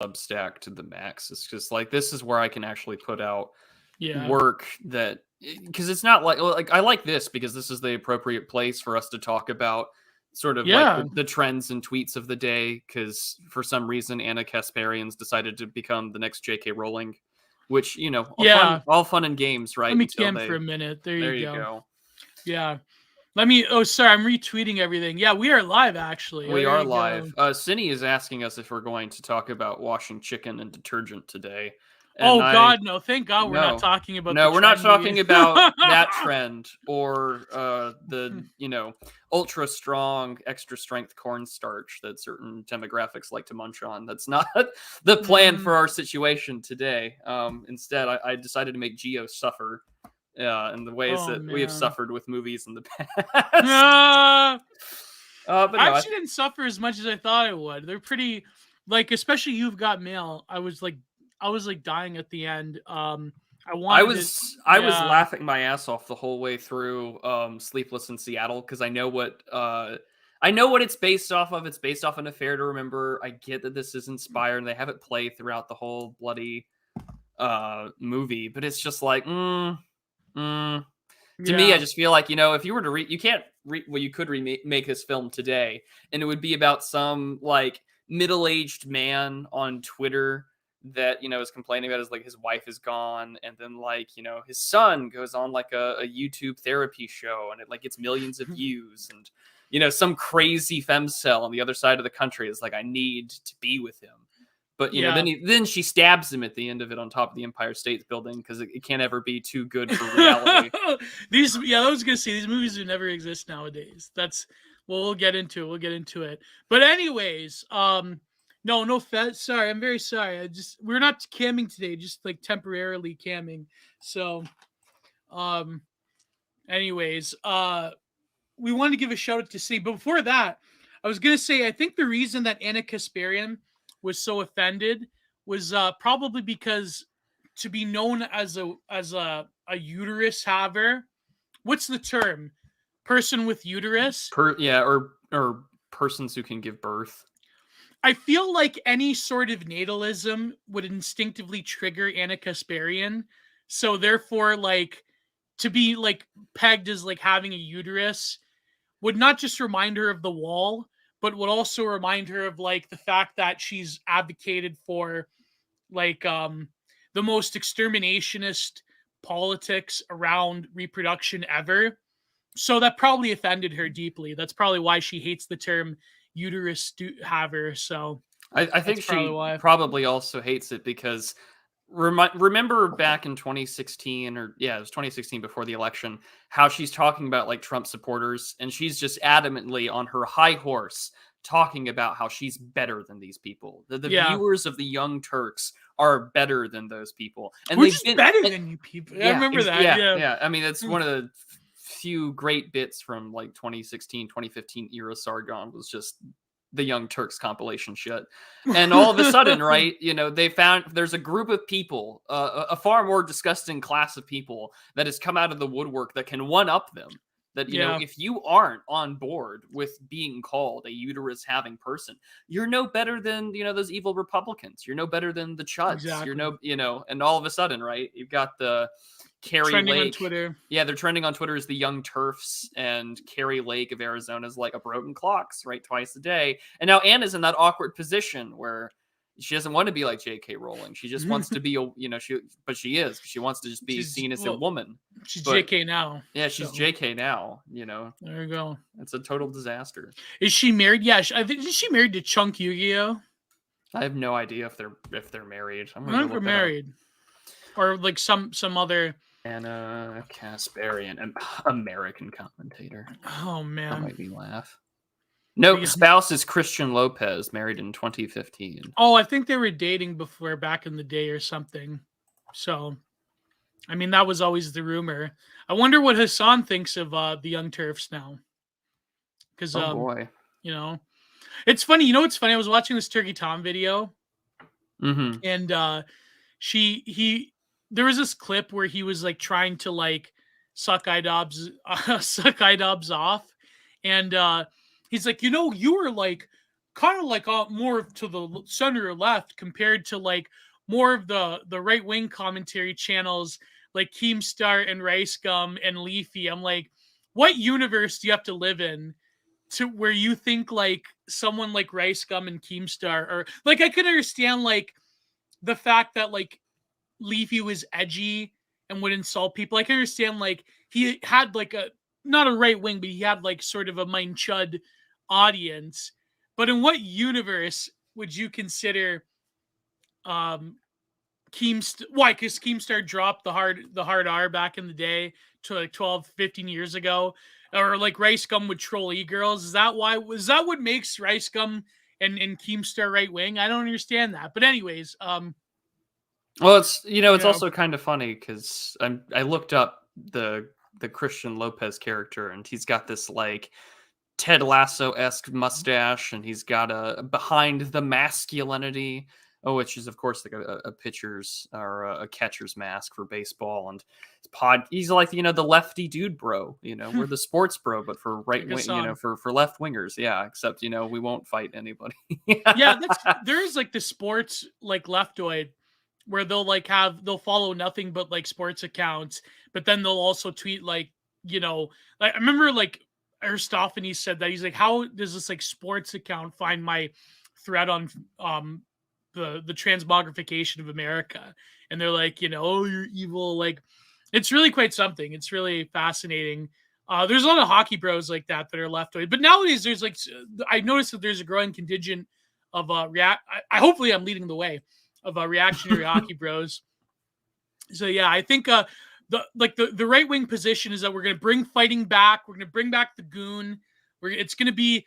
Substack to the max. It's just like, this is where I can actually put out Yeah. work that, because it's not like I like this because this is the appropriate place for us to talk about sort of like the trends and tweets of the day, because for some reason Anna Kasparian's decided to become the next J.K. Rowling, which, you know, all fun and games, right? Let me skim for a minute. There you go. Yeah. I'm retweeting everything. Yeah, we are live, actually. We are live. Cindy is asking us if we're going to talk about washing chicken and detergent today. And God, no. Thank God we're not talking about we're not talking about that trend or the, ultra strong, extra strength cornstarch that certain demographics like to munch on. That's not the plan for our situation today. Instead, I decided to make Geo suffer in the ways we have suffered with movies in the past. But no, I actually didn't suffer as much as I thought I would. They're pretty, like, especially You've Got Mail. I was dying at the end. I was laughing my ass off the whole way through Sleepless in Seattle, because I know what it's based off of. It's based off An Affair to Remember. I get that this is inspired, and they have it play throughout the whole bloody movie, but it's just like, to me, I just feel like, if you were to you could remake this film today, and it would be about some like middle-aged man on Twitter that, is complaining about his wife is gone, and then his son goes on like a YouTube therapy show, and it like gets millions of views, and some crazy femcel on the other side of the country is like, I need to be with him. But, then she stabs him at the end of it on top of the Empire State Building, because it can't ever be too good for reality. I was going to say, these movies would never exist nowadays. We'll get into it. But anyways, sorry, I'm very sorry. We're not camming today, just like temporarily camming. So, anyways, we wanted to give a shout out to Cindy. But before that, I was going to say, I think the reason that Anna Kasparian was so offended was probably because to be known as a uterus haver, what's the term? Person with uterus? Or persons who can give birth. I feel like any sort of natalism would instinctively trigger Anna Kasparian. So therefore, like, to be like pegged as like having a uterus would not just remind her of the wall, but would also remind her of like the fact that she's advocated for like the most exterminationist politics around reproduction ever. So that probably offended her deeply. That's probably why she hates the term uterus haver. So I think she probably also hates it because remember back in 2016, it was 2016 before the election, how she's talking about like Trump supporters, and she's just adamantly on her high horse talking about how she's better than these people. The viewers of the Young Turks are better than those people. And we're just better than you people. I remember that. Yeah. I mean, that's one of the few great bits from like 2016, 2015 era Sargon was just the Young Turks compilation shit. And all of a sudden, right, they found there's a group of people, a far more disgusting class of people that has come out of the woodwork that can one-up them. That, if you aren't on board with being called a uterus having person, you're no better than, those evil Republicans. You're no better than the Chuds. Exactly. You're and all of a sudden, right, you've got the Carrie trending Lake on Twitter. Yeah, they're trending on Twitter as the Young Turfs, and Carrie Lake of Arizona is like a broken clocks, right, twice a day. And now Anna's in that awkward position where she doesn't want to be like J.K. Rowling. She just wants to be she is. She wants to just be seen as a woman. She's J.K. now. Yeah, she's J.K. now. There you go. It's a total disaster. Is she married? Yeah, I think is she married to Chunk Yu-Gi-Oh? I have no idea if they're married. I think they're married, or like some other. Anna Kasparian, an American commentator. Oh man, that made me laugh. No, spouse is Christian Lopez, married in 2015. Oh, I think they were dating before back in the day or something. So, I mean, that was always the rumor. I wonder what Hassan thinks of the Young Turfs now. Because, boy. It's funny. What's funny? I was watching this Turkey Tom video. Mm-hmm. And there was this clip where he was like trying to like suck iDobs off. And he's like, you were like kind of like more to the center or left compared to like more of the right wing commentary channels like Keemstar and Rice Gum and Leafy. I'm like, what universe do you have to live in to where you think like someone like Rice Gum and Keemstar, or like I could understand like the fact that like Leafy was edgy and would insult people. I can understand like he had like a not a right wing, but he had like sort of a Mein Chud audience. But in what universe would you consider Keemstar? Why? Because Keemstar dropped the hard R back in the day to like 12, 15 years ago. Or like Rice Gum would troll e-girls. Is that why? Was that what makes Rice Gum and Keemstar right wing? I don't understand that. But anyways, well, it's also kind of funny because I looked up the Christian Lopez character, and he's got this like Ted Lasso-esque mustache, and he's got a behind the masculinity, which is of course like a pitcher's or a catcher's mask for baseball. And he's like the lefty dude bro. We're the sports bro, but for right wing, for left wingers. Yeah, except we won't fight anybody. Yeah, there's like the sports like leftoid where they'll follow nothing but like sports accounts, but then they'll also tweet like like I remember like Aristophanes said that he's like, how does this like sports account find my thread on the transmogrification of America? And they're like, oh, you're evil. Like, it's really quite something. It's really fascinating. There's a lot of hockey bros like that are leftoid, but nowadays there's like I noticed that there's a growing contingent of hopefully I'm leading the way of reactionary hockey bros. So yeah, I think the right wing position is that we're going to bring fighting back. We're going to bring back the goon. It's going to be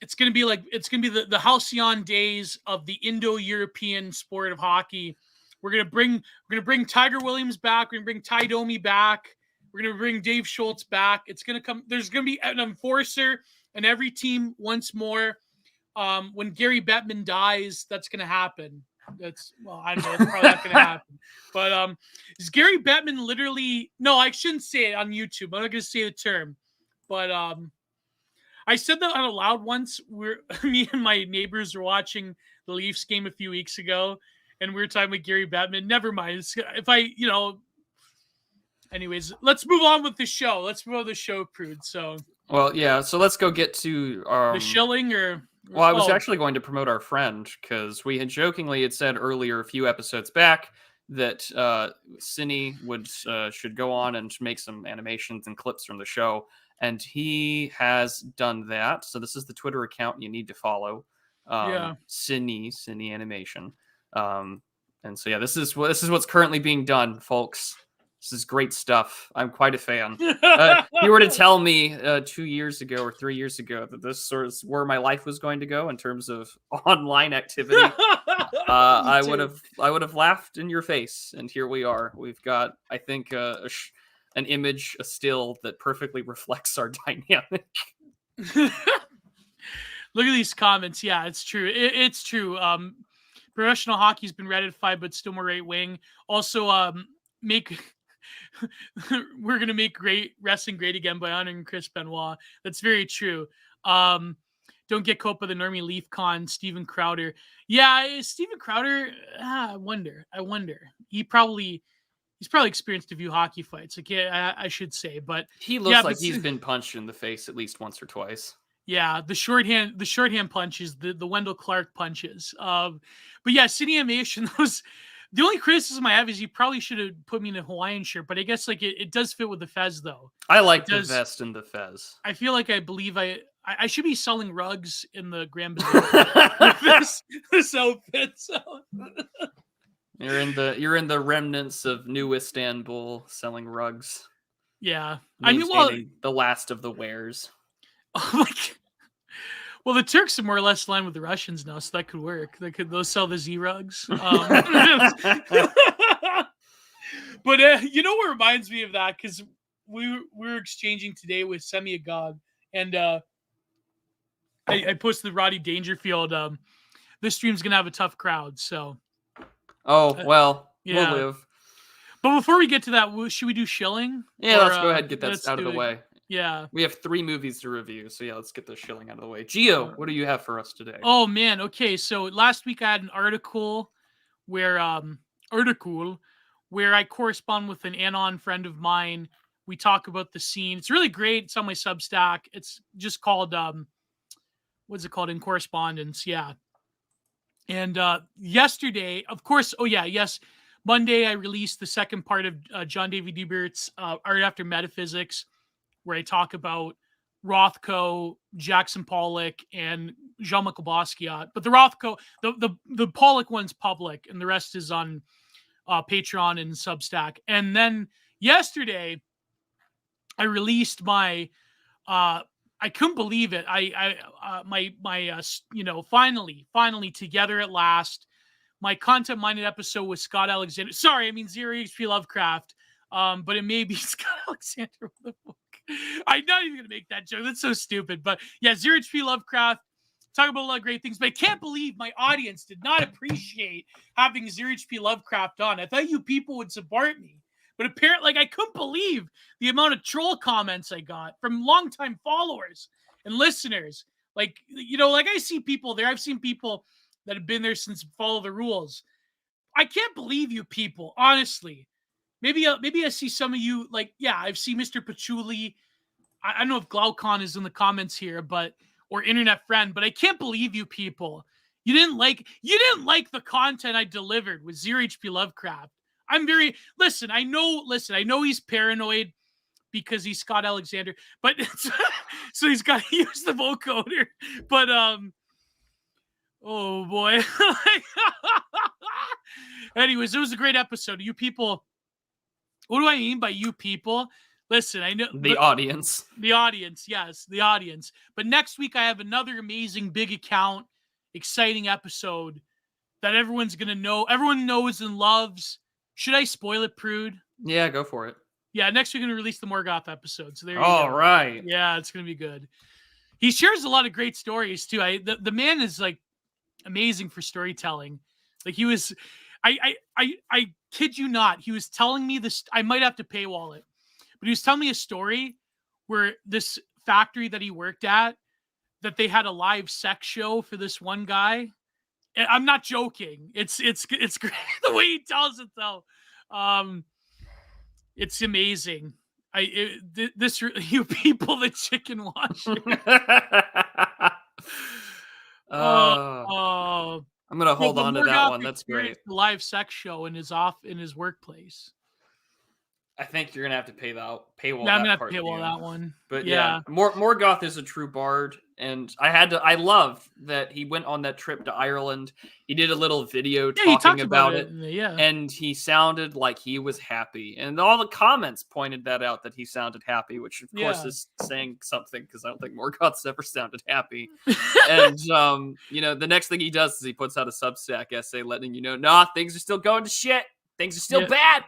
the halcyon days of the Indo-European sport of hockey. We're going to bring Tiger Williams back. We're going to bring Ty Domi back. We're going to bring Dave Schultz back. It's going to come. There's going to be an enforcer in every team once more. When Gary Bettman dies, that's going to happen. I don't know. It's probably not going to happen. But is Gary Bettman literally? No, I shouldn't say it on YouTube. I'm not going to say the term. But I said that out loud once. Me and my neighbors were watching the Leafs game a few weeks ago, and we were talking with Gary Bettman. Never mind. Anyways, let's move on with the show. Let's move on with the show, Prude. So. Well, yeah. So let's go get to the shilling or. Well, I was actually going to promote our friend because we had jokingly said earlier a few episodes back that Cine should go on and make some animations and clips from the show, and he has done that. So this is the Twitter account you need to follow. Cine Animation. And so yeah, this is what's currently being done, folks. This is great stuff. I'm quite a fan. If you were to tell me 2 years ago or 3 years ago that this sort of where my life was going to go in terms of online activity, I would have laughed in your face. And here we are. We've got, I think, an image, a still that perfectly reflects our dynamic. Look at these comments. Yeah, it's true. It's true. Professional hockey's been ratified, but still more right wing. Also, we're going to make wrestling great again by honoring Chris Benoit. That's very true. Don't get caught by the normie Leaf Con, Steven Crowder. Yeah, Steven Crowder, I wonder. He's probably experienced a few hockey fights. Okay, I should say, but he looks like he's been punched in the face at least once or twice. Yeah, the shorthand punches, the Wendell Clark punches. But yeah, City Animation, the only criticism I have is you probably should have put me in a Hawaiian shirt, but I guess like it does fit with the fez though. I like the vest and the fez. I feel like I should be selling rugs in the Grand Bazaar with this outfit. So. You're in the remnants of New Istanbul selling rugs. Yeah, the last of the wares. Oh well, the Turks are more or less aligned with the Russians now, so that could work. They'll sell the Z rugs. But what reminds me of that, because we were exchanging today with Semi Agog, and I posted Roddy Dangerfield. This stream's gonna have a tough crowd, so. Oh well, yeah. We'll live. But before we get to that, should we do shilling? Yeah, let's go ahead and get that out of the way. Yeah. We have 3 movies to review, so yeah, let's get the shilling out of the way. Geo, what do you have for us today? Oh man, okay. So last week I had an article where I correspond with an anon friend of mine. We talk about the scene. It's really great. It's on my Substack. It's just called what's it called? In Correspondence. Yeah. And yesterday, of course, Monday I released the second part of John David Ebert's Art After Metaphysics, where I talk about Rothko, Jackson Pollock, and Jean-Michel Basquiat. But the Rothko, the Pollock one's public, and the rest is on Patreon and Substack. And then yesterday, I released my I couldn't believe it. Finally together at last. My content minded episode with Scott Alexander. Sorry, I mean Zero HP Lovecraft. But it may be Scott Alexander with the book. I'm not even gonna make that joke. That's so stupid. But yeah, Zero HP Lovecraft. Talk about a lot of great things, but I can't believe my audience did not appreciate having Zero HP Lovecraft on. I thought you people would support me. But apparently, I couldn't believe the amount of troll comments I got from longtime followers and listeners. Like I see people there. I've seen people that have been there since Follow the Rules. I can't believe you people, honestly. Maybe I see some of you, I've seen Mr. Patchouli. I don't know if Glaucon is in the comments here, or Internet Friend, but I can't believe you people. You didn't like the content I delivered with Zero HP Lovecraft. I know he's paranoid because he's Scott Alexander, but so he's got to use the vocoder. But oh boy. Anyways, it was a great episode. You people, what do I mean by you people? Listen, I know the audience. The audience, yes, the audience. But next week I have another amazing big account, exciting episode that everyone's gonna know. Everyone knows and loves. Should I spoil it, Prude? Yeah, go for it. Yeah, next week we're gonna release the Morgoth episode. So there you go. All right. Yeah, it's gonna be good. He shares a lot of great stories too. The man is like amazing for storytelling. Like he was, I kid you not, he was telling me this. I might have to paywall it, but he was telling me a story where this factory that he worked at, that they had a live sex show for this one guy. I'm not joking. It's great the way he tells it though. It's amazing. You people, the chicken washer. I'm gonna hold on to that one. That's great. The live sex show in his workplace. I think you're gonna have to paywall. Yeah, I'm gonna have to paywall that one. But yeah, Morgoth is a true bard, and I love that he went on that trip to Ireland. He did a little video talking about it, and he sounded like he was happy, and all the comments pointed that out, that he sounded happy, which of course is saying something, because I don't think Morgoth's ever sounded happy. And the next thing he does is he puts out a Substack essay letting you know, nah, things are still going to shit. Things are still bad.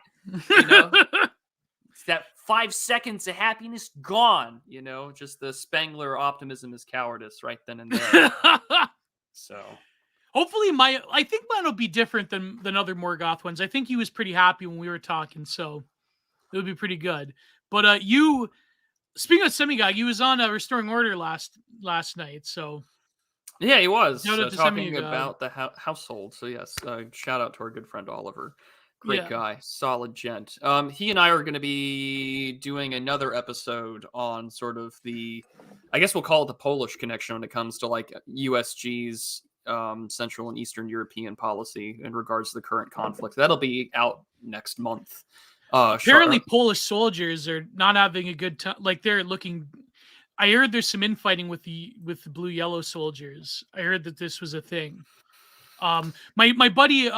It's that 5 seconds of happiness gone, just the Spengler optimism is cowardice right then and there. So hopefully I think mine will be different than other Morgoth ones. I think he was pretty happy when we were talking, so it would be pretty good. But speaking of Semigog, he was on Restoring Order last night, so yeah, he was talking about the household. So yes, shout out to our good friend Oliver. Great guy, solid gent. He and I are going to be doing another episode on sort of I guess we'll call it the Polish connection when it comes to like USG's Central and Eastern European policy in regards to the current conflict. That'll be out next month. Apparently, Polish soldiers are not having a good time. Like they're looking. I heard there's some infighting with the blue-yellow soldiers. I heard that this was a thing. My buddy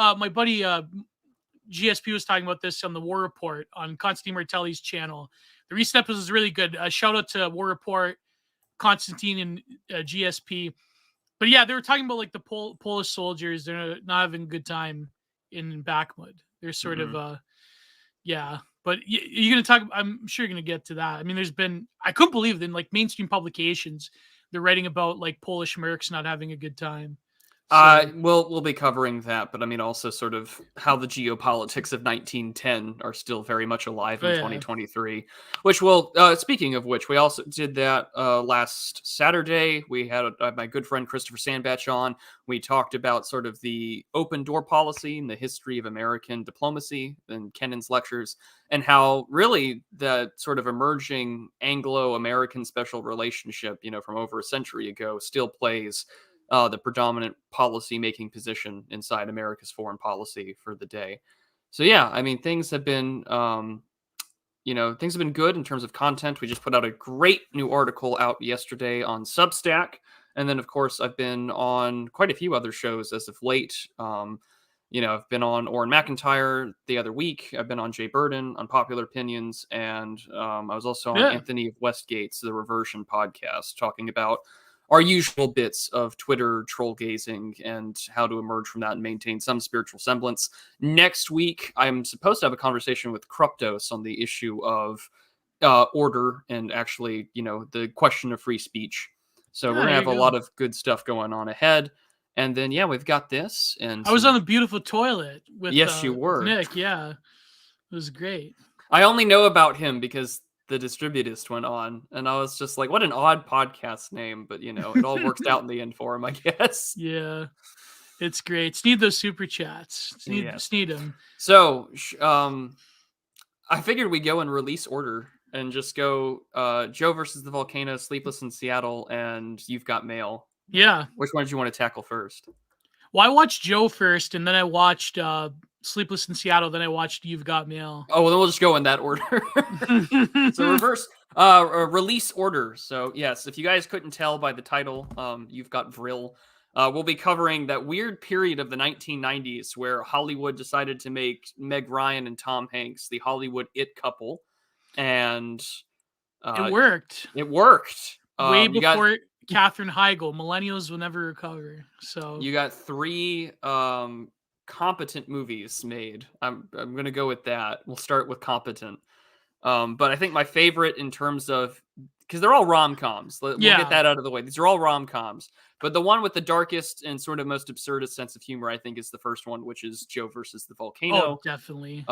GSP was talking about this on the War Report on Constantine Martelli's channel. The recent episode is really good. Shout out to War Report, Constantine, and GSP. But yeah, they were talking about like the Polish soldiers. They're not having a good time in Bakhmut. They're sort of, But you're going to talk. I'm sure you're going to get to that. I mean, I couldn't believe it in like mainstream publications, they're writing about like Polish mercs not having a good time. So we'll be covering that, but I mean also sort of how the geopolitics of 1910 are still very much alive in yeah. 2023. Which will, speaking of which, we also did that last Saturday. We had my good friend Christopher Sandbatch on. We talked about sort of the open door policy and the history of American diplomacy and Kennan's lectures, and how really the sort of emerging Anglo-American special relationship, from over a century ago, still plays the predominant policy-making position inside America's foreign policy for the day. So yeah, I mean, things have been, things have been good in terms of content. We just put out a great new article out yesterday on Substack, and then of course I've been on quite a few other shows as of late. I've been on Orrin McIntyre the other week. I've been on Jay Burden on Popular Opinions, and I was also on Yeah. Anthony Westgate's The Reversion podcast, talking about our usual bits of Twitter troll gazing and how to emerge from that and maintain some spiritual semblance. Next week, I'm supposed to have a conversation with Kruptos on the issue of order and actually, the question of free speech. So we're There going to you have a go. lot of good stuff going on ahead. And then, yeah, we've got this. And I was on the beautiful toilet with Yes, you were. Nick. Yeah, it was great. I only know about him because the Distributist went on, and I was just like, what an odd podcast name, but it all works out in the end for him, I guess. Yeah, it's great. Just need those super chats. Yes. Just need them. So I figured we go in release order and just go Joe versus the Volcano, Sleepless in Seattle, and You've Got Mail. Yeah. Which one did you want to tackle first? Well, I watched Joe first, and then I watched Sleepless in Seattle, then I watched You've Got Mail. Oh, well, then we'll just go in that order. So reverse release order. So yes, if you guys couldn't tell by the title, You've Got Vril. We'll be covering that weird period of the 1990s where Hollywood decided to make Meg Ryan and Tom Hanks the Hollywood it couple, and it worked. It worked. Way before Katherine Heigl. Millennials will never recover. So you got 3 competent movies made. I'm gonna go with that. We'll start with competent. But I think my favorite in terms of, because they're all rom-coms. We'll get that out of the way. These are all rom-coms. But the one with the darkest and sort of most absurdist sense of humor, I think, is the first one, which is Joe versus the Volcano. Oh, definitely.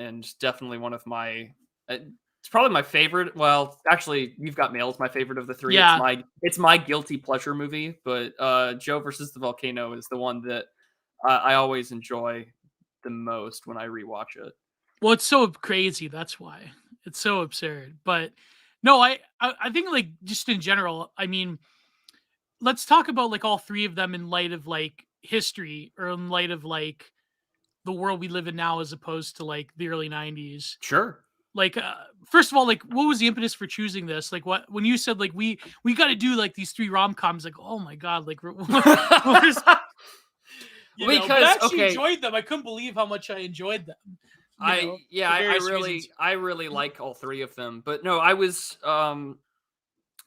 And definitely one of my, it's probably my favorite. Well, actually, You've Got Mail is my favorite of the 3. Yeah. It's my guilty pleasure movie, but Joe versus the Volcano is the one that I always enjoy the most when I rewatch it. Well, it's so crazy. That's why it's so absurd. But no, I think, like, just in general, I mean, let's talk about like all 3 of them in light of like history, or in light of like the world we live in now, as opposed to like the early 90s. Sure. Like, first of all, like, what was the impetus for choosing this? Like, when you said like we got to do like these 3 rom-coms, like, oh my god, like, what is, because I actually enjoyed them. I couldn't believe how much I enjoyed them. I really like all 3 of them. But no, I was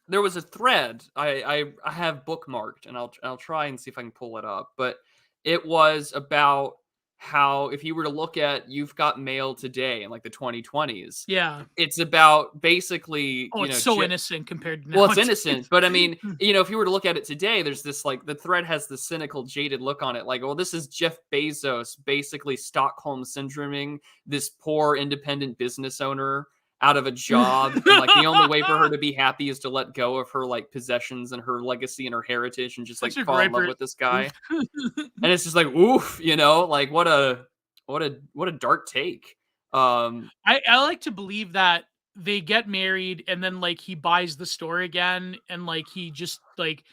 there was a thread I have bookmarked, and I'll try and see if I can pull it up. But it was about how, if you were to look at You've Got Mail today in like the 2020s, yeah, it's about basically, it's so innocent compared to now. Well, it's innocent, but I mean, if you were to look at it today, there's this, like, the thread has this cynical, jaded look on it, like, well, this is Jeff Bezos basically Stockholm syndroming this poor independent business owner out of a job, and like the only way for her to be happy is to let go of her like possessions and her legacy and her heritage, and just like fall in love with this guy. And it's just like, oof, like what a dark take. I like to believe that they get married, and then like he buys the store again, and like he just like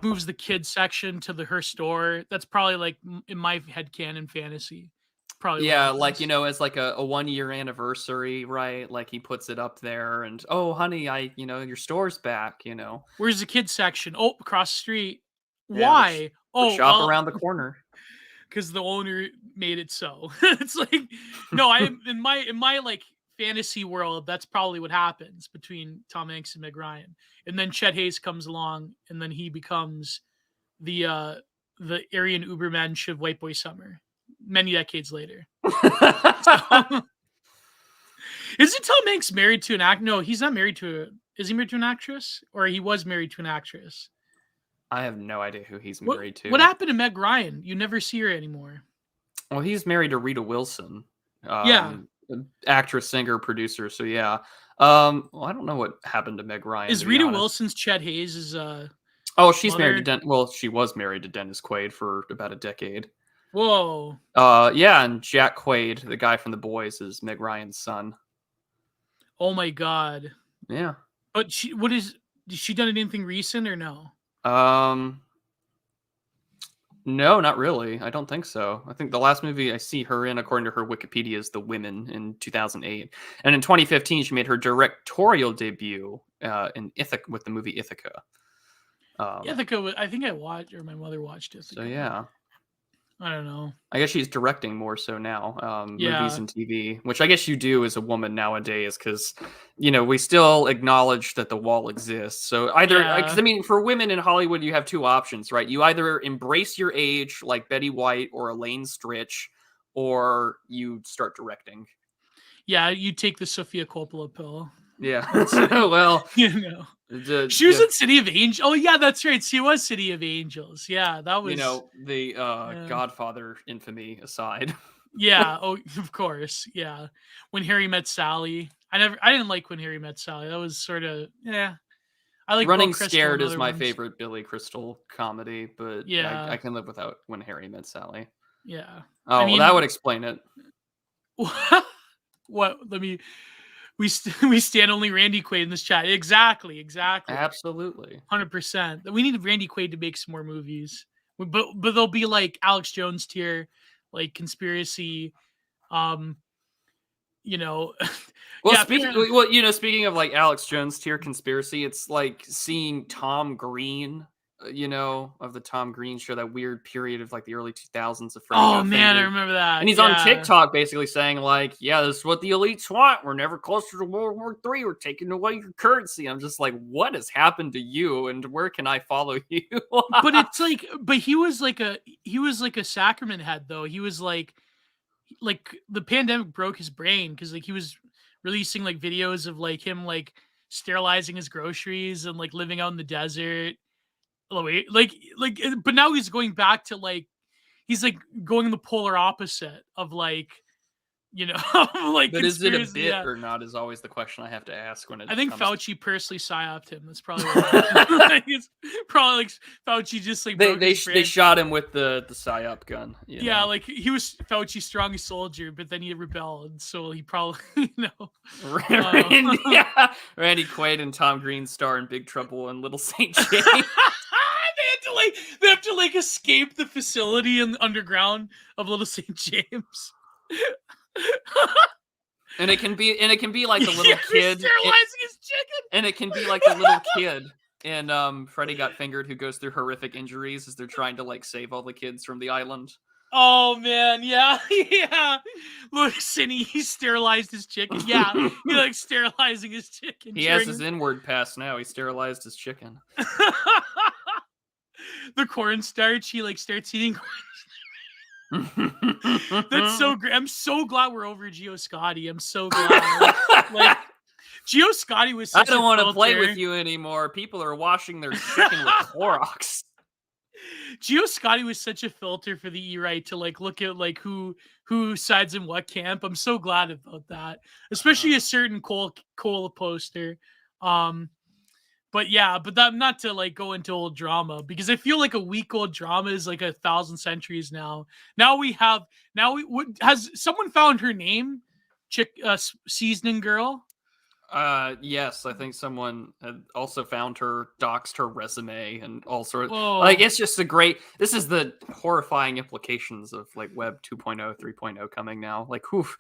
moves the kids section to her store. That's probably like in my headcanon fantasy. Probably, yeah, like, as like a 1-year anniversary, right? Like he puts it up there, and, oh honey, your store's back. Where's the kids section? Oh, across the street. Yeah, why? shop around the corner. Because the owner made it so. It's like, no, in my like fantasy world, that's probably what happens between Tom Hanks and Meg Ryan. And then Chet Hayes comes along, and then he becomes the Aryan Ubermensch of White Boy Summer many decades later. So, isn't Tom Hanks married to an actor? No, he's not married to is he married to an actress? Or he was married to an actress? I have no idea who he's What married to. what happened to Meg Ryan? You never see her anymore. Well, he's married to Rita Wilson, Yeah. actress, singer, producer. So yeah. Well, I don't know what happened to Meg Ryan, Is to be Rita honest. Wilson's Chet Hayes' Oh, she's married mother? to Well, she was married to Dennis Quaid for about a decade. Whoa. Yeah, and Jack Quaid, the guy from The Boys, is Meg Ryan's son. Oh my god. Yeah. But has she done anything recent or no? Um, no, not really. I don't think so. I think the last movie I see her in, according to her Wikipedia, is The Women in 2008, and in 2015 she made her directorial debut in Ithaca with the movie Ithaca. Ithaca, I think I watched, or my mother watched Ithaca. So yeah, I don't know. I guess she's directing more so now, movies Yeah. and TV, which I guess you do as a woman nowadays, because we still acknowledge that the wall exists. So either, because I mean, for women in Hollywood, you have two options, right? You either embrace your age, like Betty White or Elaine Stritch, or you start directing. Yeah, you take the Sofia Coppola pill. Yeah. Well, she was in City of Angels. Oh yeah, that's right. She was City of Angels. Yeah, that was the Godfather infamy aside. Yeah. Oh, of course. Yeah. When Harry Met Sally. I didn't like When Harry Met Sally. That was sort of I like Running Scared is my favorite Billy Crystal comedy, but yeah, I can live without When Harry Met Sally. Yeah. Oh, well, that would explain it. What? We stand only Randy Quaid in this chat. Exactly. Absolutely. 100%. We need Randy Quaid to make some more movies. But they'll be like Alex Jones tier, like conspiracy. Well, yeah, speaking of like Alex Jones tier conspiracy, it's like seeing Tom Green, of the Tom Green show, that weird period of like the early 2000s of Freddy Got man, I Fingered. remember that. And he's on TikTok basically saying like, yeah, this is what the elites want. We're never closer to World War III. We're taking away your currency. I'm just like, what has happened to you, and where can I follow you? But it's like, he was like a sacrament head though. He was like the pandemic broke his brain because like he was releasing like videos of like him like sterilizing his groceries and like living out in the desert. But now he's going back to like he's like going the polar opposite of like like. But is it a bit or not? Is always the question I have to ask when it. I think Fauci personally psyoped him. That's probably what it's probably like Fauci just like they shot him with the psyop gun. Yeah, like he was Fauci's strongest soldier, but then he rebelled, so he probably Randy Quaid and Tom Green star in Big Trouble in Little St. James. They have to escape the facility in the underground of Little St. James. And it can be like the little kid sterilizing his chicken. And it can be like the little kid in Freddy Got Fingered who goes through horrific injuries as they're trying to like save all the kids from the island. Oh man, yeah. Look, Cindy, he sterilized his chicken. Yeah, he like sterilizing his chicken. He has his inward pass now. He sterilized his chicken. The cornstarch, he like starts eating cornstarch. That's so great. I'm so glad we're over Gio Scotti. I'm so glad. Like Gio Scotti was such I don't want to play with you anymore. People are washing their chicken with Clorox. Gio Scotti was such a filter for the E-Right to like look at like who sides in what camp. I'm so glad about that. Especially a certain Cole poster. But that not to like go into old drama, because I feel like a week old drama is like 1,000 centuries now. Has someone found her name? Seasoning Girl? Yes, I think someone had also found her, doxed her resume and all sorts. Whoa. Like, it's just this is the horrifying implications of like Web 2.0, 3.0 coming now. Like, oof.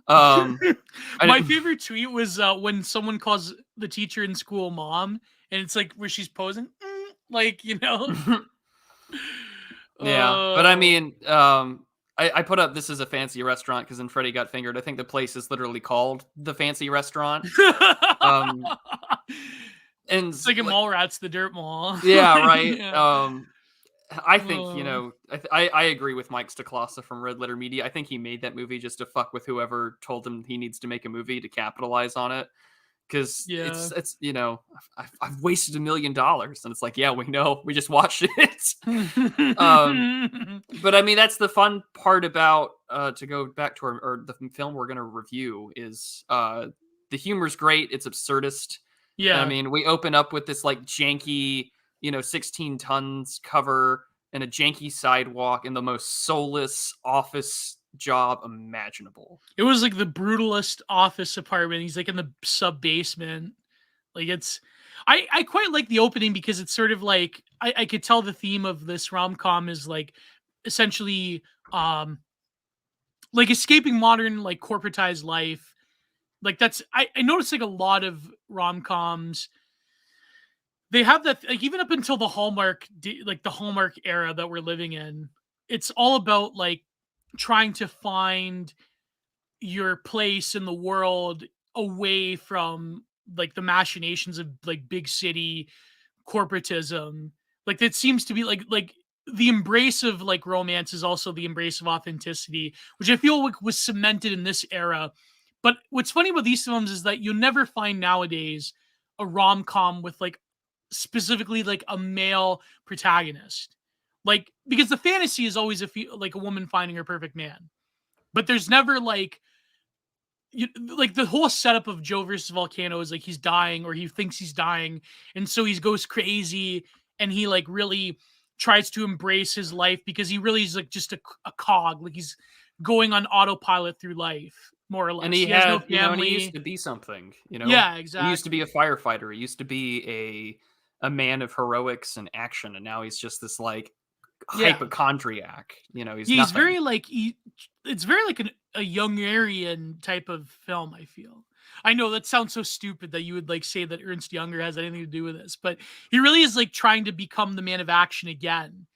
My favorite tweet was when someone calls the teacher in school mom, and it's like where she's posing, like, Yeah, but I mean, I put up this is a fancy restaurant because in Freddy Got Fingered, I think the place is literally called the Fancy Restaurant. And it's like in Mallrats, the Dirt Mall. Yeah, right. Yeah. I think I agree with Mike Stoklasa from Red Letter Media. I think he made that movie just to fuck with whoever told him he needs to make a movie to capitalize on it. because Yeah. it's I've wasted $1 million, and it's like, yeah, we know, we just watched it. But I mean, that's the fun part about to go back to the film we're going to review is the humor's great. It's absurdist. And I Yeah. mean, we open up with this like janky, 16 tons cover and a janky sidewalk and the most soulless office job imaginable. It was like the brutalist office apartment. He's like in the sub basement. Like I quite like the opening because it's sort of like I could tell the theme of this rom-com is like essentially like escaping modern like corporatized life. Like that's I noticed like a lot of rom-coms, they have that like even up until the like the Hallmark era that we're living in, it's all about like trying to find your place in the world away from like the machinations of like big city corporatism. Like that seems to be like the embrace of like romance is also the embrace of authenticity, which I feel like was cemented in this era. But what's funny about these films is that you'll never find nowadays a rom-com with like specifically like a male protagonist. Like because the fantasy is always like a woman finding her perfect man. But there's never like like the whole setup of Joe versus Volcano is like he's dying or he thinks he's dying, and so he goes crazy and he like really tries to embrace his life because he really is like just a cog, like he's going on autopilot through life more or less. And He has no and he used family. to be something, Yeah, He used to be a exactly. firefighter. He used to be a man of heroics and action, and now he's just this like Yeah. hypochondriac. He's Yeah, he's nothing. very like it's very like a Youngerian type of film, I feel. I know that sounds so stupid that you would like say that Ernst Younger has anything to do with this, but he really is like trying to become the man of action again,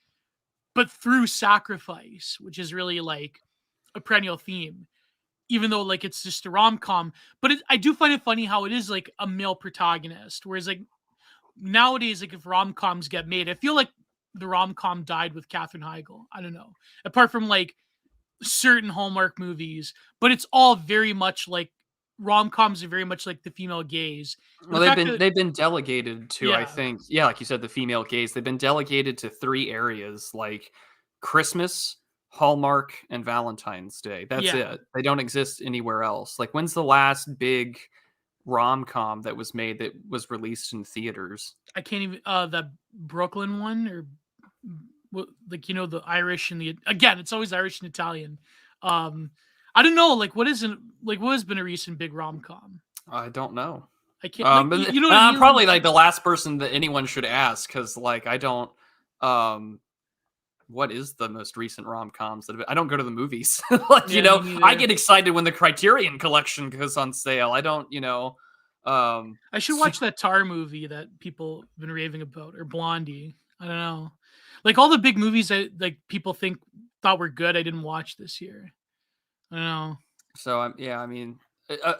but through sacrifice, which is really like a perennial theme, even though like it's just a rom-com. But I do find it funny how it is like a male protagonist, whereas like nowadays, like if rom-coms get made, I feel like the rom-com died with Katherine Heigl. I don't know. Apart from like certain Hallmark movies, but it's all very much like rom-coms are very much like the female gaze. And Well, the fact that they've been delegated to, I yeah, think, yeah, like you said, the female gaze. They've been delegated to 3 areas like Christmas, Hallmark, and Valentine's Day. That's yeah, it. They don't exist anywhere else. Like, when's the last big rom-com that was made that was released in theaters? I can't even that Brooklyn one or like the Irish and the again, it's always Irish and Italian. Um I don't know, like what has been a recent big rom-com? I don't know. I can't like But you know what I I'm mean? Like, probably like the last person that anyone should ask because, like, I don't. What is the most recent rom-coms that I don't go to the movies. Like, yeah, me I neither. get excited when the Criterion Collection goes on sale. I don't, I should watch that Tar movie that people have been raving about, or Blondie. I don't know. Like all the big movies that like people thought were good, I didn't watch this year. I don't know. so yeah, I mean,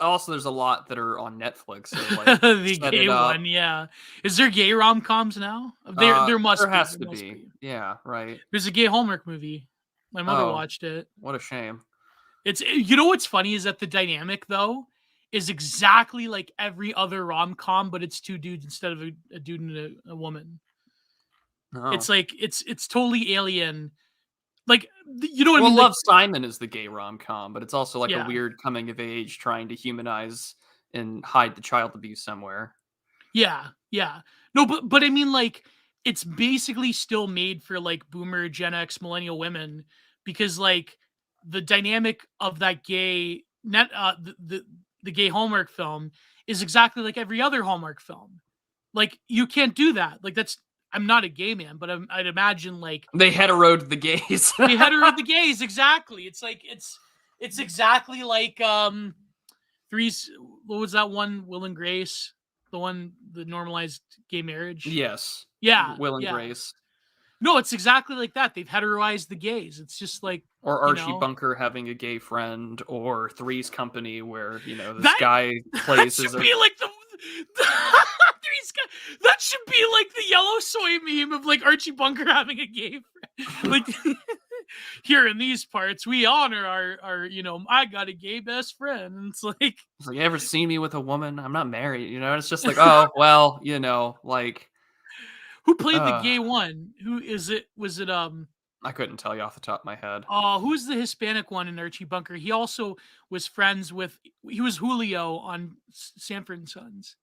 also there's a lot that are on Netflix. So like, The set it gay up. one, yeah. Is there gay rom-coms now? There There must be. has There to must be. be. Yeah, right. There's a gay Hallmark movie. My mother Oh, watched it. what a shame. It's what's funny is that the dynamic though is exactly like every other rom-com, but it's two dudes instead of a dude and a woman. Oh. It's like it's totally alien. Like you know what I Well, mean? Like Love, Simon is the gay rom-com, but it's also like a yeah, weird coming of age trying to humanize and hide the child abuse somewhere. yeah, yeah. No, but I mean like it's basically still made for like boomer, Gen X, millennial women because like the dynamic of that gay net the gay Hallmark film is exactly like every other Hallmark film. Like you can't do that. Like that's I'm not a gay man, but I'd imagine like They heteroed the gays. they hetero the gays exactly. It's like it's exactly like three's what was that one Will and Grace, the normalized gay marriage. Yes. Yeah, Will and yeah. Grace. No, it's exactly like that. They've heteroized the gays. It's just like Or you Archie know Bunker having a gay friend, or Three's Company, where, this that guy that plays as should a. be like that should be like the yellow soy meme of like Archie Bunker having a gay friend. Like here in these parts, we honor our I got a gay best friend. And it's like, It's like, you ever seen me with a woman? I'm not married, you know? It's just like, oh, well, you know, like, who played the uh, gay one? Who is it? Was it I couldn't tell you off the top of my head. who's the Hispanic one in Archie Bunker? He also was friends with. He was Julio on Sanford and Sons.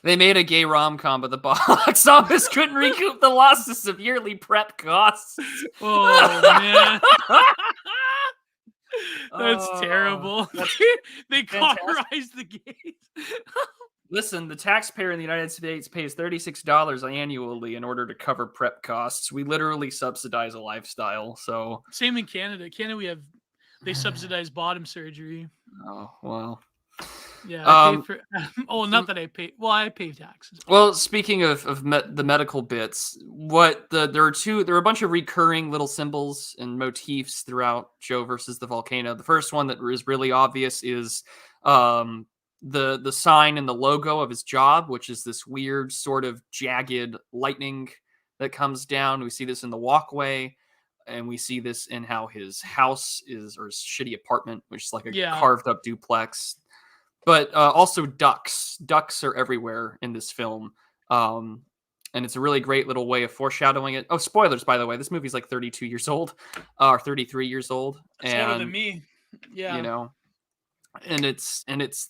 They made a gay rom-com, but the box office couldn't recoup the losses of yearly prep costs. Oh man. That's terrible. They cauterized the gays. Listen, the taxpayer in the United States pays $36 annually in order to cover prep costs. We literally subsidize a lifestyle, so... Same in Canada. Canada, they subsidize bottom surgery. Oh, well... Yeah, I pay for. Not that I pay. Well, I pay taxes. Well, speaking of the medical bits, there are a bunch of recurring little symbols and motifs throughout Joe versus the Volcano. The first one that is really obvious is the sign and the logo of his job, which is this weird sort of jagged lightning that comes down. We see this in the walkway. And we see this in how his house is, or his shitty apartment, which is like a carved up duplex. But also ducks. Ducks are everywhere in this film. And it's a really great little way of foreshadowing it. Oh, spoilers, by the way. This movie's like 32 years old, or 33 years old. That's older than me. Yeah. You know, and it's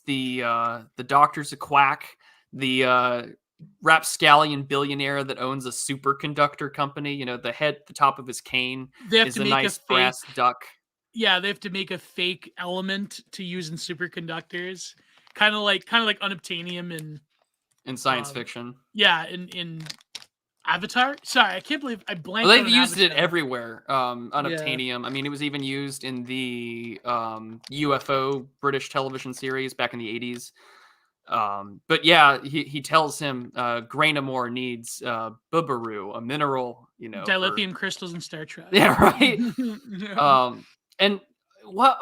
the doctor's a quack. The rapscallion billionaire that owns a superconductor company. You know, the top of his cane is a nice brass duck. Yeah, they have to make a fake element to use in superconductors, kind of like unobtainium in science fiction. Yeah, in Avatar. Sorry, I can't believe I blanked. Well, they've used it everywhere. Unobtainium. Yeah. I mean, it was even used in the UFO British television series back in the 80s. But yeah, he tells him Grainamore needs Bubaru, a mineral, you know, dilithium crystals in Star Trek. Yeah, right. And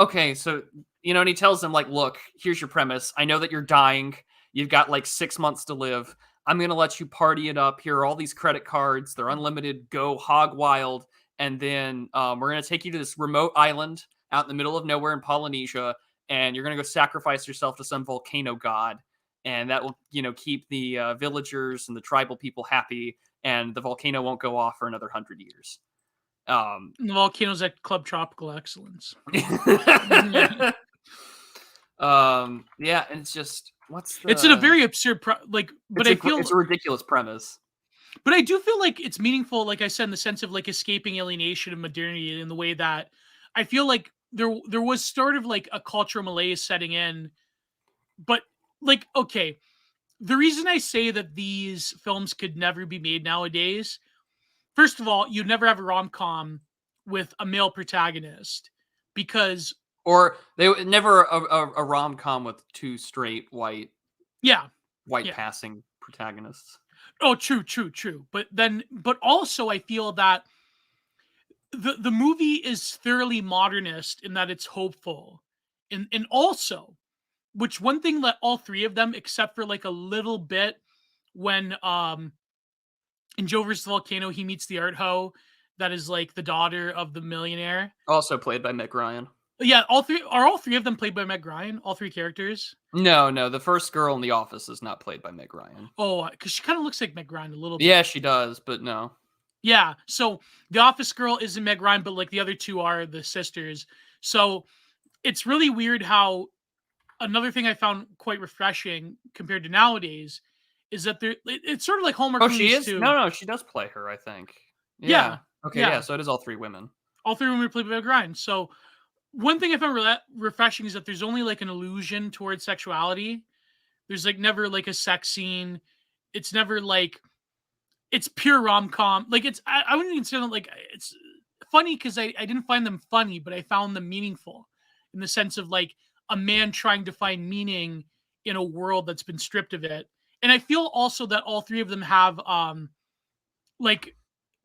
okay, so you know, and he tells him, like, look, here's your premise. I know that you're dying. You've got like 6 months to live. I'm gonna let you party it up. Here are all these credit cards. They're unlimited. Go hog wild. And then we're gonna take you to this remote island out in the middle of nowhere in Polynesia, and you're gonna go sacrifice yourself to some volcano god. And that will, you know, keep the villagers and the tribal people happy, and the volcano won't go off for another 100 years. The volcano's at Club Tropical Excellence. Yeah, and it's just it's in a very absurd it's a ridiculous premise. But I do feel like it's meaningful, like I said, in the sense of like escaping alienation and modernity, in the way that I feel like there was sort of like a cultural malaise setting in. But like, okay, the reason I say that these films could never be made nowadays, first of all, you'd never have a rom-com with a male protagonist, because... Or they would never a rom-com with two straight white passing protagonists. Oh, true. But also I feel that the movie is thoroughly modernist in that it's hopeful. And also, which one thing that all three of them, except for like a little bit when in Joe vs. the Volcano, he meets the art hoe that is like the daughter of the millionaire. Also played by Meg Ryan. Yeah, all three of them played by Meg Ryan? All three characters? No. The first girl in The Office is not played by Meg Ryan. Oh, because she kind of looks like Meg Ryan a little bit. Yeah, she does, but no. Yeah, so The Office girl isn't Meg Ryan, but like the other two are the sisters. So it's really weird how another thing I found quite refreshing compared to nowadays is that it's sort of like Hallmark movies she is? too. No, she does play her, I think. Yeah. Okay, yeah, so it is all three women. All three women are played by Meg Ryan. So one thing I found refreshing is that there's only like an allusion towards sexuality. There's like never like a sex scene. It's never like, it's pure rom-com. Like I wouldn't consider them like, it's funny because I didn't find them funny, but I found them meaningful in the sense of like a man trying to find meaning in a world that's been stripped of it. And I feel also that all three of them have like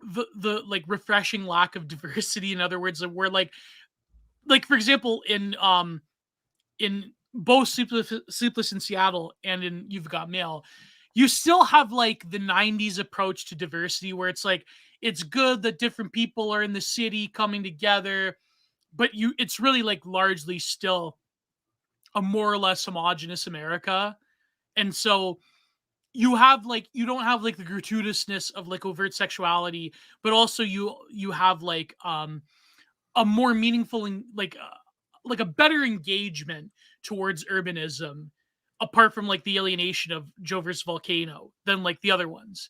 the like refreshing lack of diversity. In other words, where like for example, in both Sleepless in Seattle and in You've Got Mail, you still have like the 90s approach to diversity where it's like, it's good that different people are in the city coming together, but it's really like largely still a more or less homogenous America. And so you have like, you don't have like the gratuitousness of like overt sexuality, but also you have like a more meaningful and like a better engagement towards urbanism, apart from like the alienation of Joe versus Volcano, than like the other ones.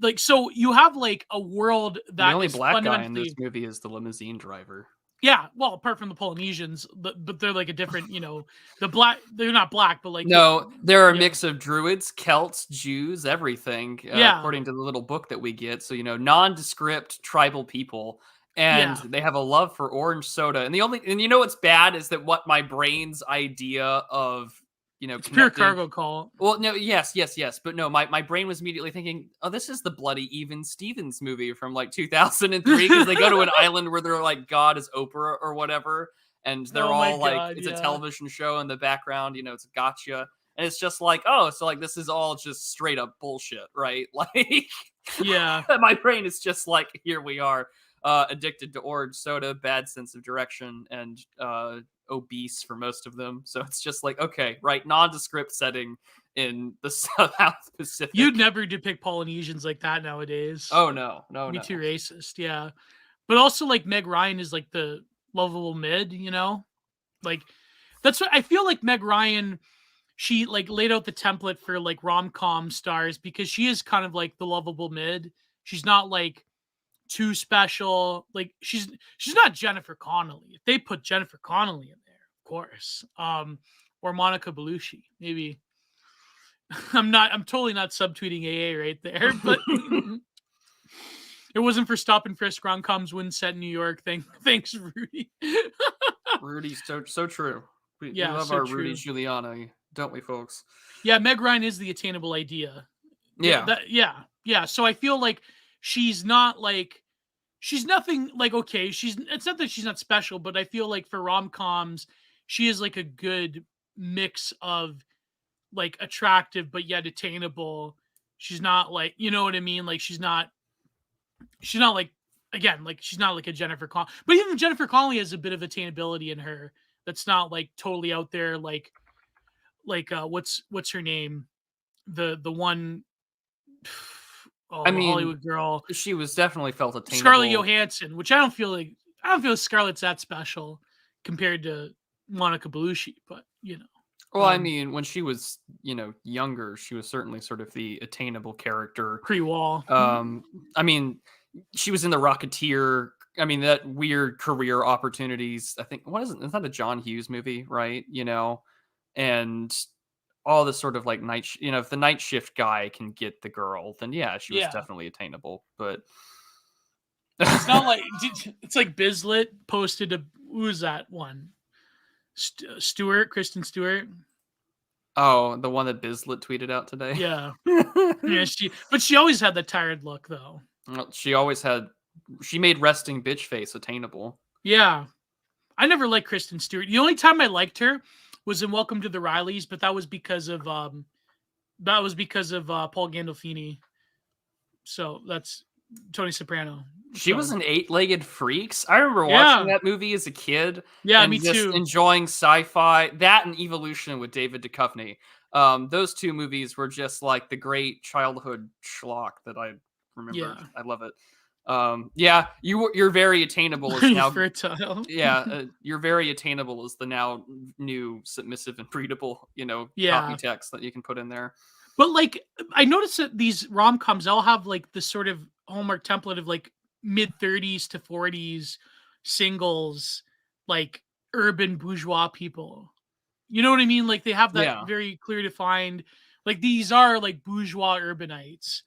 Like, so you have like a world The that only is black guy in this fundamentally, movie is the limousine driver. yeah, well, apart from the Polynesians, but they're like a different, the black, they're not black, but like No, they're a yeah, mix of druids, Celts, Jews, everything, yeah, according to the little book that we get. So, nondescript tribal people, and yeah. they have a love for orange soda. And what's bad is that what my brain's idea of, It's pure connecting. cargo cult. Well, no, yes, yes, yes, but no, my brain was immediately thinking, oh, this is the Bloody Even Stevens movie from like 2003, because they go to an island where they're like God is Oprah or whatever, and they're Oh my all like, god, it's a yeah, television show in the background, it's a gotcha, and it's just like, oh, so like this is all just straight up bullshit, right? Like, yeah, my brain is just like, here we are, addicted to orange soda, bad sense of direction, and obese for most of them. So it's just like, okay, right, nondescript setting in the South Pacific. you'd never depict Polynesians like that nowadays. Oh no, no, Be no. too racist, yeah. But also like Meg Ryan is like the lovable mid, like that's what I feel like. Meg Ryan, she like laid out the template for like rom-com stars, because she is kind of like the lovable mid. She's not like too special. Like she's not Jennifer Connelly. If they put Jennifer Connelly in there, of course. Or Monica Bellucci, maybe. I'm totally not subtweeting AA right there, but it wasn't for Stop and Frisk rom-coms wouldn't set in New York. Thanks, Rudy. Rudy's so true. We Yeah, love so our Rudy true. Giuliani, don't we, folks? Yeah, Meg Ryan is the attainable idea. Yeah. Yeah. So I feel like she's not like, she's nothing like, okay, it's not that she's not special, but I feel like for rom-coms, she is like a good mix of like attractive but yet attainable. She's not like, you know what I mean? Like she's not like, again, like she's not like a Jennifer Connelly, but even Jennifer Connelly has a bit of attainability in her that's not like totally out there. What's her name? The one, I the mean, Hollywood girl, she was definitely felt Scarlett attainable. Johansson, which I don't feel Scarlett's that special compared to Monica Bellucci, but Well, I mean, when she was, younger, she was certainly sort of the attainable character. pre-wall. I mean, she was in The Rocketeer. I mean, that weird career opportunities. I think, it's not a John Hughes movie, right? And all this sort of like if the night shift guy can get the girl, then yeah, she was Yeah, definitely attainable. But it's not like it's like Bizlet posted who was that one? Kristen Stewart. oh, the one that Bizlet tweeted out today. Yeah, yeah. She always had the tired look though. Well, she made resting bitch face attainable. Yeah, I never liked Kristen Stewart. The only time I liked her was in Welcome to the Rileys, but that was because of Paul Gandolfini. So that's Tony Soprano. She was in Eight-Legged Freaks. I remember watching that movie as a kid. Yeah, and me just too. enjoying sci-fi. That and Evolution with David Duchovny. Those two movies were just like the great childhood schlock that I remember. Yeah. I love it. Yeah, you're very attainable as now. Fertile. Yeah, you're very attainable as the now new submissive and breedable, Yeah. copy text that you can put in there. But like, I noticed that these rom-coms all have like this sort of hallmark template of like mid-30s to 40s singles, like urban bourgeois people. You know what I mean? Like they have that Yeah. very clear defined, like these are like bourgeois urbanites,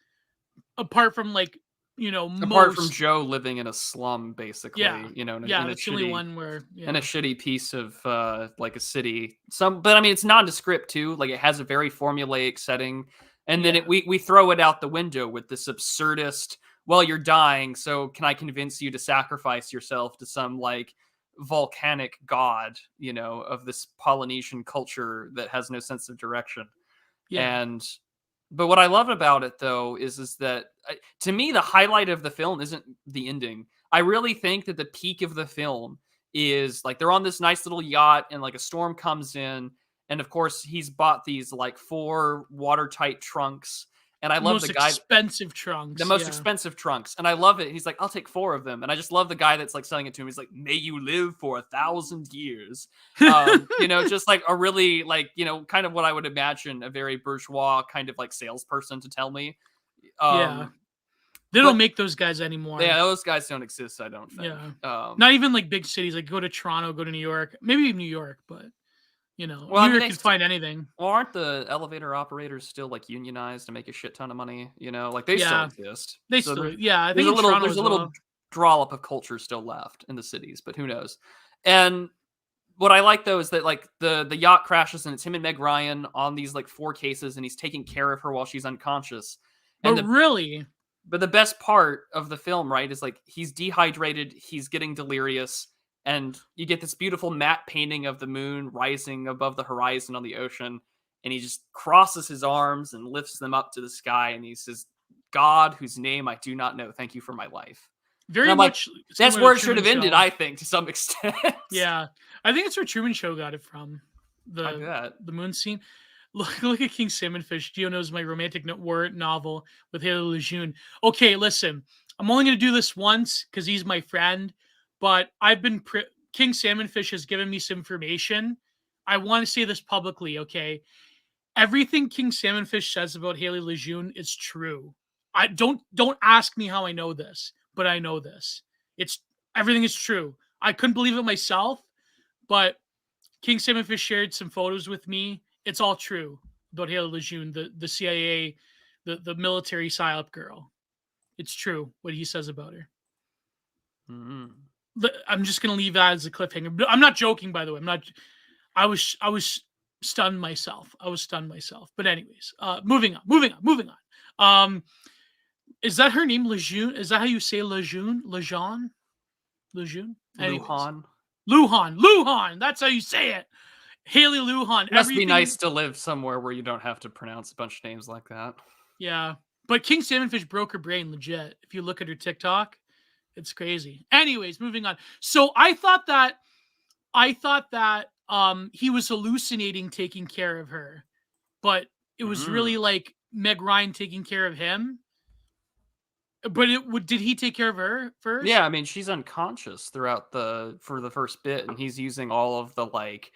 apart from like, Apart from Joe living in a slum, basically, Yeah. in a that's the only shitty, one where in a shitty piece of like a city. But I mean, it's nondescript too. Like it has a very formulaic setting, and then we throw it out the window with this absurdist. Well, you're dying, so can I convince you to sacrifice yourself to some like volcanic god, of this Polynesian culture that has no sense of direction? Yeah. And But what I love about it, though, is that to me the highlight of the film isn't the ending. I really think that the peak of the film is like they're on this nice little yacht, and like a storm comes in, and of course he's bought these like 4 watertight trunks, and I love the Most guy. expensive The trunks. most Yeah. expensive trunks. And I love it. He's like, I'll take 4 of them. And I just love the guy that's like selling it to him. He's like, may you live for 1,000 years. Just like a really like, kind of what I would imagine a very bourgeois kind of like salesperson to tell me. Yeah. They But don't make those guys anymore. yeah, those guys don't exist, I don't think. Yeah. Not even like big cities, like go to Toronto, go to New York, maybe even New York, but Well, New York can find anything. Well, aren't the elevator operators still like unionized to make a shit ton of money? Like they still exist. They So still, yeah. I there's think a little, Toronto there's as a little well. dollop of culture still left in the cities, but who knows? And what I like though is that like the yacht crashes and it's him and Meg Ryan on these like 4 cases, and he's taking care of her while she's unconscious. But And But the best part of the film, right, is like he's dehydrated, he's getting delirious, and you get this beautiful matte painting of the moon rising above the horizon on the ocean, and he just crosses his arms and lifts them up to the sky, and he says, God, whose name I do not know, thank you for my life. Very much. Like, that's where it should have ended, I think, to some extent. Yeah. I think it's where Truman Show got it from. The moon scene. Look at King Salmonfish. Gio knows my romantic war novel with Haley Lejeune. Okay, listen. I'm only going to do this once because he's my friend, but I've been... King Salmonfish has given me some information. I want to say this publicly, okay? Everything King Salmonfish says about Haley Lejeune is true. I don't ask me how I know this, but I know this. Everything is true. I couldn't believe it myself, but King Salmonfish shared some photos with me. It's all true about Haley Lejeune, the CIA, the military psyop girl. It's true what he says about her. Mm-hmm. I'm just gonna leave that as a cliffhanger. I'm not joking, by the way. I was stunned myself. But anyways, moving on. Is that her name, Lejeune? Is that how you say Lejeune? Lejeune? Lujan. That's how you say it. Haley Lujan. It must be nice to live somewhere where you don't have to pronounce a bunch of names like that. Yeah. But King Salmonfish broke her brain legit. If you look at her TikTok, it's crazy. Anyways, moving on. So I thought that he was hallucinating taking care of her, but it was really like Meg Ryan taking care of him. But did he take care of her first? Yeah, I mean, she's unconscious for the first bit, and he's using all of the like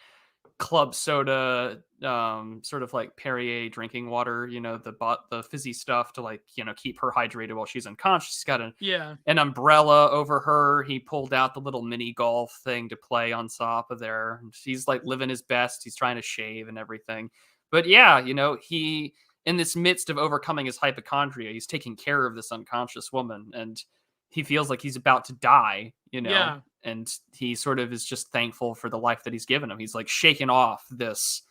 club soda, sort of like Perrier drinking water, the fizzy stuff to like, keep her hydrated while she's unconscious. She's got an umbrella over her. He pulled out the little mini golf thing to play on top of there. She's like living his best. He's trying to shave and everything. But yeah, he, in this midst of overcoming his hypochondria, he's taking care of this unconscious woman, and he feels like he's about to die, and he sort of is just thankful for the life that he's given him. He's like shaking off this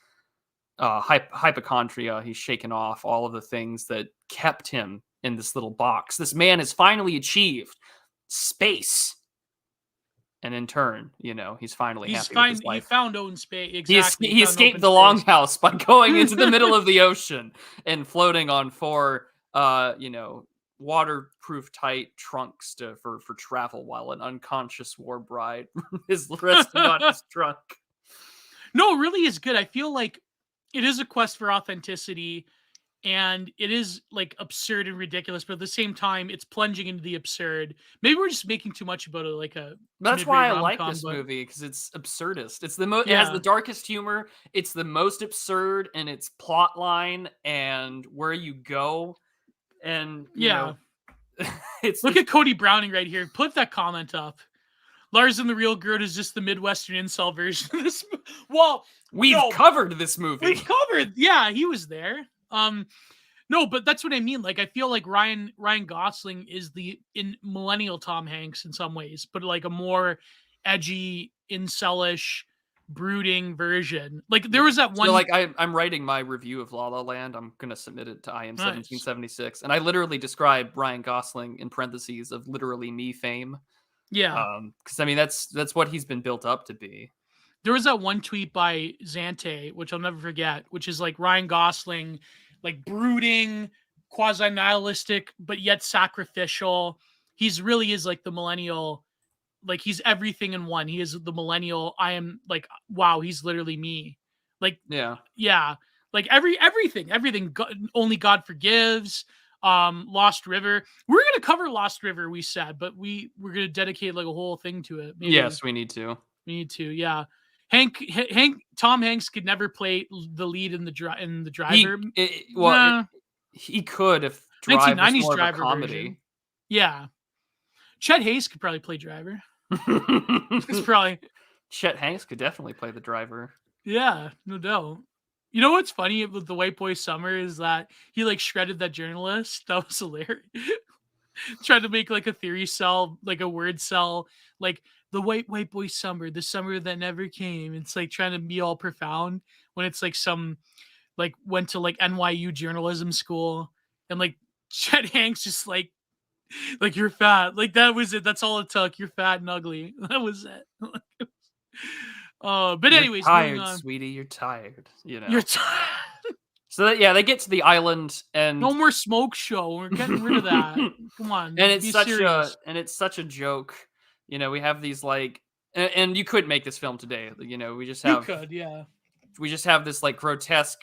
hypochondria. He's shaken off all of the things that kept him in this little box. This man has finally achieved space. And in turn, he's finally happy with his life. He found own space. Exactly. He escaped the longhouse by going into the middle of the ocean and floating on 4, waterproof tight trunks for travel while an unconscious war bride is resting on his trunk. No, it really is good. I feel like it is a quest for authenticity, and it is like absurd and ridiculous, but at the same time, it's plunging into the absurd. Maybe we're just making too much about it, That's why I like this movie, because it's absurdist. It's the most. It has the darkest humor. It's the most absurd in its plot line and where you go. And look at Cody Browning right here. Put that comment up. Lars and the Real Gerd is just the Midwestern incel version of this. Well, we've covered this movie. Yeah, he was there. No, but that's what I mean. Like, I feel like Ryan Gosling is in millennial Tom Hanks in some ways, but like a more edgy, incelish, brooding version. Like there was that one. So, like I'm writing my review of La La Land. I'm gonna submit it to IM 1776, and I literally describe Ryan Gosling in parentheses of literally me fame. Yeah, because I mean that's what he's been built up to be. There was that one tweet by Zante, which I'll never forget, which is like Ryan Gosling like brooding, quasi-nihilistic, but yet sacrificial. He's really is like the millennial, like he's everything in one. He is the millennial. I am like, wow, he's literally me. Like, Yeah. yeah, like everything. Only God forgives. Lost River. We're gonna cover Lost River, we said, but we're gonna dedicate like a whole thing to it. Maybe. Yes, we need to. Yeah. Tom Hanks could never play the lead in the Driver. He could if Drive was 1990s more Driver of a comedy. version. Yeah. Chet Hayes could probably play Driver. It's probably Chet Hanks could definitely play the driver. Yeah, no doubt. You know what's funny with the White Boy Summer is that he like shredded that journalist. That was hilarious. Tried to make like a theory cell, like a word cell, like the White Boy Summer, the summer that never came. It's like trying to be all profound when it's like some like went to like NYU journalism school and like Chet Hanks just like you're fat. Like that was it. That's all it took. You're fat and ugly. That was it. But anyways, you're tired, sweetie. You're tired. You know. You're tired. So that, yeah, they get to the island and no more smoke show. We're getting rid of that. Come on. And it's such a joke. You know, we have these like, and you could make this film today. You know, we just have. You could, yeah. We just have this like grotesque,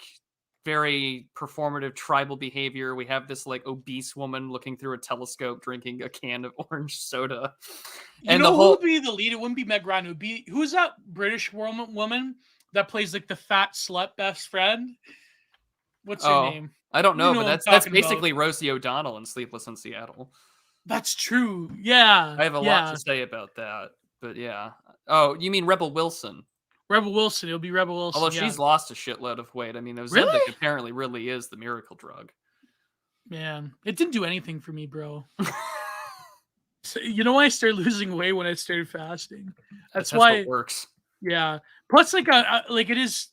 very performative tribal behavior. We have this like obese woman looking through a telescope, drinking a can of orange soda. And who would be the lead? It wouldn't be Meg Ryan. It would be who's that British woman that plays like the fat slut best friend? What's her name? I don't know, but that's basically Rosie O'Donnell in Sleepless in Seattle. That's true. Yeah. I have a lot to say about that, but yeah. Oh, you mean Rebel Wilson? Rebel Wilson. It'll be Rebel Wilson. Although she's lost a shitload of weight. I mean, Ozempic apparently really is the miracle drug. Man, it didn't do anything for me, bro. So, you know why I started losing weight when I started fasting? That's why it works. Yeah. Plus, like it is.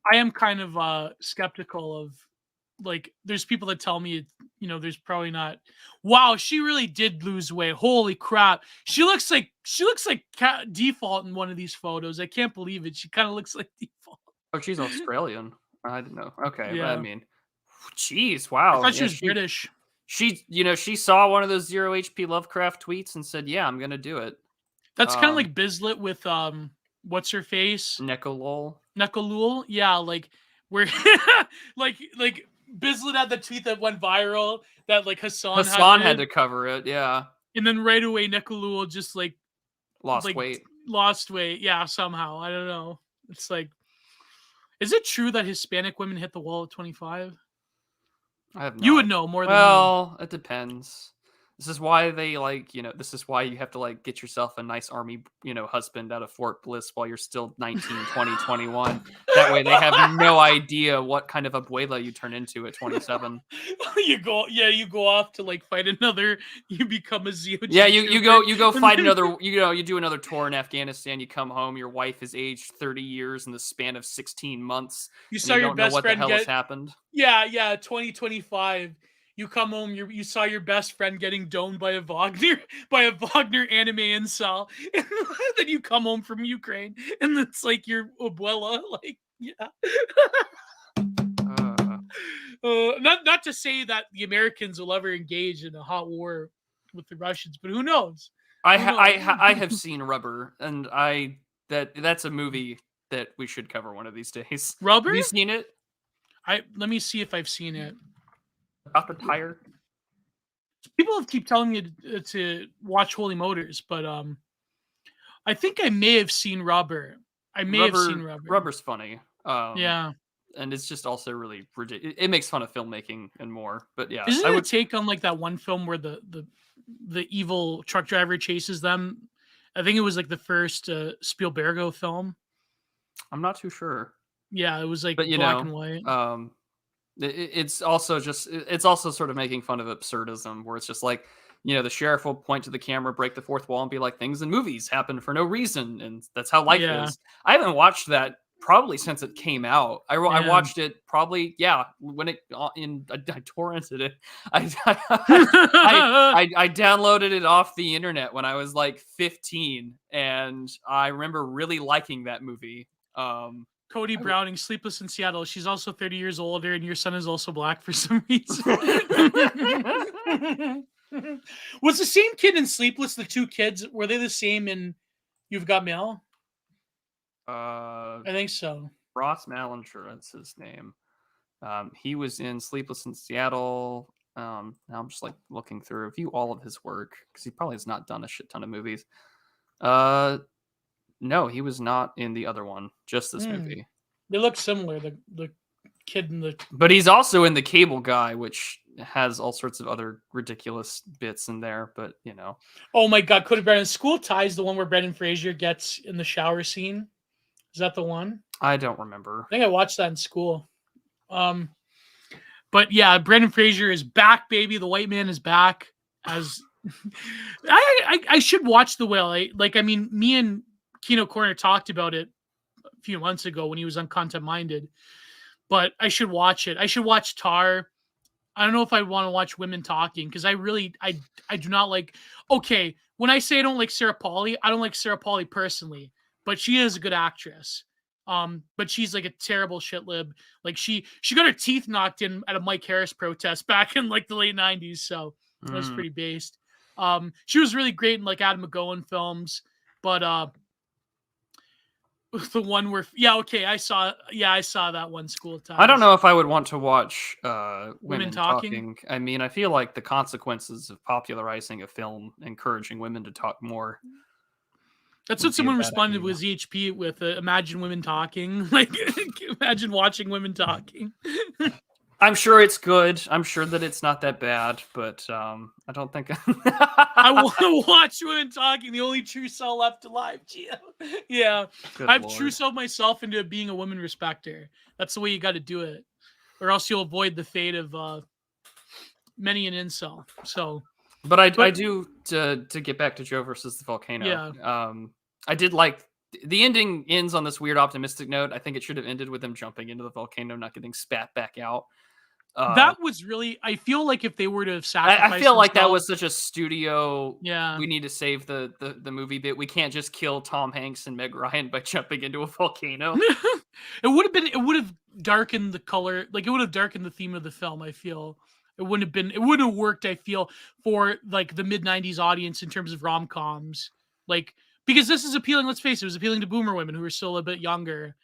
I am kind of skeptical of like. There's people that tell me, you know, there's probably not. Wow, she really did lose weight. Holy crap! She looks like Default in one of these photos. I can't believe it. She kind of looks like Default. Oh, she's Australian. I didn't know. Okay, yeah. I mean, jeez, wow. I thought she was British. She saw one of those Zero HP Lovecraft tweets and said, "Yeah, I'm gonna do it." That's kind of like Bizlet with what's her face? Nekolul. Yeah, like where like Bizlet had the tweet that went viral that like Hassan had to cover it, yeah. And then right away Nekolul just like lost weight, yeah, somehow. I don't know. It's like, is it true that Hispanic women hit the wall at 25? You would know more than me. Well, it depends. This is why they this is why you have to like get yourself a nice army, husband out of Fort Bliss while you're still 19, 20, 21. That way they have no idea what kind of abuela you turn into at 27. You go off to like fight another, you become a Zeo. Yeah, you go fight another, you do another tour in Afghanistan, you come home, your wife is aged 30 years in the span of 16 months. You saw your best friend what the hell has happened. Yeah, 2025. You come home, you saw your best friend getting domed by a Wagner anime incel, and then you come home from Ukraine, and it's like your abuela, like, yeah. Not to say that the Americans will ever engage in a hot war with the Russians, but who knows? I have seen Rubber, and that's a movie that we should cover one of these days. Rubber? Have you seen it? Let me see if I've seen it. About the tire. People keep telling me to watch Holy Motors, but I think I may have seen Rubber. Have seen Rubber. Rubber's funny. Yeah, and it's just also really ridiculous. It makes fun of filmmaking and more. But yeah, isn't it a take on like that one film where the evil truck driver chases them? I think it was like the first Spielbergo film. I'm not too sure. Yeah, it was like black and white. It's also sort of making fun of absurdism, where it's just like, the sheriff will point to the camera, break the fourth wall, and be like, things in movies happen for no reison, and that's how life is. I haven't watched that probably since it came out. I watched it probably when I torrented it. I downloaded it off the internet when I was like 15, and I remember really liking that movie. Cody Browning, Sleepless in Seattle. She's also 30 years older, and your son is also black for some reason. Was the same kid in Sleepless, the two kids, were they the same in You've Got Mail? I think so. Ross Malinger, that's his name. He was in Sleepless in Seattle. Now I'm just like looking through, review all of his work because he probably has not done a shit ton of movies. No, he was not in the other one, just this movie. They look similar, the kid in the... But he's also in The Cable Guy, which has all sorts of other ridiculous bits in there, but you know. Oh my God, Cody Brennan. School Ties, the one where Brendan Fraser gets in the shower scene. Is that the one? I don't remember. I think I watched that in school. But yeah, Brendan Fraser is back, baby. The white man is back. As I should watch The Whale. I mean, me and Kino Corner talked about it a few months ago when he was on Content Minded. But I should watch it. I should watch Tar. I don't know if I want to watch Women Talking because I do not like. Okay, when I say I don't like Sarah Polley, I don't like Sarah Polley personally, but she is a good actress. But she's like a terrible shit lib. Like she got her teeth knocked in at a Mike Harris protest back in like the late 90s, so that was pretty based. She was really great in like Adam McGowan films, but the one where I saw that one, School Ties. I don't know if I would want to watch women talking. talking. I mean, I feel like the consequences of popularizing a film encouraging women to talk more. That's what someone responded with ZHP with. Imagine women talking. Like, imagine watching women talking. I'm sure it's good. I'm sure that it's not that bad, but I don't think I want to watch women talking. The only true soul left alive, Gio. Yeah, I've true souled myself into being a woman respecter. That's the way you got to do it, or else you'll avoid the fate of many an incel. So, but I do to get back to Joe versus the Volcano. Yeah. I did like the ending ends on this weird optimistic note. I think it should have ended with them jumping into the volcano, not getting spat back out. That was really. I feel like if they were to have sacrificed, I feel like that was such a studio. Yeah, we need to save the movie bit. We can't just kill Tom Hanks and Meg Ryan by jumping into a volcano. It would have darkened the color. Like it would have darkened the theme of the film. I feel it wouldn't have worked. I feel for like the mid 90s audience in terms of rom-coms, like. Because this is appealing, let's face it, was appealing to boomer women who are still a bit younger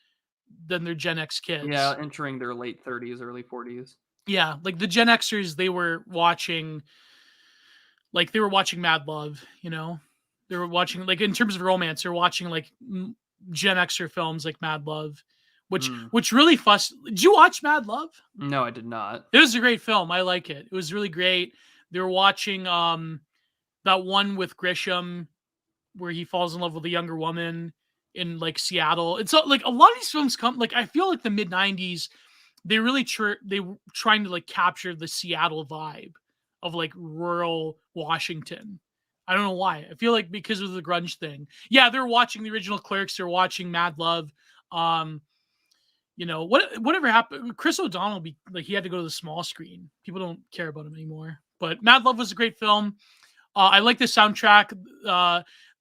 than their Gen X kids. Yeah, entering their late 30s, early 40s. Yeah, like the Gen Xers, they were watching Mad Love, you know? They were watching, like, in terms of romance, they're watching, like, Gen Xer films like Mad Love, which really fussed. Did you watch Mad Love? No, I did not. It was a great film. I like it. It was really great. They were watching that one with Grisham, where he falls in love with a younger woman in like Seattle. It's like a lot of these films come, like, I feel like the mid 90s, they really they were trying to like capture the Seattle vibe of like rural Washington. I don't know why. I feel like because of the grunge thing. Yeah, they're watching the original Clerks. They're watching Mad Love. You know, whatever happened, Chris O'Donnell, he had to go to the small screen. People don't care about him anymore. But Mad Love was a great film. I like the soundtrack.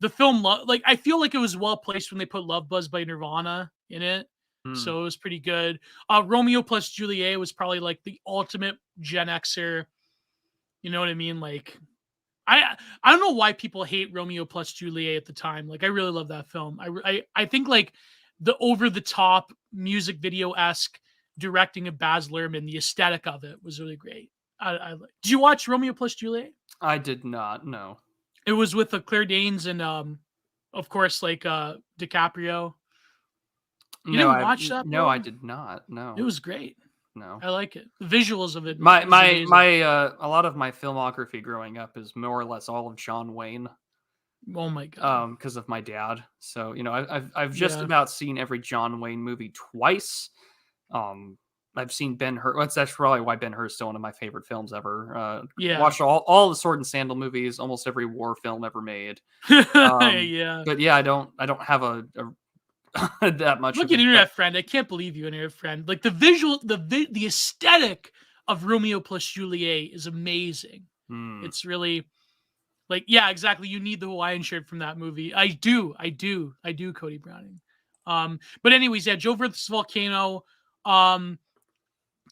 The film, like, I feel like it was well placed when they put Love Buzz by Nirvana in it. So it was pretty good. Romeo plus Juliet was probably like the ultimate Gen Xer. You know what I mean? Like, I don't know why people hate Romeo plus Juliet at the time. Like, I really love that film. I think like the over the top music video-esque directing of Baz Luhrmann, the aesthetic of it was really great. Did you watch Romeo plus Juliet? I did not. No. It was with Claire Danes and, of course, like DiCaprio. You didn't watch that? No, I did not. No, it was great. No, I like it. The visuals of it. My a lot of my filmography growing up is more or less all of John Wayne. Oh my God. Because of my dad. So you know, I've just about seen every John Wayne movie twice. I've seen Ben-Hur. That's probably why Ben-Hur is still one of my favorite films ever. Watched all the Sword and Sandal movies, almost every war film ever made. Yeah. But yeah, I don't have a that much. Look at Internet Friend. I can't believe you, Internet Friend. Like the visual, the aesthetic of Romeo plus Juliet is amazing. It's really like, yeah, exactly. You need the Hawaiian shirt from that movie. I do, Cody Browning. But anyways, yeah, Joe versus Volcano.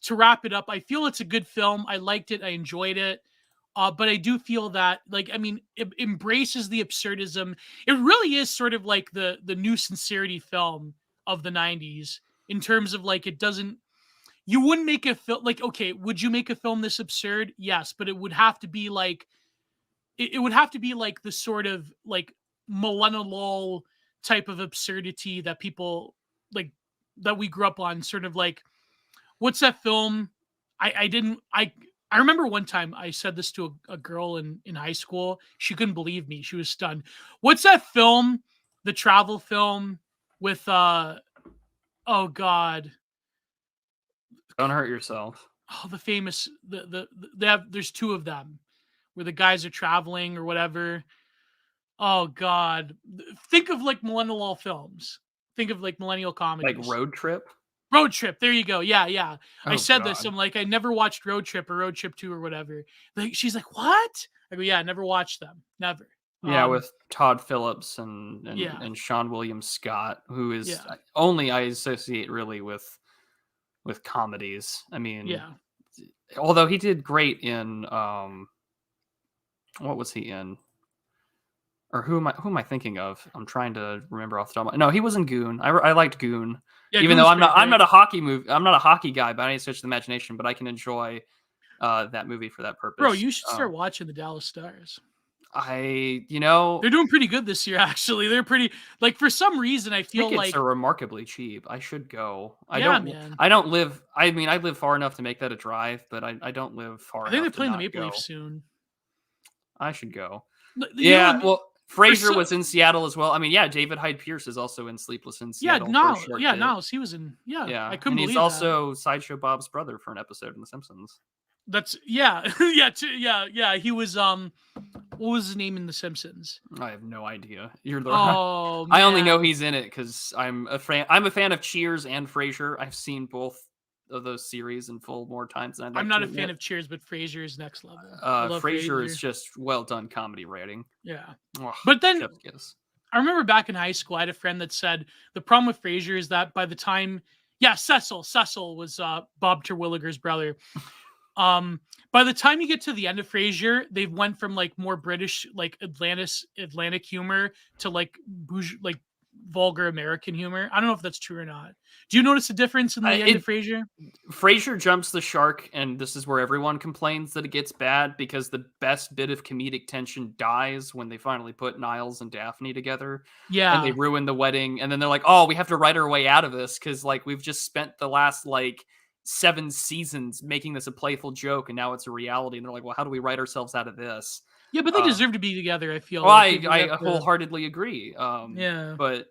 To wrap it up, I feel it's a good film. I liked it. I enjoyed it. But I do feel that, like, I mean, it embraces the absurdism. It really is sort of like the new sincerity film of the 90s in terms of, like, it doesn't, you wouldn't make a film like, okay, would you make a film this absurd? Yes, but it would have to be like, it would have to be like the sort of like millennial type of absurdity that people like, that we grew up on, sort of like, what's that film? I didn't I remember one time I said this to a girl in high school. She couldn't believe me. She was stunned. What's that film? The travel film with oh god. Don't hurt yourself. Oh, the famous they have, there's two of them where the guys are traveling or whatever. Oh god. Think of like millennial films. Think of like millennial Like comedies. Road Trip? Road Trip. There you go. Yeah, yeah. I Oh, said this. God. I'm like, I never watched Road Trip or Road Trip 2 or whatever. Like, she's like, what? I go, yeah, never watched them. Never. Yeah, with Todd Phillips Yeah. and Sean William Scott, who is Yeah. only I associate really with comedies. I mean, Yeah. although he did great in what was he in? Or who am I thinking of? I'm trying to remember off the top of my... No, he was in Goon. I liked Goon. Yeah, Even though Goon's pretty I'm not great. a hockey I'm not a hockey guy by any stretch of the imagination, but I can enjoy that movie for that purpose. Bro, you should start watching the Dallas Stars. They're doing pretty good this year, actually. They're pretty, like, for some reason, I feel tickets like are remarkably cheap. I should go. man. I don't live. I mean, I live far enough to make that a drive, but I don't live far I enough. think they're to playing the not Maple go. Leafs soon. I should go. You know, Well, Fraser some- was in Seattle as well. I mean, yeah, David Hyde Pierce is also in Sleepless in yeah, Seattle. for a now, short yeah, bit. now he was in, yeah, I couldn't and believe he's that. also Sideshow Bob's brother for an episode in The Simpsons. That's yeah, yeah. He was what was his name in The Simpsons? I have no idea. You're the Oh, I only know man. he's in it because I'm a fan. I'm a fan of Cheers and Frasier. I've seen both of those series in full more times than I'd like I'm not to a fan admit. of Cheers, but Frasier is next level. I love Frasier is just well done comedy writing. yeah. Oh, But then chef's kiss. I remember back in high school, I had a friend that said the problem with Frasier is that by the time, Cecil was Bob Terwilliger's brother. By the time you get to the end of Frasier, they've went from like more British, like Atlantic humor to like vulgar American humor. I don't know if that's true or not. Do you notice a difference in the end of Frasier? Frasier jumps the shark, and this is where everyone complains that it gets bad because the best bit of comedic tension dies when they finally put Niles and Daphne together. Yeah. And they ruin the wedding, and then they're like, oh, we have to write our way out of this because like we've just spent the last like 7 seasons making this a playful joke, and now it's a reality. And they're like, well, how do we write ourselves out of this? Yeah, but they deserve to be together, I feel. Well, like I wholeheartedly agree. Yeah. But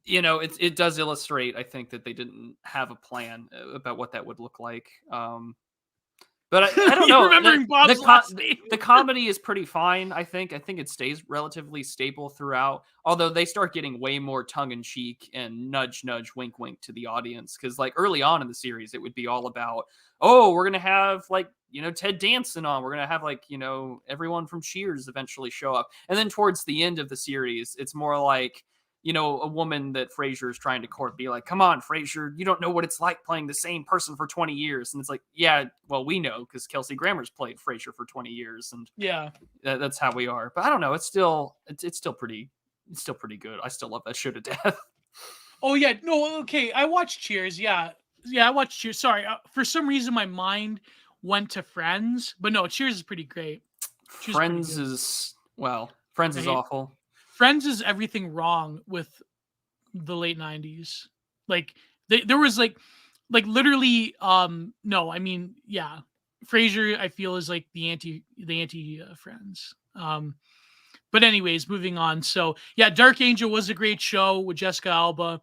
you know, it does illustrate, I think, that they didn't have a plan about what that would look like. But I don't know. Remembering Bob's last name. The comedy is pretty fine. I think it stays relatively stable throughout. Although they start getting way more tongue in cheek and nudge, wink, wink to the audience. Because like early on in the series, it would be all about, oh, we're gonna have like Ted Danson on. We're gonna have like everyone from Cheers eventually show up. And then towards the end of the series, it's more like a woman that Frasier is trying to court be like, come on, Frasier, you don't know what it's like playing the same person for 20 years. And it's like, yeah, well, we know because Kelsey Grammer's played Frasier for 20 years. And yeah, that's how we are. But I don't know. It's still pretty good. I still love that show to death. Oh, yeah. No, okay. I watched Cheers. Yeah, I watched Cheers. Sorry. For some reason, my mind went to Friends. But no, Cheers is pretty great. Friends is awful. Friends is everything wrong with the late 90s. Like there was like literally no, I mean, yeah. Frasier I feel is like the anti Friends. But anyways, moving on. So, yeah, Dark Angel was a great show with Jessica Alba.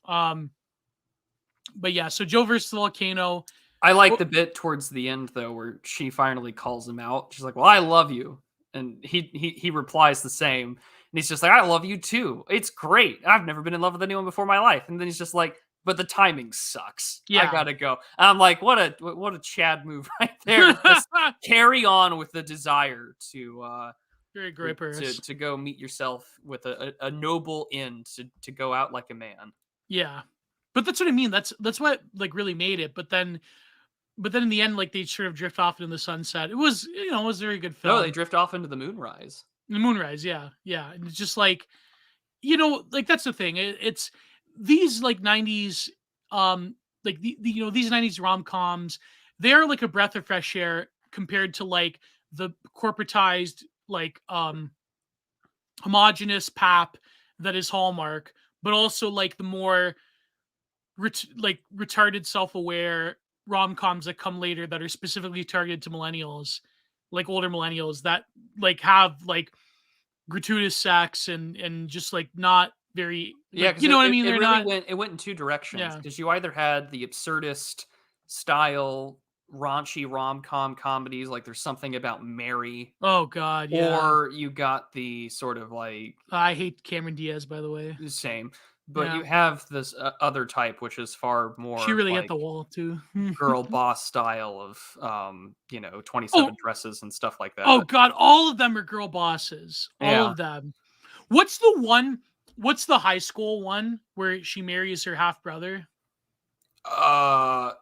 But yeah, so Joe versus the Volcano. I like the bit towards the end though where she finally calls him out. She's like, "Well, I love you." And he replies the same. And he's just like, I love you too. It's great. I've never been in love with anyone before in my life. And then he's just like, but the timing sucks. Yeah. I gotta go. And I'm like, what a Chad move right there. Just carry on with the desire to Very groperous. to go meet yourself with a noble end to go out like a man. Yeah. But that's what I mean. That's what like really made it. But then in the end, like they sort of drift off into the sunset. It was, it was a very good No, they film. drift off into the moonrise. The Moonrise, yeah. Yeah. And it's just like, like that's the thing. It's these like 90s, like these 90s rom-coms, they're like a breath of fresh air compared to like the corporatized, like homogenous pap that is Hallmark, but also like the more retarded self-aware rom-coms that come later that are specifically targeted to millennials, like older millennials that like have like gratuitous sex and just like not very Yeah, like, because you know what I mean? it They're really not. went in two directions. Yeah. Because you either had the absurdist style raunchy rom-com comedies, like There's Something About Mary, Oh God, yeah. or you got the sort of like I hate Cameron Diaz, by the way. the same. But Yeah, you have this other type, which is far she more really hit like the wall too. girl boss style of Oh, 27 dresses and stuff like oh that. God, all of them are girl bosses. All Yeah. of them. What's the one? What's the high school one where she marries her half brother? I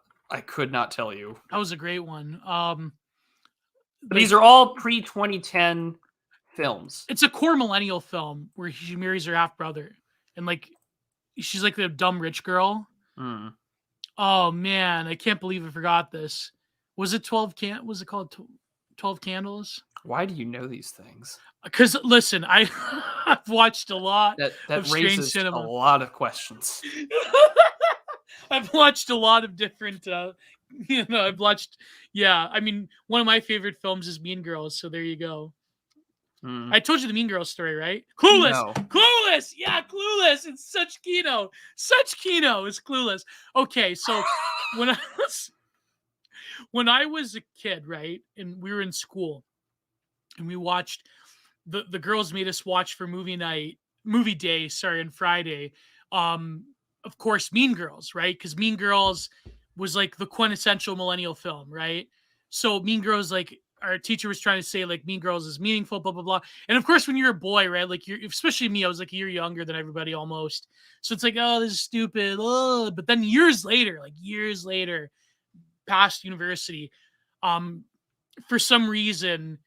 could not tell you. That was a great one. But these are all pre-2010 films. It's a core millennial film where she marries her half brother, and like she's like the dumb rich girl. Mm. Oh man, I can't believe I forgot this. Was it 12 was it called 12 Candles? Why do you know these things? Because listen, I've watched a lot That of strange raises a cinema. lot of questions. I've watched a lot of different I've watched, yeah, I mean, one of my favorite films is Mean Girls, so there you go. Mm. I told you the Mean Girls story, right? Clueless. No. Clueless. Yeah, Clueless. It's such Kino. Such Kino is Clueless. Okay, so when I was a kid, right, and we were in school, and we watched the girls made us watch for movie day, on Friday. Of course, Mean Girls, right? Because Mean Girls was like the quintessential millennial film, right? So Mean Girls, like our teacher was trying to say, like Mean Girls is meaningful, blah blah blah. And of course, when you're a boy, right? Like you're, especially me, I was like a year younger than everybody almost. So it's like, oh, this is stupid. Oh. But then years later, past university, for some reason,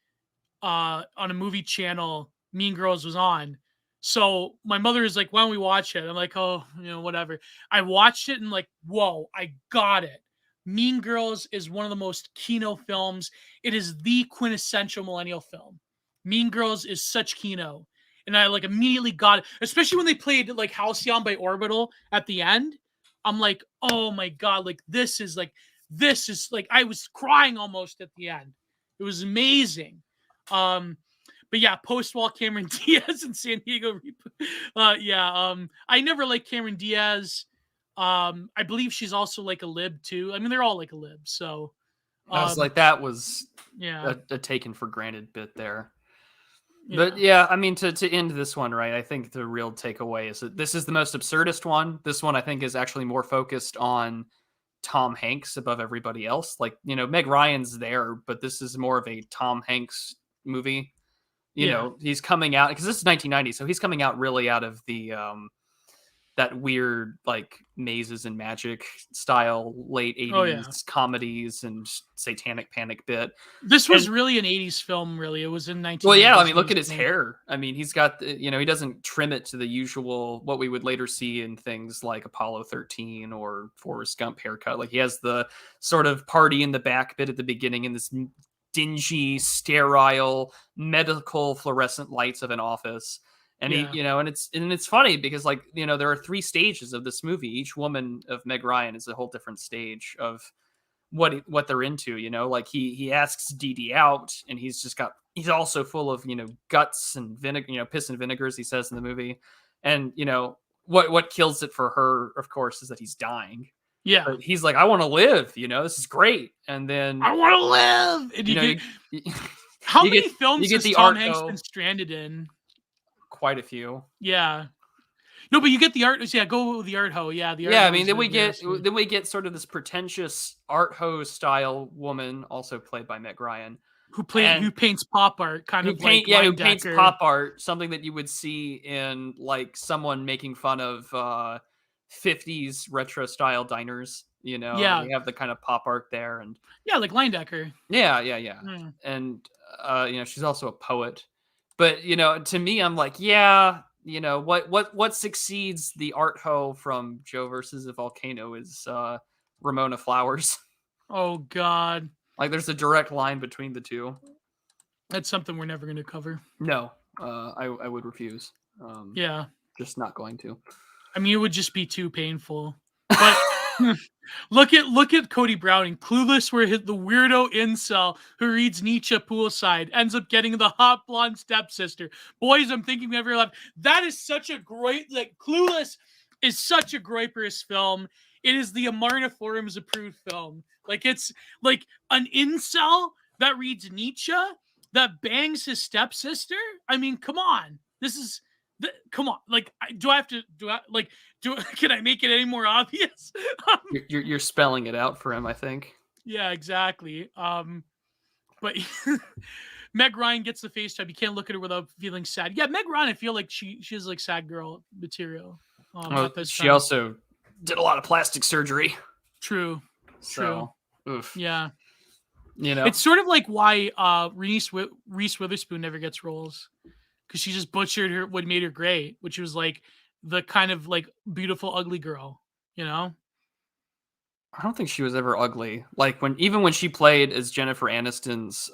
on a movie channel, Mean Girls was on. So my mother is like, why don't we watch it? I'm like, oh, whatever. I watched it and like, whoa, I got it. Mean Girls is one of the most Kino films. It is the quintessential millennial film. Mean Girls is such Kino. And I like immediately got it, especially when they played like Halcyon by Orbital at the end. I'm like, oh my God, like this is like, I was crying almost at the end. It was amazing. But yeah, post-wall Cameron Diaz and San Diego. I never liked Cameron Diaz. I believe she's also like a lib too. I mean, they're all like a lib. So I was like, that was yeah, a taken for granted bit there. yeah. But yeah, I mean, to end this one, right, I think the real takeaway is that this is the most absurdist one. This one, I think, is actually more focused on Tom Hanks above everybody else. Like, Meg Ryan's there, but this is more of a Tom Hanks movie. He's coming out, because this is 1990, so he's coming out really out of the that weird like Mazes and Magic style late 80s comedies and Satanic Panic bit. This was really an 80s film, really. It was in 1990s. Well, yeah, I mean, look at his hair. I mean, he's got, he doesn't trim it to the usual, what we would later see in things like Apollo 13 or Forrest Gump haircut. Like, he has the sort of party in the back bit at the beginning in this dingy, sterile, medical fluorescent lights of an office. And he, and it's funny because, like, there are 3 stages of this movie. Each woman of Meg Ryan is a whole different stage of what they're into. Like he asks Dee Dee out, and he's also full of guts and vinegar, piss and vinegar, as he says in the movie. And what kills it for her, of course, is that he's dying. Yeah, but he's like, I want to live. This is great. And then I want to live. And how many films has Tom Hanks been stranded in? Quite a few. Yeah. No, but you get the art. Yeah, go with the art hoe. Yeah, the art. Yeah, I mean, then we get sort of this pretentious art hoe style woman, also played by Meg Ryan, who paints pop art, kind of like who paints Leyendecker. pop art, something that you would see in like someone making fun of 50s retro style diners. You know, Yeah, they have the kind of pop art there, and yeah, like Leyendecker. yeah, Mm. and you know, she's also a poet. But you know, to me, I'm like, yeah, you know, what succeeds the art hoe from Joe versus the Volcano is Ramona Flowers. Oh God, Like, there's a direct line between the two. that's something we're never going to cover. No, I would refuse. Yeah, Just not going to. I mean, it would just be too painful. But look at Cody Browning, clueless, where the weirdo incel who reads Nietzsche poolside ends up getting the hot blonde stepsister. Boys, I'm thinking of every life. That is such a great, like, Clueless is such a groiperous film. It is the Amarna Forums approved film. Like, it's like an incel that reads Nietzsche that bangs his stepsister. I mean, come on. This is come on. Like, can I make it any more obvious? You're spelling it out for him, I think. Yeah, exactly. But Meg Ryan gets the face job. You can't look at her without feeling sad. Yeah, Meg Ryan, I feel like she has like sad girl material. At this She time. also did a lot of plastic surgery. True. So, oof. Yeah. You know, It's sort of like why Reese Witherspoon never gets roles, because she just butchered what made her great, which was like the kind of like beautiful ugly girl, you know? I don't think she was ever ugly. Like, even when she played as Jennifer Aniston's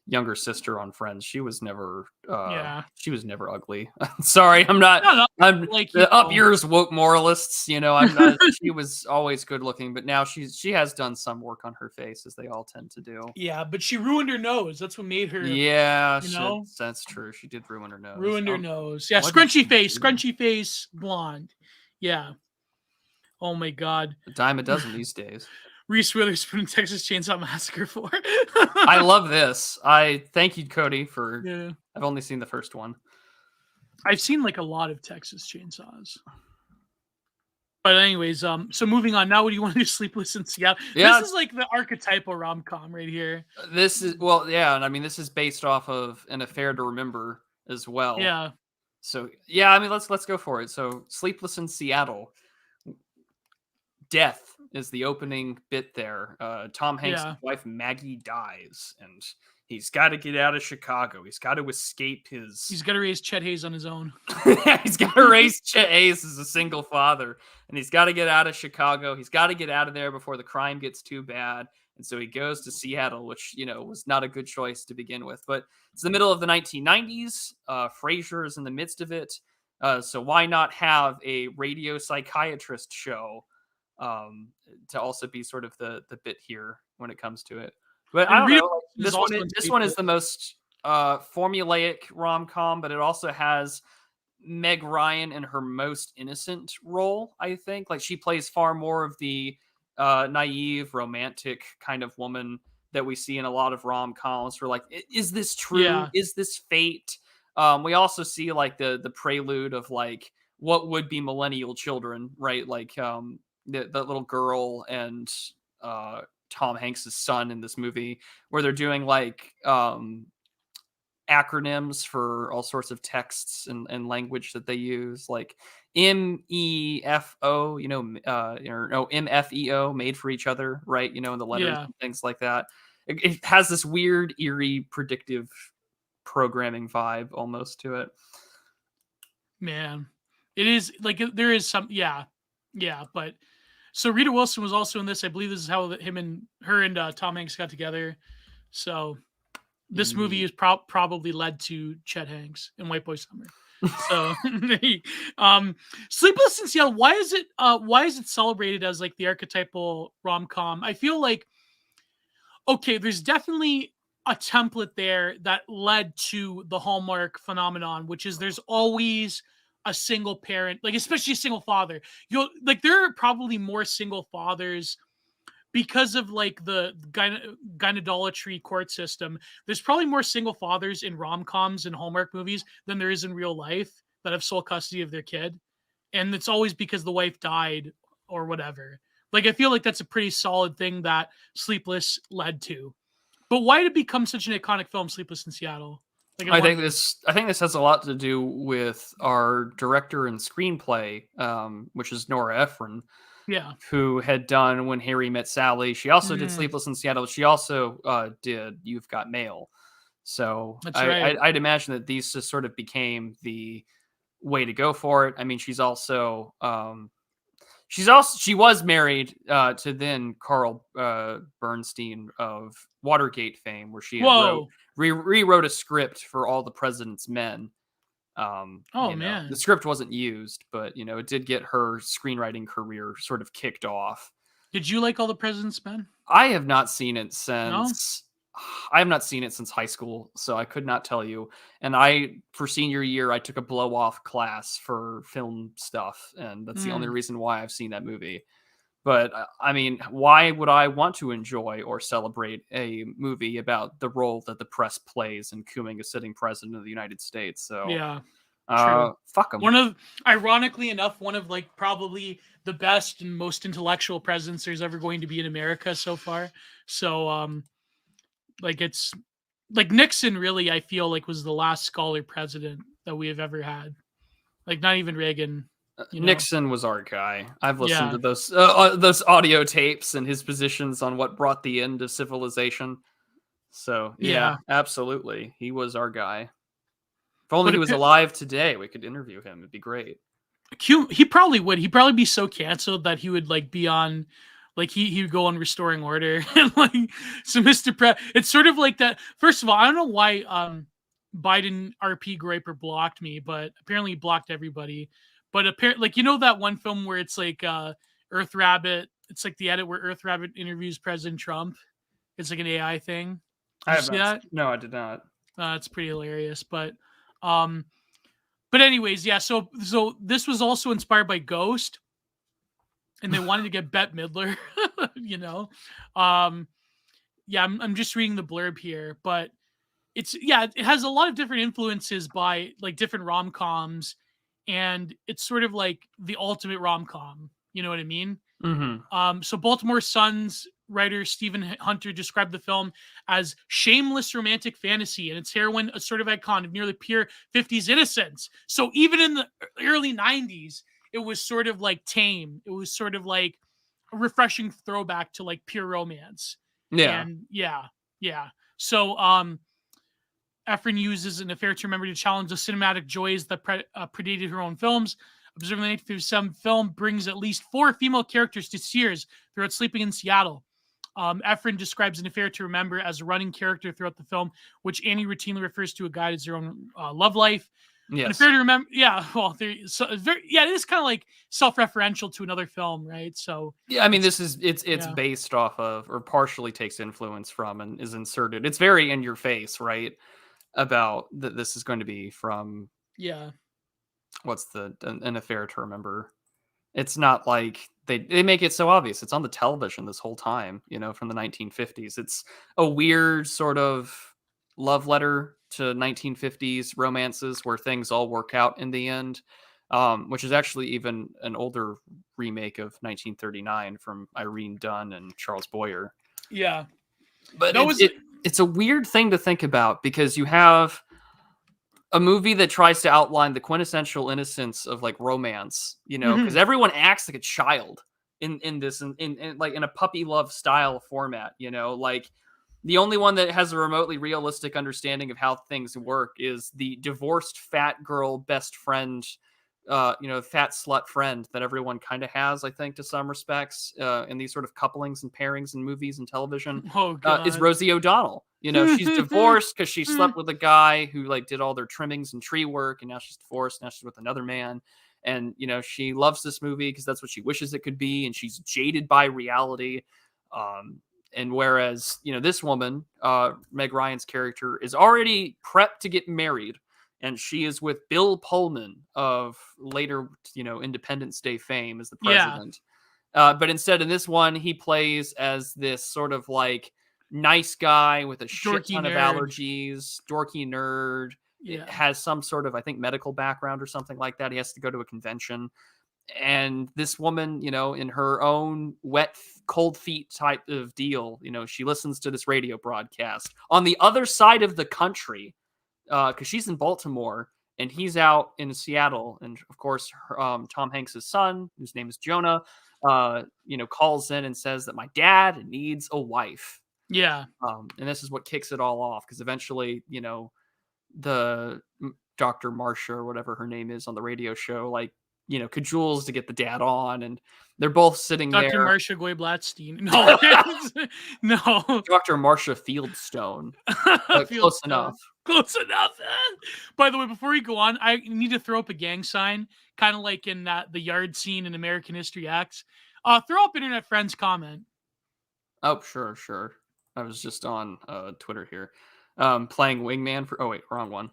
younger sister on Friends, she was never ugly. Sorry, I'm not. No, I'm like, up yours woke moralists. You know, I'm not. She was always good looking, but now she has done some work on her face, as they all tend to do. Yeah, but she ruined her nose. That's what made her. Yeah, you know, that's true. She did ruin her nose. ruined her nose. Yeah, scrunchy face, blonde. Yeah. Oh my God. A dime a dozen these days. Reese Witherspoon, Texas Chainsaw Massacre 4. I love this. I thank you, Cody, for. Yeah. I've only seen the first one. I've seen like a lot of Texas Chainsaws. But anyways, so moving on. Now, what do you want to do? Sleepless in Seattle. Yeah. This is like the archetypal rom-com right here. This is and I mean, this is based off of An Affair to Remember as well. Yeah. So yeah, I mean, let's go for it. So, Sleepless in Seattle. Death is the opening bit there. Tom Hanks' wife Maggie dies, and he's got to get out of Chicago. He's got to escape his. He's got to raise Chet Hayes on his own. He's got to raise Chet Hayes as a single father, and he's got to get out of Chicago. He's got to get out of there before the crime gets too bad. And so he goes to Seattle, which, you know, was not a good choice to begin with. But it's the middle of the 1990s. Frasier is in the midst of it. So why not have a radio psychiatrist show to also be sort of the bit here when it comes to it? But I don't know. This one is the most formulaic rom-com, but it also has Meg Ryan in her most innocent role, I think. Like, she plays far more of the naive, romantic kind of woman that we see in a lot of rom-coms. We're like, is this true? Yeah. Is this fate? We also see like the prelude of like what would be millennial children, right? Like the little girl and Tom Hanks' son in this movie, where they're doing like acronyms for all sorts of texts and language that they use, like MEFO, you know, or no, MFEO, made for each other, right? You know, in the letters and things like that. It has this weird, eerie, predictive programming vibe almost to it. Man, it is like there is some, yeah. But so Rita Wilson was also in this. I believe this is how her and Tom Hanks got together. So this movie is probably led to Chet Hanks in White Boy Summer. So Sleepless in Seattle, why is it celebrated as like the archetypal rom-com? I feel like, okay, there's definitely a template there that led to the Hallmark phenomenon, which is there's always a single parent, like especially a single father. There are probably more single fathers because of like the gynecolatry court system. There's probably more single fathers in rom-coms and Hallmark movies than there is in real life that have sole custody of their kid. And it's always because the wife died or whatever. Like, I feel like that's a pretty solid thing that Sleepless led to. But why did it become such an iconic film, Sleepless in Seattle? Like, I think this has a lot to do with our director and screenplay, which is Nora Ephron, yeah. who had done When Harry Met Sally. She also did Mm, Sleepless in Seattle. She also did You've Got Mail. So that's right. I'd imagine that these just sort of became the way to go for it. I mean, she was married to then Carl Bernstein of Watergate fame, where she had Whoa. rewrote a script for All the President's Men. Oh The man. script wasn't used, but it did get her screenwriting career sort of kicked off. Did you like All the President's Men? I have not seen it No. since I have not seen it since high school, so I could not tell you. And for senior year, I took a blow off class for film stuff, and that's the only Mm. reason why I've seen that movie. But I mean, why would I want to enjoy or celebrate a movie about the role that the press plays in couping a sitting president of the United States? So, Yeah. True. fuck them. Ironically enough, one of like probably the best and most intellectual presidents there's ever going to be in America so far. So, like it's like Nixon really, I feel like was the last scholar president that we have ever had. Like not even Reagan. Nixon was our guy. I've listened Yeah. to those audio tapes and his positions on what brought the end of civilization. So yeah, Yeah. absolutely, he was our guy. If only But he was alive today, we could interview him. It'd be great. he probably would. He'd probably be so canceled that he would like be on, like he would go on Restoring Order and like so Mr. Pre. It's sort of like that. First of all, I don't know why Biden RP Groiper blocked me, but apparently he blocked everybody. But apparently, like that one film where it's like Earth Rabbit. It's like the edit where Earth Rabbit interviews President Trump. It's like an AI thing. Did I you have see not. that? No, I did not. It's pretty hilarious. Um, but anyways, yeah. So this was also inspired by Ghost, and they wanted to get Bette Midler. you know, yeah. I'm just reading the blurb here, but it has a lot of different influences by like different rom-coms, and it's sort of like the ultimate rom-com. You know what I mean? Mm-hmm. So Baltimore Sun's writer Stephen Hunter described the film as shameless romantic fantasy, and its heroine a sort of icon of nearly pure 50s innocence. So even in the early 90s, it was sort of like tame. It was sort of like a refreshing throwback to like pure romance. Yeah. And yeah. So Ephron uses an affair to remember to challenge the cinematic joys that predated her own films. Observing the 1957 film brings at least 4 female characters to tears throughout Sleeping in Seattle. Ephron describes an affair to remember as a running character throughout the film, which Annie routinely refers to a guide as her own love life. Yes. An affair to remember, yeah. Well, it is kind of like self-referential to another film, right? So yeah, I mean, it's based off of or partially takes influence from and is inserted. It's very in your face, right? About that this is going to be from what's an affair to remember. It's not like they make it so obvious. It's on the television this whole time, from the 1950s. It's a weird sort of love letter to 1950s romances where things all work out in the end, which is actually even an older remake of 1939 from Irene Dunne and Charles Boyer. Yeah. But it's a weird thing to think about because you have a movie that tries to outline the quintessential innocence of like romance, because everyone acts like a child in this, in like in a puppy love style format, like the only one that has a remotely realistic understanding of how things work is the divorced fat girl best friend, fat slut friend that everyone kind of has, I think, to some respects, in these sort of couplings and pairings in movies and television. Oh, God. Is Rosie O'Donnell. She's divorced because she slept with a guy who like did all their trimmings and tree work, and now she's divorced. Now she's with another man, and she loves this movie because that's what she wishes it could be, and she's jaded by reality. And whereas this woman, Meg Ryan's character, is already prepped to get married. And she is with Bill Pullman of later, Independence Day fame as the president. Yeah. But instead in this one, he plays as this sort of like nice guy with a shit ton of allergies, dorky nerd. Yeah. It has some sort of, I think, medical background or something like that. He has to go to a convention. And this woman, in her own wet, cold feet type of deal, she listens to this radio broadcast on the other side of the country, because she's in Baltimore and he's out in Seattle. And of course, Tom Hanks' son, whose name is Jonah, calls in and says that my dad needs a wife. Yeah. And this is what kicks it all off, because eventually, the Dr. Marcia or whatever her name is on the radio show, cajoles to get the dad on, and they're both sitting Dr. there. Marcia Goy-Blatstein. No, no. Dr. Marcia Fieldstone. Close enough. Close enough. By the way, before we go on, I need to throw up a gang sign, kind of like in the yard scene in American History X. Throw up internet friends comment. Oh, sure. I was just on Twitter here. Playing wingman for... Oh, wait, wrong one.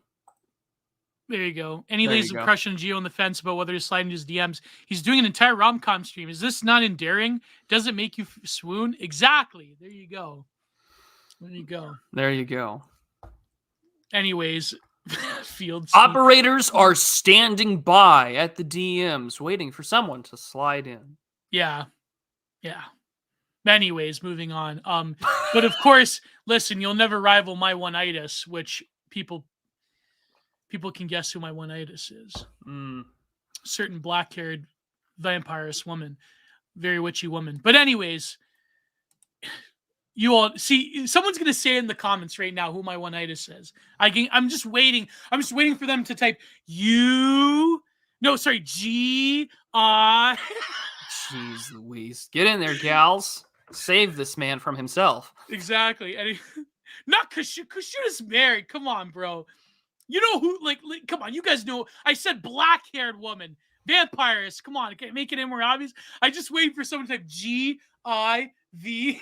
There you go. And he lays a crush on Geo on the fence about whether to slide into his DMs. He's doing an entire rom-com stream. Is this not endearing? Does it make you swoon? Exactly. There you go. There you go. Anyways, Fields. Operators are standing by at the DMs, waiting for someone to slide in. Yeah. Anyways, moving on. But of course, listen, you'll never rival my one-itis, which people can guess who my one-itis is. Certain black-haired vampirist woman. Very witchy woman. But anyways, you all see, someone's going to say in the comments right now who my one-itis is. I'm just waiting. I'm just waiting for them to type G-I. Jeez Louise. Get in there, gals. Save this man from himself. Exactly. And not Kashuda's married. Come on, bro. You know who, come on, you guys know. I said black-haired woman. Vampires. Come on, okay, make it any more obvious. I just waiting for someone to type G-I-V.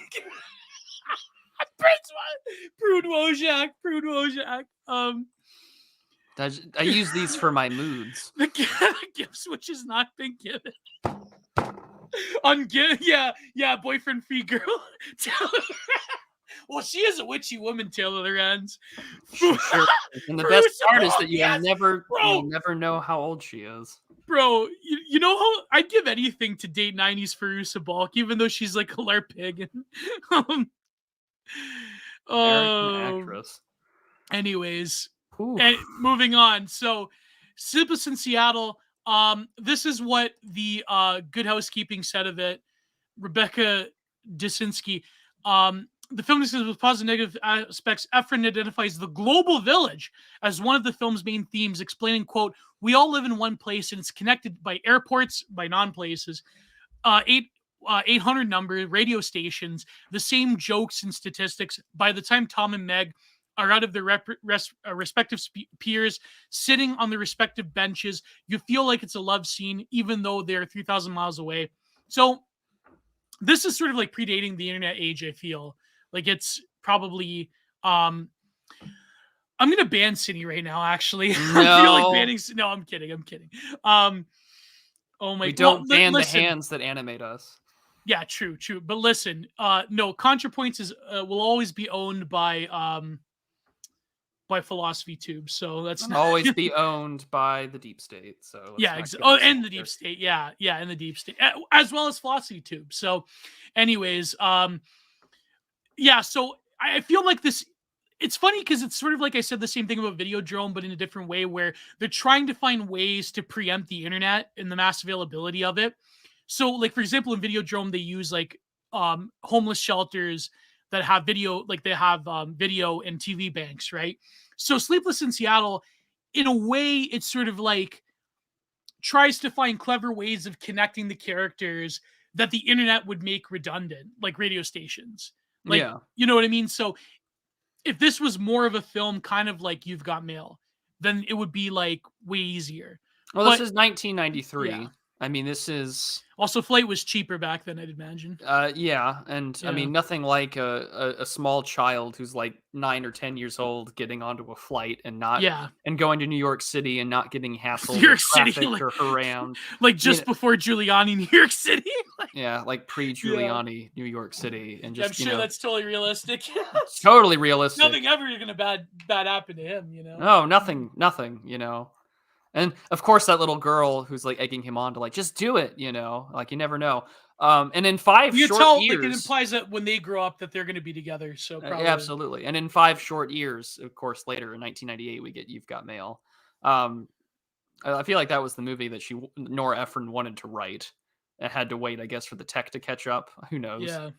Prude Wojak. I use these for my moods. The gift switch has not been given. Boyfriend free girl. Well, she is a witchy woman, Taylor Lorenz. Sure. And the best part is that you'll never know how old she is. Bro, you know how I'd give anything to date 90s Farousa Balk, even though she's like a larpig. American actress. Anyways, moving on. So, Sleepless in Seattle. This is what the Good Housekeeping said of it. Rebecca Dyczynski. The film discusses with positive and negative aspects. Efren identifies the global village as one of the film's main themes, explaining, quote, we all live in one place and it's connected by airports, by non-places, 800 number radio stations, the same jokes and statistics. By the time Tom and Meg are out of their respective peers, sitting on their respective benches, you feel like it's a love scene, even though they're 3,000 miles away. So this is sort of like predating the internet age, I feel. Like it's probably, I'm going to ban City right now, actually. No. I feel like banning, no, I'm kidding. Oh my God. We don't ban the hands that animate us. Yeah, true. But listen, no, ContraPoints will always be owned by Philosophy Tube. So that's not... always be owned by the deep state. So and the deep state. Yeah, and the deep state, as well as Philosophy Tube. So anyways, so I feel like this, it's funny because it's sort of like I said the same thing about Videodrome, but in a different way, where they're trying to find ways to preempt the internet and the mass availability of it. So, like, for example, in Videodrome, they use like homeless shelters that have video, like they have video and TV banks, right? So Sleepless in Seattle, in a way, it's sort of like tries to find clever ways of connecting the characters that the internet would make redundant, like radio stations. Like, you know what I mean? So if this was more of a film, kind of like You've Got Mail, then it would be like way easier. Well, this is 1993. Yeah. I mean, this is... Also, flight was cheaper back then, I'd imagine. I mean, nothing like a small child who's like 9 or 10 years old getting onto a flight and and going to New York City and not getting hassled or trafficked or harangued. Like just before Giuliani, New York City. Like pre-Giuliani, New York City, and just I'm sure that's totally realistic. Totally realistic. Nothing ever gonna bad happen to him, No, nothing. And of course, that little girl who's like egging him on to like just do it, like you never know. And in 5 You short tell, like, it years, implies that when they grow up that they're going to be together. So yeah, probably, absolutely. And in 5 short years, of course, later in 1998, we get You've Got Mail. Um, I feel like that was the movie that Nora Ephron wanted to write. It had to wait, I guess, for the tech to catch up. Who knows? yeah,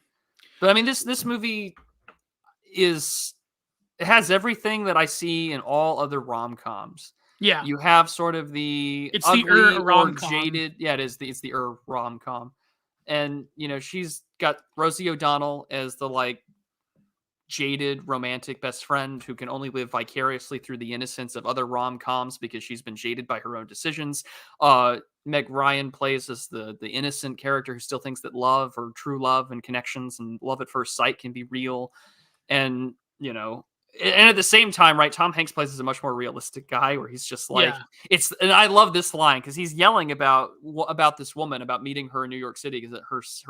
But I mean, this movie is it has everything that I see in all other rom-coms. yeah. You have sort of the It's the ugly or rom-com. jaded. Yeah, it's the rom-com. And she's got Rosie O'Donnell as the like jaded romantic best friend who can only live vicariously through the innocence of other rom-coms because she's been jaded by her own decisions. Meg Ryan plays as the innocent character who still thinks that love or true love and connections and love at first sight can be real. And and at the same time, right, Tom Hanks plays as a much more realistic guy where he's just like, Yeah. and I love this line because he's yelling about this woman, about meeting her in New York City because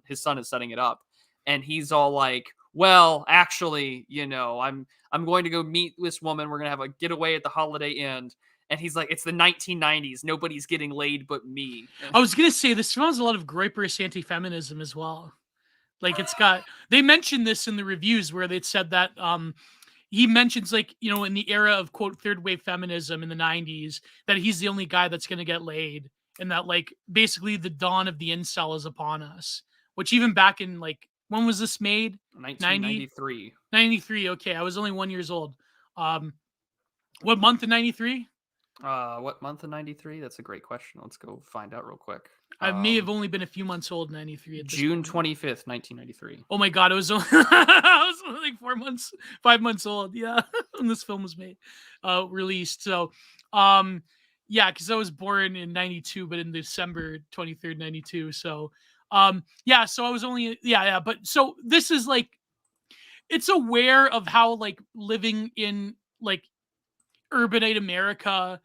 his son is setting it up, and he's all like, well, actually, I'm going to go meet this woman, we're gonna have a getaway at the Holiday Inn. And he's like, it's the 1990s, nobody's getting laid but me. I was gonna say this film has a lot of groyperous anti-feminism as well. Like they mentioned this in the reviews where they said that he mentions, like, in the era of quote third wave feminism in the 90s, that he's the only guy that's gonna get laid, and that like basically the dawn of the incel is upon us. Which even back in, like, when was this made? 1993. 93. Okay, I was only 1 years old. What month in 93? What month in 93? That's a great question. Let's go find out real quick. I may have only been a few months old in 93 at this June point. 25th, 1993. Oh my god, I was only like 5 months old. Yeah, when this film was made, released. So, yeah, because I was born in 92, but in December 23rd, 92. So, yeah, so I was only, yeah. But so this is like, it's aware of how like living in like urbanite America,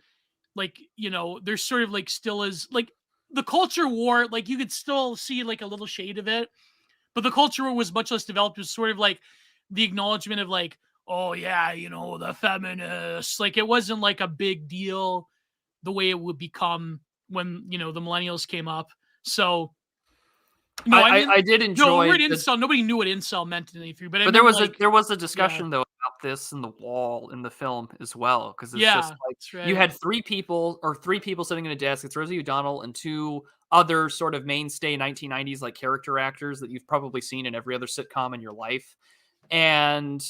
like, there's sort of like still is like the culture war, like you could still see like a little shade of it, but the culture war was much less developed. It was sort of like the acknowledgement of like, oh yeah, the feminists. Like it wasn't like a big deal the way it would become when the millennials came up. So no, I did no, enjoy word incel. Nobody knew what incel meant in '83, but there was a discussion though about this in the wall in the film as well, because it's just like that's right. you had three people sitting at a desk. It's Rosie O'Donnell and two other sort of mainstay 1990s like character actors that you've probably seen in every other sitcom in your life, and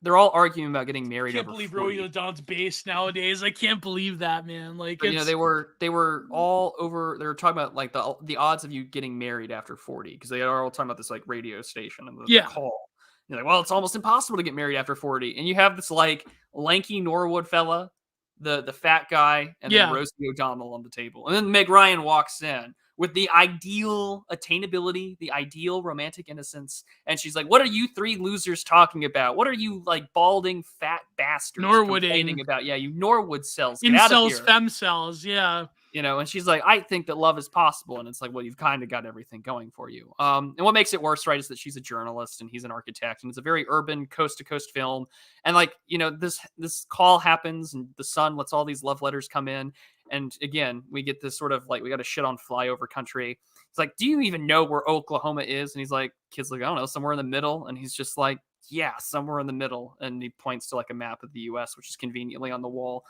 they're all arguing about getting married. I can't over believe 40. Rosie O'Donnell's based nowadays. I can't believe that, man. Like, But, it's they were all over. They were talking about like the odds of you getting married after 40, because they are all talking about this like radio station and the call. You're like, well, it's almost impossible to get married after 40, and you have this like lanky Norwood fella, the fat guy, and then Rosie O'Donnell on the table, and then Meg Ryan walks in with the ideal attainability, the ideal romantic innocence. And she's like, what are you three losers talking about? What are you like balding fat bastards complaining about? Yeah, you Norwood cells. Get out of here. Fem cells, yeah. And she's like, I think that love is possible. And it's like, well, you've kind of got everything going for you. And what makes it worse, right, is that she's a journalist and he's an architect. And it's a very urban coast to coast film. And like, this call happens and the son lets all these love letters come in. And again, we get this sort of like, we got to shit on flyover country. It's like, do you even know where Oklahoma is? And he's like, kid's like, I don't know, somewhere in the middle. And he's just like, yeah, somewhere in the middle. And he points to like a map of the US, which is conveniently on the wall.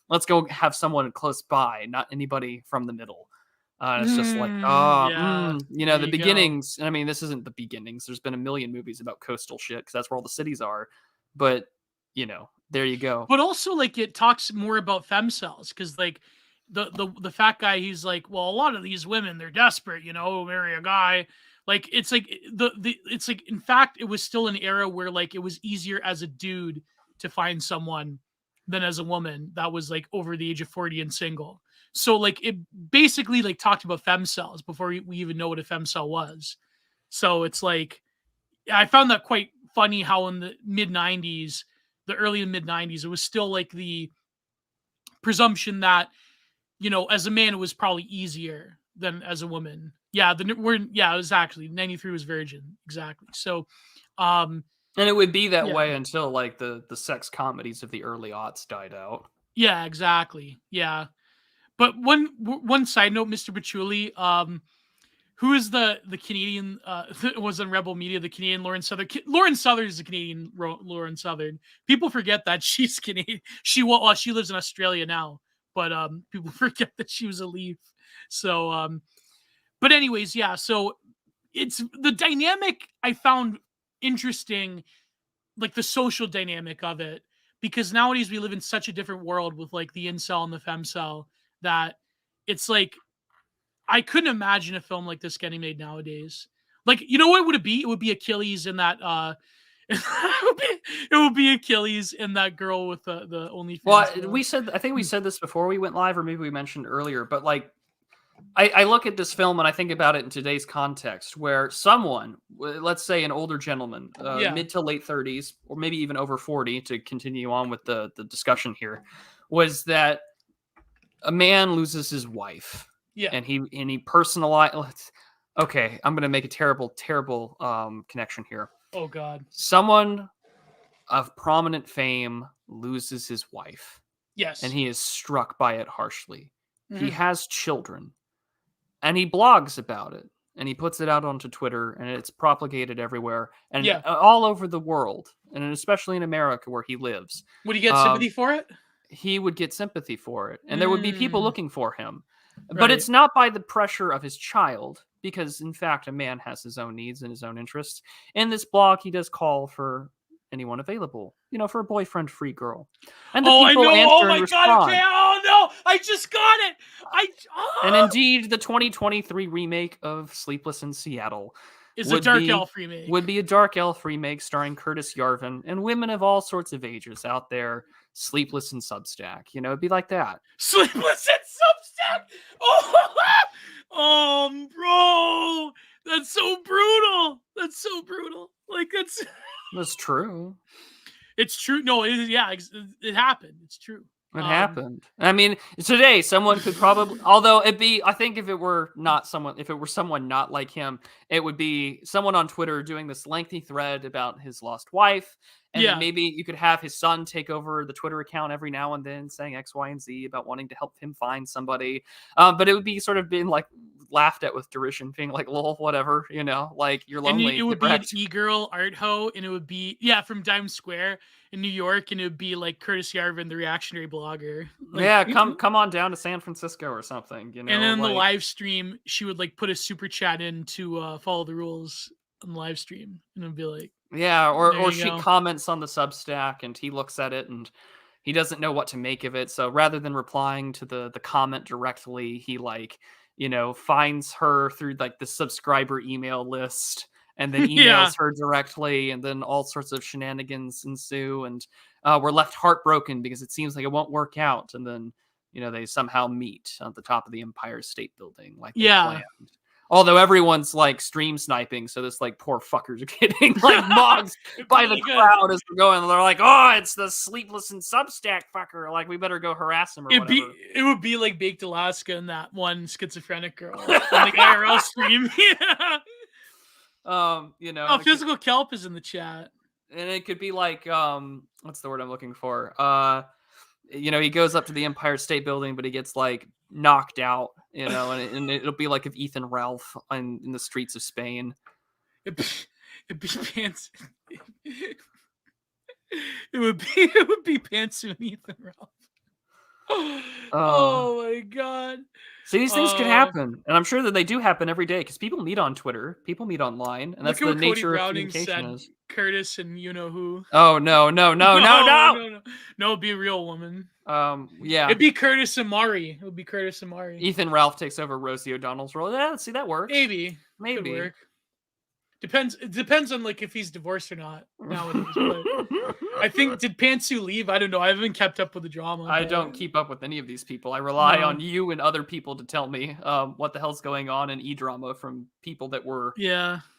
Let's go have someone close by, not anybody from the middle. It's just like, the beginnings. And I mean, this isn't the beginnings. There's been a million movies about coastal shit because that's where all the cities are. But, there you go. But also, like, it talks more about femcells because, like, the fat guy, he's like, well, a lot of these women, they're desperate, marry a guy. Like, it's like it's like, in fact, it was still an era where like it was easier as a dude to find someone than as a woman that was like over the age of 40 and single. So like it basically like talked about femcells before we even know what a femcell was. So it's like, I found that quite funny how in the the early and mid 90s, it was still like the presumption that, as a man, it was probably easier than as a woman. Yeah. It was actually 93 was virgin. Exactly. So, and it would be that way until like the sex comedies of the early aughts died out. Yeah, exactly. Yeah. But one side note, Mr. Patchouli, who is the Canadian was on Rebel Media, the Canadian Lauren Southern. Lauren Southern is the Canadian Lauren Southern. People forget that she's Canadian. She lives in Australia now, but people forget that she was a Leaf. So but anyways, yeah, so it's the dynamic I found interesting, like the social dynamic of it, because nowadays we live in such a different world with like the incel and the femcel that it's like I couldn't imagine a film like this getting made nowadays. Like, you know what would it be? It would be Achilles in that it would be Achilles and that girl with the OnlyFans. Well, I think we said this before we went live, or maybe we mentioned earlier, but like I look at this film and I think about it in today's context, where someone, let's say an older gentleman, mid to late 30s, or maybe even over 40, to continue on with the discussion here, was that a man loses his wife. Yeah. And he personalized. Okay, I'm gonna make a terrible connection here. Oh God. Someone of prominent fame loses his wife. Yes. And he is struck by it harshly. Mm-hmm. He has children. And he blogs about it. And he puts it out onto Twitter, and it's propagated everywhere. And all over the world. And especially in America where he lives. Would he get sympathy for it? He would get sympathy for it. And there would be people looking for him. But it's not by the pressure of his child, because, in fact, a man has his own needs and his own interests. In this blog, he does call for anyone available, for a boyfriend-free girl. And the people answer and respond. God, okay. Oh, no, I just got it. And indeed, the 2023 remake of Sleepless in Seattle is a Dark Elf remake. Would be a Dark Elf remake starring Curtis Yarvin and women of all sorts of ages out there. Sleepless in Substack, it'd be like that. Sleepless in Substack. Bro, that's so brutal. Like that's true. It's true. No, it happened. It's true. It happened. I mean, today someone could probably, although I think if it were someone not like him, it would be someone on Twitter doing this lengthy thread about his lost wife. And then maybe you could have his son take over the Twitter account every now and then saying X, Y, and Z about wanting to help him find somebody. But it would be sort of being like laughed at with derision, being like, lol, whatever, like you're lonely. And it would be an e-girl art hoe, and it would be, from Times Square in New York, and it would be like Curtis Yarvin, the reactionary blogger. Like, come on down to San Francisco or something, And then the live stream, she would like put a super chat in to follow the rules on the live stream, and it would be like, or she comments on the Substack and he looks at it and he doesn't know what to make of it. So rather than replying to the comment directly, he finds her through like the subscriber email list and then emails her directly, and then all sorts of shenanigans ensue, and we're left heartbroken because it seems like it won't work out. And then, they somehow meet at the top of the Empire State Building like they planned. Although everyone's like stream sniping, so this like poor fuckers are getting like mocked by the crowd as they're going. They're like, "Oh, it's the Sleepless in Substack fucker! Like, we better go harass him or whatever." It would be like Baked Alaska and that one schizophrenic girl on the IRL stream. Physical Kelp is in the chat, and it could be like, what's the word I'm looking for? He goes up to the Empire State Building, but he gets like knocked out, and it'll be like if Ethan Ralph in the streets of Spain. It'd be pants. It would be Pantsu and Ethan Ralph. Oh my God. So these things could happen, and I'm sure that they do happen every day because people meet on Twitter, people meet online, and that's the nature of communication. Is. Curtis and you know who. Oh no! It'd be a real woman. Yeah. It'd be Curtis and Mari. Ethan Ralph takes over Rosie O'Donnell's role. Yeah, see, that works. Maybe. Could work. It depends on like if he's divorced or not nowadays. But I think, did Pantsu leave? I don't know. I haven't kept up with the drama. I don't keep up with any of these people. I rely on you and other people to tell me what the hell's going on in e-drama from people that were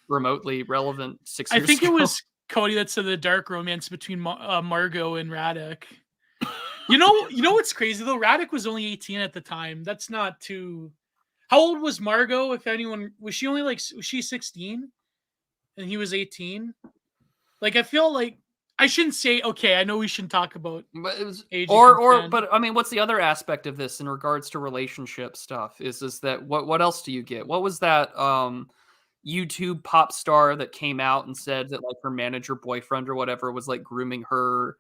remotely relevant 6 years ago. I think it was Cody that said the dark romance between Margot and Radek. You know what's crazy though? Radek was only 18 at the time. That's not too. How old was Margot? If anyone, was she 16? And he was 18. Like, I feel like I shouldn't say. Okay, I know we shouldn't talk about But it was, age of consent. but I mean, what's the other aspect of this in regards to relationship stuff? Is that what else do you get? What was that YouTube pop star that came out and said that like her manager boyfriend or whatever was like grooming her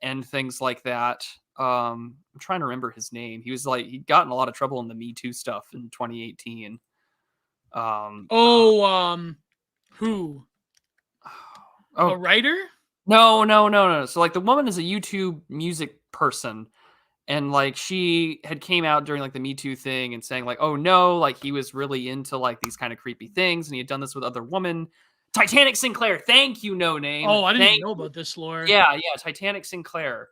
and things like that? I'm trying to remember his name. He was like he got in a lot of trouble in the Me Too stuff in 2018. Who? Oh, A writer? no. So like the woman is a YouTube music person, and like she had came out during like the Me Too thing and saying like, oh no, like he was really into like these kind of creepy things, and he had done this with other women. Titanic Sinclair, thank you, No Name. Oh, I didn't even Thank know about this lore. yeah, Titanic Sinclair.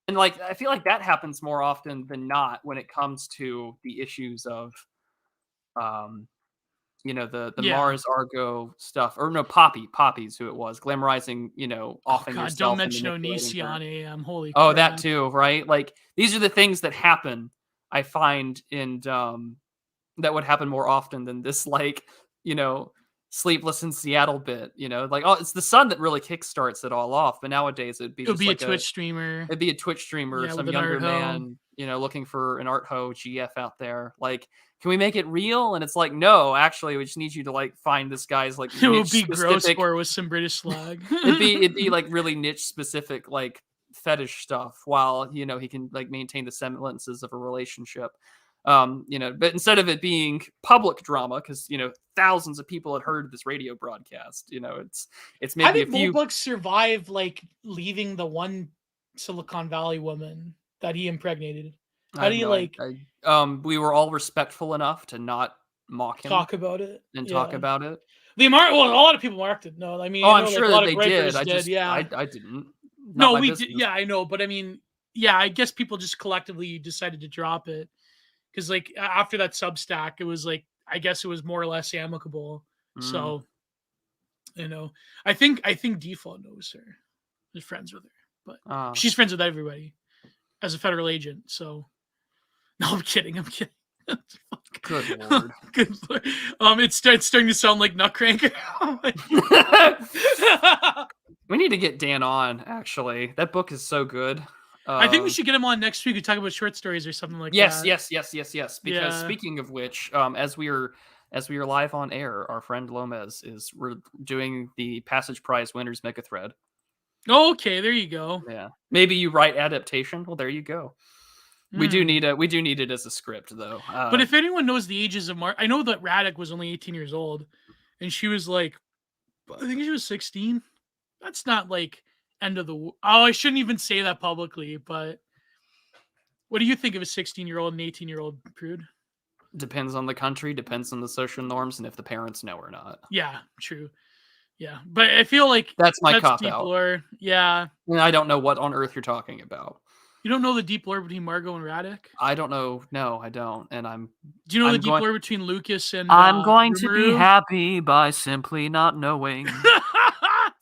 And like I feel like that happens more often than not when it comes to the issues of um the Yeah. Mars Argo stuff, or no, Poppy's who it was, glamorizing, offing God, yourself. don't and mention manipulating her. Onision AM. Holy Oh, crap. that too, right? Like these are the things that happen, I find, and that would happen more often than this, like, Sleepless in Seattle bit, like, oh, it's the sun that really kickstarts it all off. But nowadays it'd be It would just be a like Twitch streamer. it'd be a Twitch streamer, Yeah, some with an younger art hoe. man, looking for an art hoe GF out there. Like, can we make it real? And it's like, no, actually, we just need you to like find this guy's like It would niche be gross specific. or with some British slang. It'd be like really niche specific like fetish stuff, while he can like maintain the semblances of a relationship. But instead of it being public drama, because thousands of people had heard this radio broadcast, it's How maybe a did few. Mulbug survive like leaving the one Silicon Valley woman that he impregnated? How do you like We were all respectful enough to not mock him talk about it? and Yeah. talk about it. Well, a lot of people marked it. No, I mean, Oh, I I'm know, sure like, a that lot they of did. gripers did. Yeah. I didn't. Not No, my we business. did. Yeah, I know, but I mean, yeah, I guess people just collectively decided to drop it because, like, after that Substack, it was like, I guess it was more or less amicable. So, I think Default knows her, is friends with her, but she's friends with everybody as a federal agent. So, no, I'm kidding. Good lord. Good lord. It's starting to sound like Nutcracker. We need to get Dan on. Actually, that book is so good. I think we should get him on next week to talk about short stories or something like yes, that. Yes. Because speaking of which, as we are live on air, our friend Lomez we're doing the Passage Prize winners mega thread. Oh, okay, there you go. Yeah, maybe you write adaptation. Well, there you go. We do need it as a script, though. But if anyone knows the ages of I know that Radek was only 18 years old, and she was like, I think she was 16. That's not like end of the. Oh, I shouldn't even say that publicly. But what do you think of a 16-year-old and 18-year-old Prude? Depends on the country, depends on the social norms, and if the parents know or not. Yeah, true. Yeah, but I feel like that's my cop out. Lore. Yeah, and I don't know what on earth you're talking about. You don't know the deep lore between Margot and Radek? I don't know. No, I don't. And Do you know the deep lore between Lucas and I'm going to be happy by simply not knowing.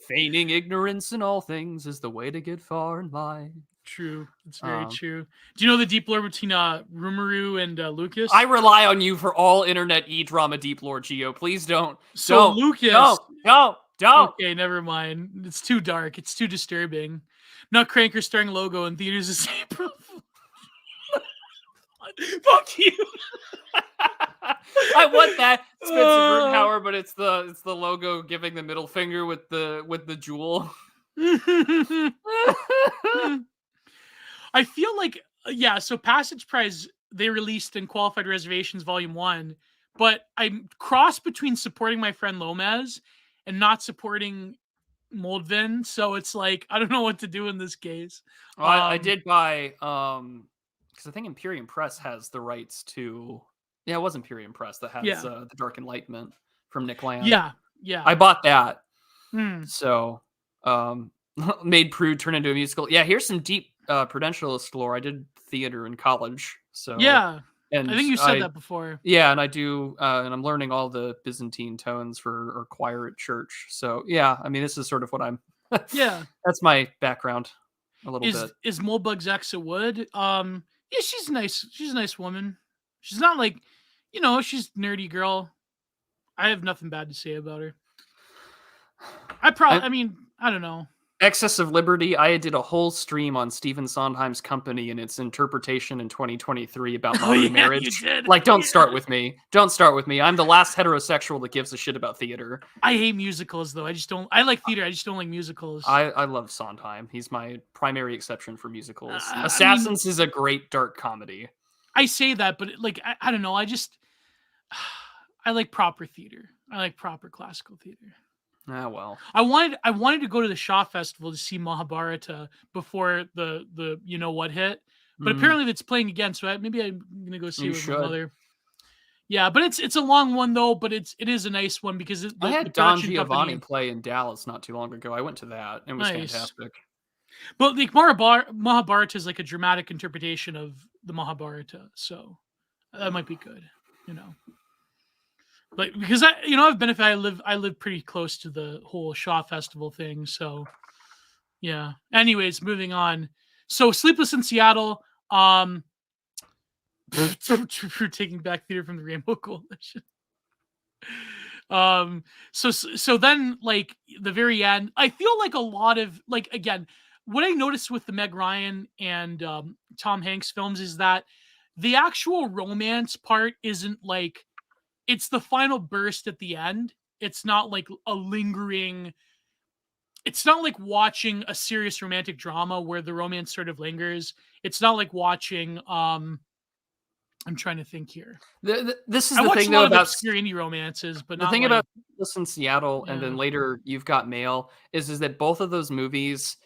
Feigning ignorance in all things is the way to get far in life. True. It's very true. Do you know the deep lore between Rom-com and Lucas? I rely on you for all internet e-drama deep lore, Geo. Please don't. So Lucas... Don't. Okay, never mind. It's too dark. It's too disturbing. Nutcracker starring logo in theaters this April. Fuck you. I want that Spencer Grunhauer, but it's the logo giving the middle finger with the jewel. I feel like so Passage Prize they released in Qualified Reservations Volume 1, but I'm crossed between supporting my friend Lomez and not supporting Moldvin, so it's like I don't know what to do in this case. Well, I did buy because I think Imperium Press has the rights to. Yeah, it was Imperium Press that has the Dark Enlightenment from Nick Land. Yeah. I bought that. So made Prude turn into a musical. Yeah, here's some deep Prudentialist lore. I did theater in college, so yeah. And I think you said that before. Yeah, and I do, and I'm learning all the Byzantine tones for choir at church. So yeah, I mean, this is sort of what I'm. Yeah, that's my background. A little bit. Is Mulbug's ex a Wood? Yeah, she's nice. She's a nice woman. She's not like, she's a nerdy girl. I have nothing bad to say about her. I mean, I don't know. Excess of Liberty, I did a whole stream on Stephen Sondheim's Company and its interpretation in 2023 about Oh modern yeah, marriage. you did. Like, don't Yeah. start with me. Don't start with me. I'm the last heterosexual that gives a shit about theater. I hate musicals though. I like theater. I just don't like musicals. I love Sondheim. He's my primary exception for musicals. I mean, Assassins is a great dark comedy. I say that, but like I don't know. I like proper theater. I like proper classical theater. Ah, well. I wanted to go to the Shaw Festival to see Mahabharata before the you know what hit, but apparently it's playing again. So maybe I'm gonna go see it with my mother. Yeah, but it's a long one though. But it is a nice one because I had Don Giovanni play in Dallas not too long ago. I went to that. It was fantastic. But like Mahabharata is like a dramatic interpretation of the Mahabharata, so that might be good, you know. Like because I've been I live pretty close to the whole Shaw Festival thing, so yeah. Anyways, moving on. So Sleepless in Seattle, for taking back theater from the Rainbow Coalition. So then like the very end, I feel like a lot of like again, what I noticed with the Meg Ryan and Tom Hanks films is that the actual romance part isn't like it's the final burst at the end. It's not like a lingering. It's not like watching a serious romantic drama where the romance sort of lingers. It's not like watching. I'm trying to think here. This is the thing though about obscure indie romances, but the thing about Listen Seattle and then later You've Got Mail is that both of those movies,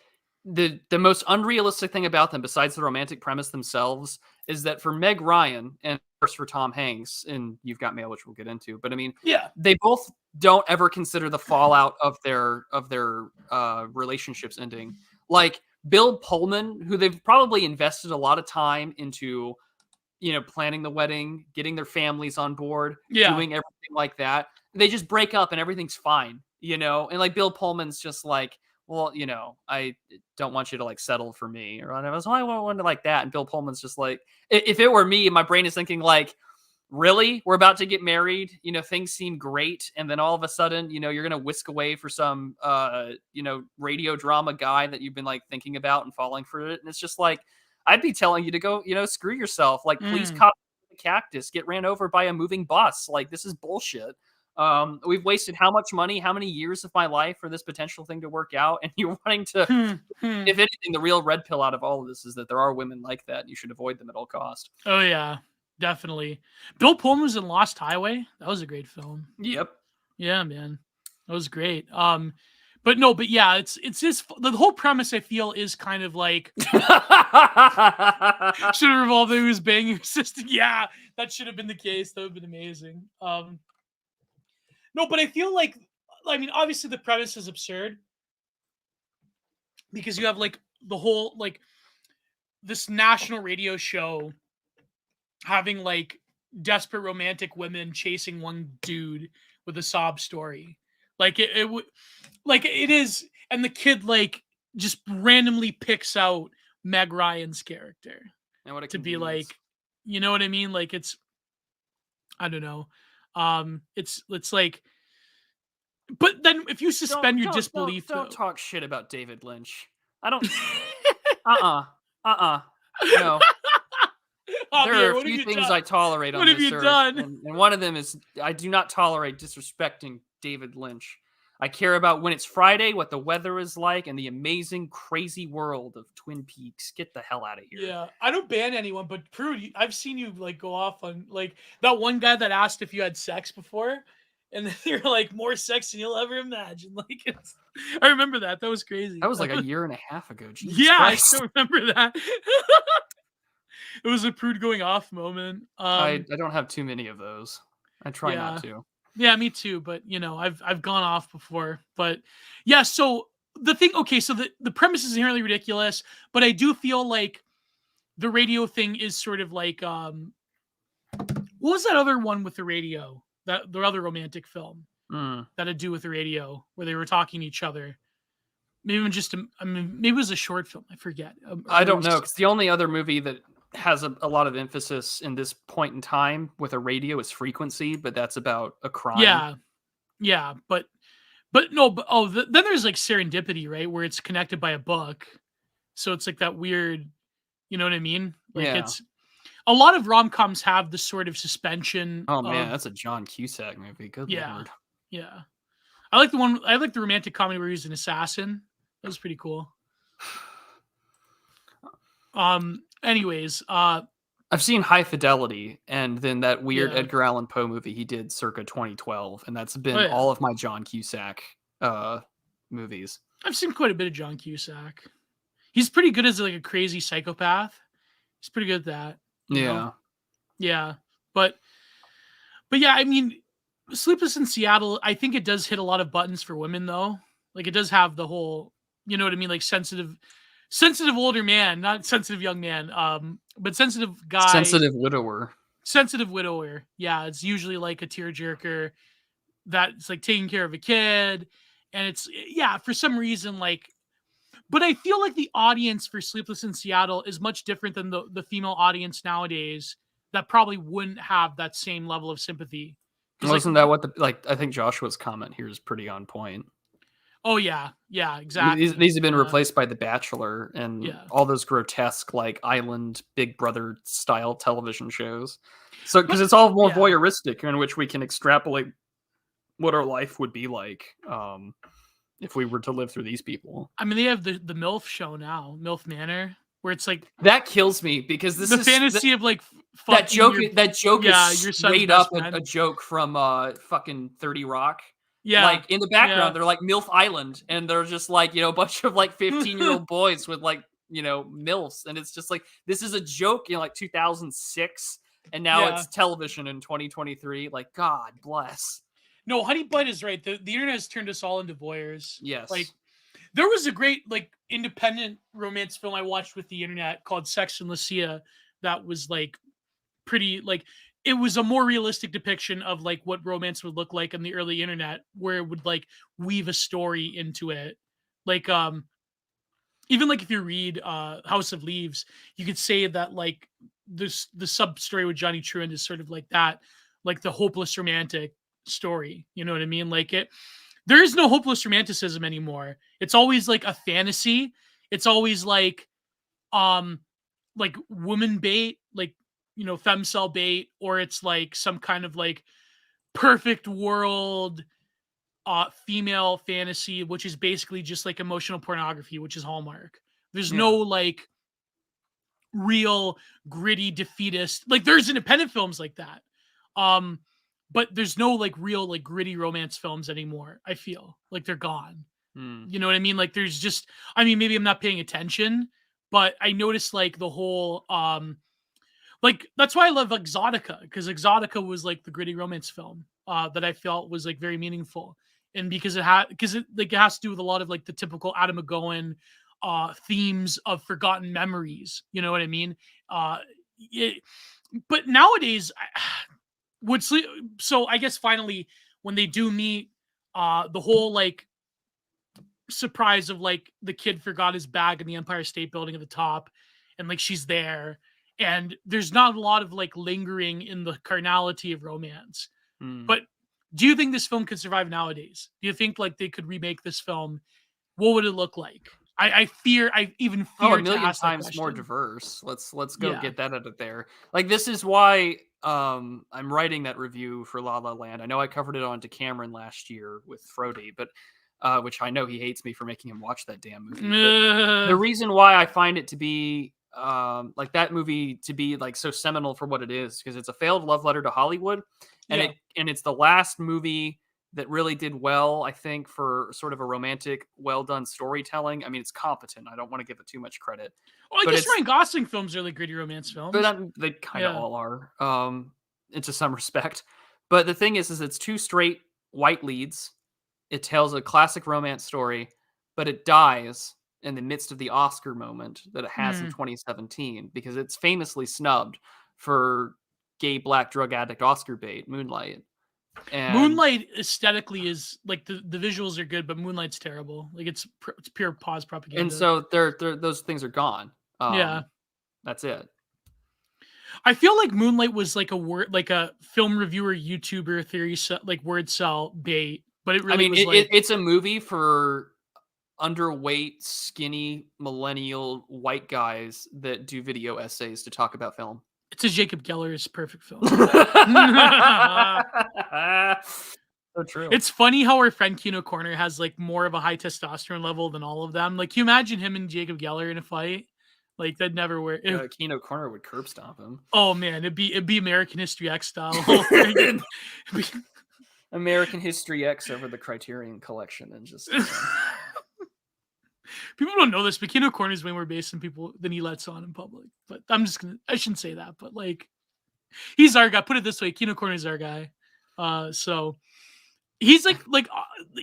the most unrealistic thing about them, besides the romantic premise themselves, is that for Meg Ryan and of course for Tom Hanks in You've Got Mail, which we'll get into, but I mean, they both don't ever consider the fallout of their relationships ending. Like Bill Pullman, who they've probably invested a lot of time into, planning the wedding, getting their families on board, doing everything like that. They just break up and everything's fine, and like Bill Pullman's just like, well, I don't want you to like settle for me or whatever. So I want to like that. And Bill Pullman's just like, if it were me, my brain is thinking like, really? We're about to get married. Things seem great. And then all of a sudden, you're going to whisk away for some, radio drama guy that you've been like thinking about and falling for it. And it's just like, I'd be telling you to go, screw yourself. Like, please cop the cactus, get ran over by a moving bus. Like, this is bullshit. We've wasted how much money, how many years of my life for this potential thing to work out. And you're wanting to, if anything, the real red pill out of all of this is that there are women like that. And you should avoid them at all cost. Oh yeah, definitely. Bill Pullman was in Lost Highway. That was a great film. Yep. Yeah, man. That was great. But yeah, it's just the whole premise I feel is kind of like should have revolved who was banging her sister. Yeah, that should have been the case. That would have been amazing. No, but I feel like, I mean, obviously the premise is absurd because you have like the whole like this national radio show having like desperate romantic women chasing one dude with a sob story. Like it would, like it is, and the kid like just randomly picks out Meg Ryan's character to be like, you know what I mean? Like it's, I don't know, it's like, but then if you suspend your disbelief, don't talk shit about David Lynch. I don't. No. There are a few things I tolerate on this earth, and one of them is I do not tolerate disrespecting David Lynch. I care about When It's Friday, what the weather is like, and the amazing, crazy world of Twin Peaks. Get the hell out of here. Yeah, I don't ban anyone, but Prude, I've seen you like go off on like that one guy that asked if you had sex before, and then you're like more sex than you'll ever imagine. Like I remember that. That was crazy. That was like a year and a half ago. Jesus yeah, Christ. I still remember that. It was a Prude going off moment. I don't have too many of those. I try not to. Yeah, me too. But I've gone off before. But yeah, so the thing, okay, so the premise is inherently ridiculous, but I do feel like the radio thing is sort of like what was that other one with the radio? That the other romantic film that had to do with the radio where they were talking to each other. Maybe maybe it was a short film. I forget. I don't know, because the only other movie that has a lot of emphasis in this point in time with a radio is Frequency, but that's about a crime. Yeah, but But no, but then there's like Serendipity, right, where it's connected by a book. So it's like that weird, you know what I mean? Like Yeah. it's a lot of rom-coms have this sort of suspension Oh man, of that's a John Cusack movie. Good yeah, lord. yeah. I like the romantic comedy where he's an assassin. That was pretty cool. Anyways, I've seen High Fidelity and then that weird yeah. Edgar Allan Poe movie he did circa 2012, and that's Oh been yeah. all of my John Cusack movies. I've seen quite a bit of John Cusack. He's pretty good as like a crazy psychopath. He's pretty good at that, you know? Yeah. Yeah. But yeah, I mean, Sleepless in Seattle, I think it does hit a lot of buttons for women though. Like it does have the whole, you know what I mean, like sensitive older man, not sensitive young man, but sensitive guy, Sensitive widower. sensitive widower. Yeah, it's usually like a tearjerker that's like taking care of a kid, and it's yeah, for some reason like. But I feel like the audience for Sleepless in Seattle is much different than the female audience nowadays that probably wouldn't have that same level of sympathy. Because like, Wasn't that what I think Joshua's comment here is pretty on point. oh yeah, exactly. These have been replaced by The Bachelor and Yeah, all those grotesque like island Big Brother style television shows. So because but it's all more yeah, voyeuristic, in which we can extrapolate what our life would be like if we were to live through these people. I mean they have the MILF show now, MILF Manor, where it's like That kills me because this the is fantasy of like that fucking joke. your That joke yeah is your son's straight best up a friend. joke from fucking 30 Rock. Yeah, Like in the yeah. background, they're like MILF Island, and they're just like a bunch of like 15-year-old boys with like MILFs, and it's just like this is a joke in like 2006, and now Yeah. it's television in 2023. Like God bless. No, Honey Bud is right. The internet has turned us all into voyeurs. Like Yes. there was a great like independent romance film I watched with the internet called Sex and Lucia that was like pretty like it was a more realistic depiction of like what romance would look like on the early internet where it would like weave a story into it. Like even like if you read House of Leaves, you could say that like this the sub story with Johnny Truant is sort of like that, like the hopeless romantic story. You know what I mean? Like it there is no hopeless romanticism anymore. It's always like a fantasy. It's always like woman bait, like femcel bait, or it's like some kind of like perfect world female fantasy, which is basically just like emotional pornography, which is Hallmark. There's no Yeah. like real gritty defeatist. Like there's independent films like that. But there's no like real like gritty romance films anymore. I feel like they're gone. Hmm. You know what I mean? Like there's just I mean maybe I'm not paying attention, but I noticed like the whole like that's why I love Exotica because Exotica was like the gritty romance film that I felt was like very meaningful, and because it has to do with a lot of like the typical Adam McGowan themes of forgotten memories. You know what I mean? It, but nowadays, so I guess finally when they do meet, the whole like surprise of like the kid forgot his bag in the Empire State Building at the top, and like she's there and there's not a lot of like lingering in the carnality of romance. Hmm. But do you think this film could survive nowadays? Do you think like they could remake this film? What would it look like? I even fear Oh, a to million ask that times more question. diverse. Let's go Yeah. get that out of there. Like this is why I'm writing that review for La La Land. I know I covered it on to Cameron last year with Frody, but which I know he hates me for making him watch that damn movie. But the reason why I find it to be like that movie to be like so seminal for what it is because it's a failed love letter to Hollywood, and Yeah. it's the last movie that really did well, I think, for sort of a romantic, well done storytelling. I mean, it's competent. I don't want to give it too much credit, Well, I but guess it's Ryan Gosling films are like gritty romance films. they kind of Yeah. all are, into some respect. But the thing is it's two straight white leads. It tells a classic romance story, but it dies in the midst of the Oscar moment that it has in Hmm. 2017 because it's famously snubbed for gay black drug addict Oscar bait, Moonlight. And Moonlight aesthetically is like the visuals are good, but Moonlight's terrible. Like it's pure pause propaganda. so they're those things are gone. Yeah. That's it. I feel like Moonlight was like a film reviewer, YouTuber theory, like word cell bait But it really I mean, was like it's a movie for underweight, skinny, millennial white guys that do video essays to talk about film. it's a Jacob Geller's perfect film. So true. It's funny how our friend Kino Corner has like more of a high testosterone level than all of them. Like, you imagine him and Jacob Geller in a fight? Like, that'd never work. Kino Corner would curb stomp him. Oh man, it'd be American History X style all over again. American History X over the Criterion Collection, and just People don't know this, but Kino Corner is way more based than he lets on in public. But I shouldn't say that, but like, he's our guy. Put it this way, Kino Corner is our guy. So he's like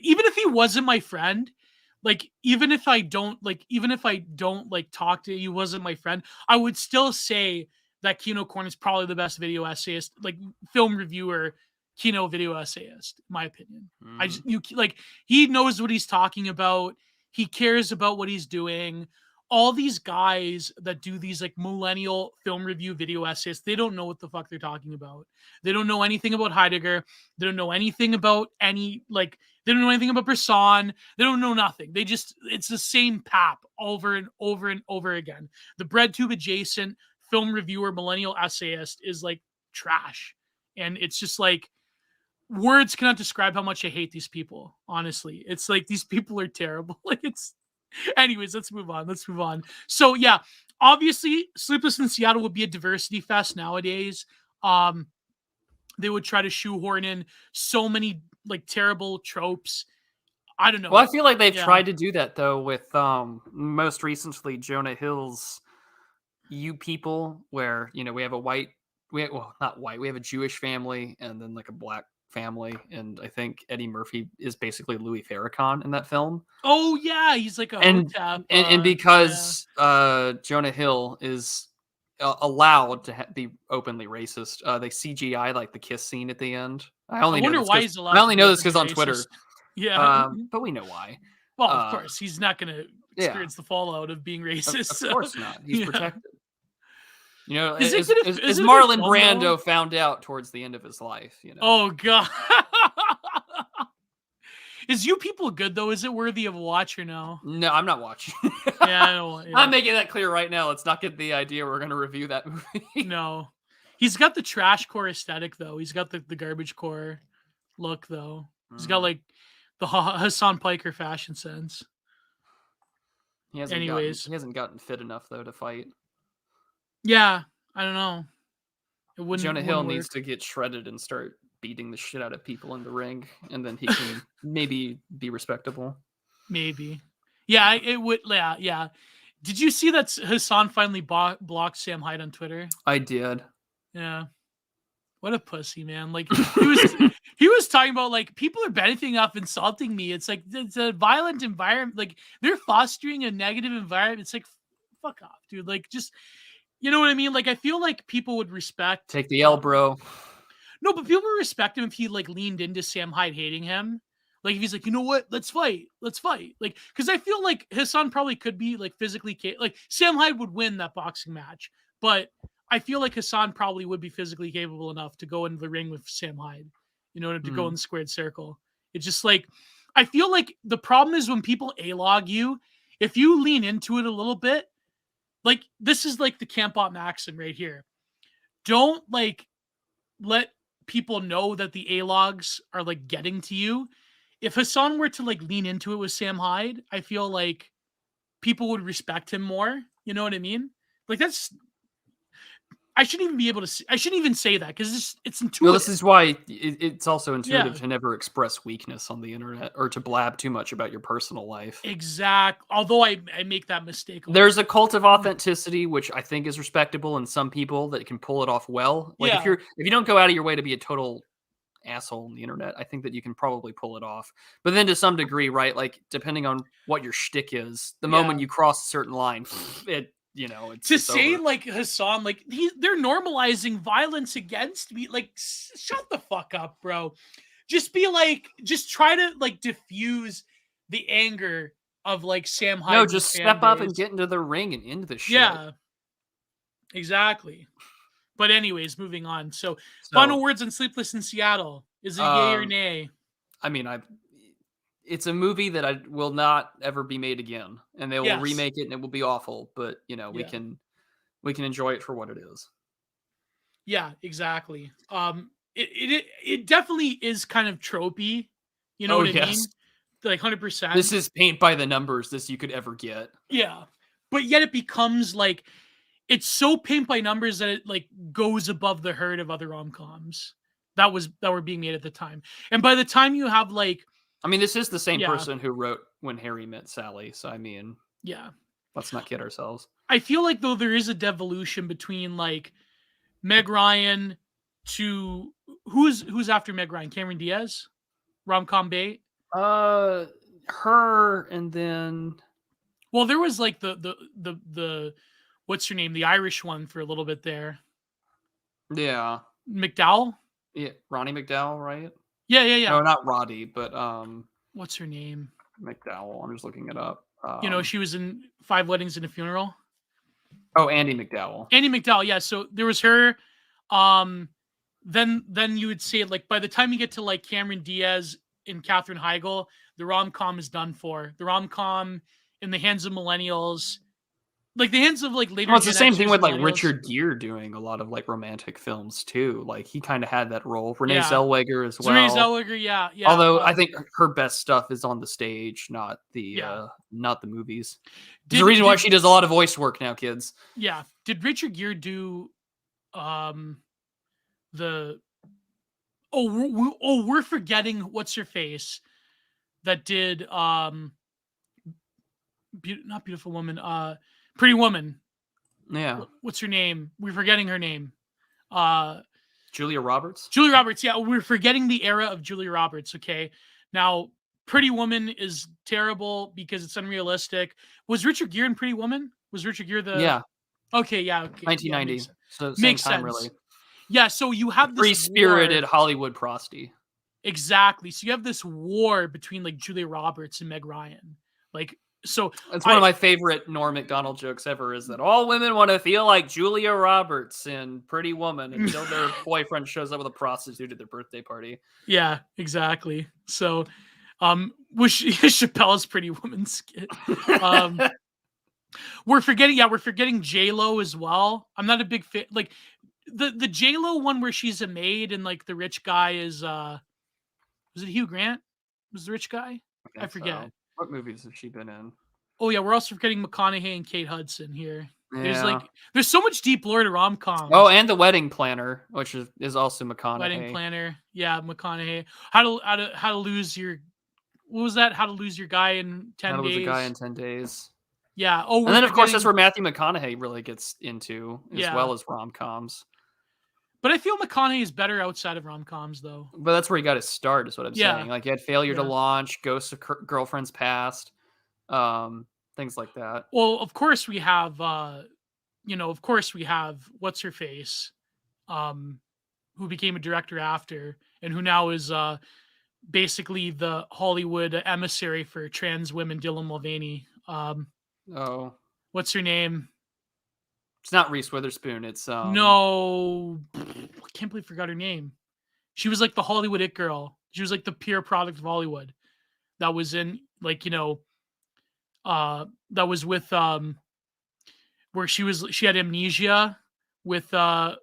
even if he wasn't my friend, like even if I don't like talk to, he wasn't my friend, I would still say that Kino Corner is probably the best video essayist, like film reviewer, Kino video essayist, in my opinion. He knows what he's talking about. He cares about what he's doing. All these guys that do these like millennial film review video essays, they don't know what the fuck they're talking about. They don't know anything about Heidegger. They don't know anything about they don't know anything about Bresson. They don't know nothing. It's the same pap over and over and over again. The bread tube adjacent film reviewer, millennial essayist is like trash. And it's just like, words cannot describe how much I hate these people. Honestly, it's like, these people are terrible. Anyways, let's move on. So yeah, obviously Sleepless in Seattle would be a diversity fest nowadays. They would try to shoehorn in so many like terrible tropes. I don't know. Well, I feel like they've tried to do that though with most recently Jonah Hill's You People, where we have we have a Jewish family and then like a black family, and I think Eddie Murphy is basically Louis Farrakhan in that film. Oh yeah, he's like a hotep, and because Jonah Hill is allowed to be openly racist, they CGI like the kiss scene at the end. I only know this because on Twitter. Yeah, but we know why. Well, of course, he's not going to experience the fallout of being racist. Of course not. He's protected. Is Marlon Brando found out towards the end of his life. Oh god. Is You People good though? Is it worthy of a watch or no? No, I'm not watching. I'm making that clear right now. Let's not get the idea we're going to review that movie. No, he's got the trash core aesthetic though. He's got the garbage core look though. He's got like the Hassan Piker fashion sense. He hasn't gotten fit enough though to fight. Yeah, I don't know. Jonah Hill needs to get shredded and start beating the shit out of people in the ring, and then he can maybe be respectable. Maybe. Yeah, it would. Yeah. Did you see that Hassan finally blocked Sam Hyde on Twitter? I did. Yeah. What a pussy, man. Like, he was talking about, like, people are benefiting off insulting me. It's like, it's a violent environment. Like, they're fostering a negative environment. It's like, fuck off, dude. Like, just, you know what I mean? Like, I feel like people would respect. Take the L, bro. No, but people would respect him if he, like, leaned into Sam Hyde hating him. Like, if he's like, you know what? Let's fight. Like, because I feel like Hassan probably could be, like, physically like, Sam Hyde would win that boxing match. But I feel like Hassan probably would be physically capable enough to go into the ring with Sam Hyde, to go in the squared circle. It's just like, I feel like the problem is when people A-log you, if you lean into it a little bit, like, this is like the Camp Bot maxim right here. Don't, like, let people know that the A-logs are, like, getting to you. If Hassan were to, like, lean into it with Sam Hyde, I feel like people would respect him more. You know what I mean? Like, I shouldn't even say that because it's intuitive. Well, this is why it's also intuitive to never express weakness on the internet or to blab too much about your personal life. Exactly. Although I make that mistake. There's a cult of authenticity, which I think is respectable in some people that can pull it off well. Like if you don't go out of your way to be a total asshole on the internet, I think that you can probably pull it off. But then to some degree, right? Like depending on what your shtick is, the moment you cross a certain line, it's say over. Like Hassan, like they're normalizing violence against me. Like, shut the fuck up, bro. Just try to like diffuse the anger of like Sam Hyde. No, just step up and get into the ring and into the shit. Yeah, exactly. But anyways, moving on. So final words on Sleepless in Seattle. Is it yay or nay? I mean, it's a movie that will not ever be made again, and they will Yes. remake it, and it will be awful. But we Yeah. can enjoy it for what it is. Yeah, exactly. It definitely is kind of tropey. You know Oh, what I yes. mean? Like 100%. This is paint by the numbers. This you could ever get. Yeah, but yet it becomes like it's so paint by numbers that it like goes above the herd of other rom-coms that were being made at the time. And by the time you have like, I mean, this is the same Yeah. person who wrote When Harry Met Sally. So I mean, yeah, let's not kid ourselves. I feel like though there is a devolution between like Meg Ryan to who's after Meg Ryan? Cameron Diaz, rom-com bait. Her and then Well, there was like the what's her name? The Irish one for a little bit there. yeah, McDowell. yeah, Ronnie McDowell, right? Yeah. No, not Roddy, but What's her name? McDowell. I'm just looking it up. She was in 5 Weddings and a Funeral. Oh, Andy McDowell. Andy McDowell, yeah. So there was her. Then you would say like by the time you get to like Cameron Diaz and Katherine Heigl, the rom-com is done for. The rom-com in the hands of millennials, like the hands of like later. Well, it's the same Gen thing Xers with and like millennials. Richard Gere doing a lot of like romantic films too. Like he kind of had that role. Renee Yeah. Zellweger as So Renee well. Zellweger, yeah. Although I think her best stuff is on the stage, not the Yeah. not the movies. There's a reason why she does a lot of voice work now, kids. Yeah. Did Richard Gere do we're forgetting what's her face that did not Beautiful Woman, Pretty Woman. Yeah. What's her name? We're forgetting her name. Julia Roberts. Julia Roberts. Yeah, we're forgetting the era of Julia Roberts. Okay, now Pretty Woman is terrible because it's unrealistic. Was Richard Gere in Pretty Woman? Was Richard Gere the? Yeah. Okay. Yeah. Okay. 1990. Yeah, so same makes time, sense. really. Yeah. So you have this free-spirited war. Hollywood prosty. Exactly. So you have this war between like Julia Roberts and Meg Ryan. Like, so it's one of my favorite Norm Macdonald jokes ever is that all women want to feel like Julia Roberts in Pretty Woman until their boyfriend shows up with a prostitute at their birthday party. Yeah, exactly. So, Chappelle's Pretty Woman skit. We're forgetting J-Lo as well. I'm not a big fan. Like the J-Lo one where she's a maid and like the rich guy is was it Hugh Grant? Was the rich guy? I forget. So. What movies has she been in? Oh yeah, we're also forgetting McConaughey and Kate Hudson here. Yeah. There's so much deep lore to rom-coms. Oh, and The Wedding Planner, which is also McConaughey. Wedding Planner, yeah, McConaughey. How to lose your what was that? How to lose your guy in 10 days. How to lose a guy in 10 days. Yeah. Oh, and then of course that's where Matthew McConaughey really gets into as well as rom-coms. But I feel McConaughey is better outside of rom-coms though. But that's where he got his start, is what I'm saying. Like he had Failure to Launch, Ghosts of Girlfriend's Past, things like that. Well, of course we have what's her face, who became a director after and who now is basically the Hollywood emissary for trans women, Dylan Mulvaney. What's her name? It's not Reese Witherspoon. It's no, I can't believe I forgot her name. She was like the Hollywood it girl. She was like the pure product of Hollywood. That was in like that was with where she had amnesia with oh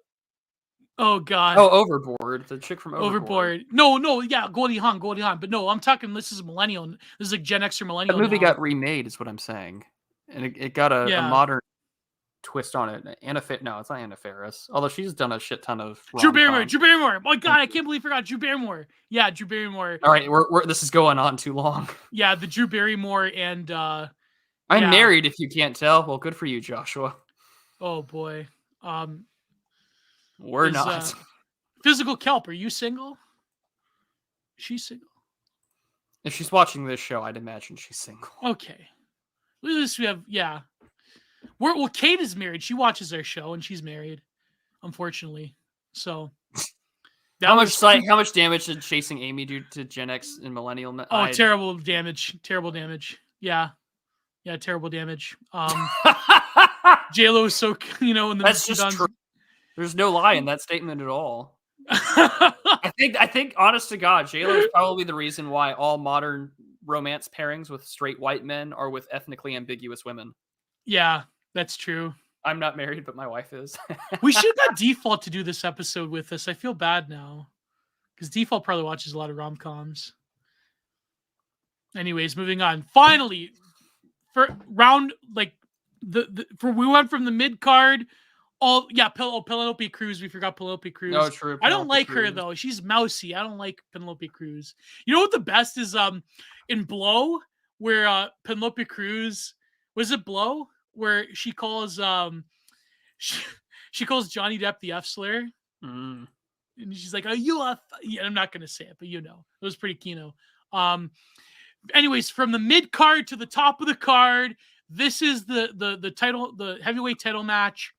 god. Oh, Overboard. The chick from Overboard. No, yeah, Goldie Hawn. But no, I'm talking. This is millennial. This is like Gen X or millennial. The movie got remade, is what I'm saying, and it got a modern twist on it. No, it's not Anna Faris. Although she's done a shit ton of Drew Barrymore. Oh my god, I can't believe I forgot Drew Barrymore. Yeah, Drew Barrymore. All right, we're this is going on too long. Yeah, the Drew Barrymore and I'm married, if you can't tell. Well, good for you, Joshua. Oh boy. We're not. Physical Kelp, are you single? She's single. If she's watching this show, I'd imagine she's single. Okay. At least we have well, Kate is married. She watches our show and she's married, unfortunately. So how much damage did Chasing Amy do to Gen X and Millennial? Terrible damage. Yeah, terrible damage. J-Lo is so in the that's just true. There's no lie in that statement at all. I think honest to God, J-Lo is probably the reason why all modern romance pairings with straight white men are with ethnically ambiguous women. Yeah, that's true. I'm not married, but my wife is. We should have got Default to do this episode with us. I feel bad now because Default probably watches a lot of rom-coms. Anyways, moving on. Finally, for round like we went from the mid card. Penelope Cruz. We forgot Penelope Cruz. No, true. I don't like her though. She's mousy. I don't like Penelope Cruz. You know what the best is? In Blow, where Penelope Cruz was it Blow, where she calls she calls Johnny Depp the F slur, and she's like, "Are you a?" Yeah, I'm not gonna say it, but you know, it was pretty kino. Anyways, from the mid card to the top of the card, this is the title, the heavyweight title match.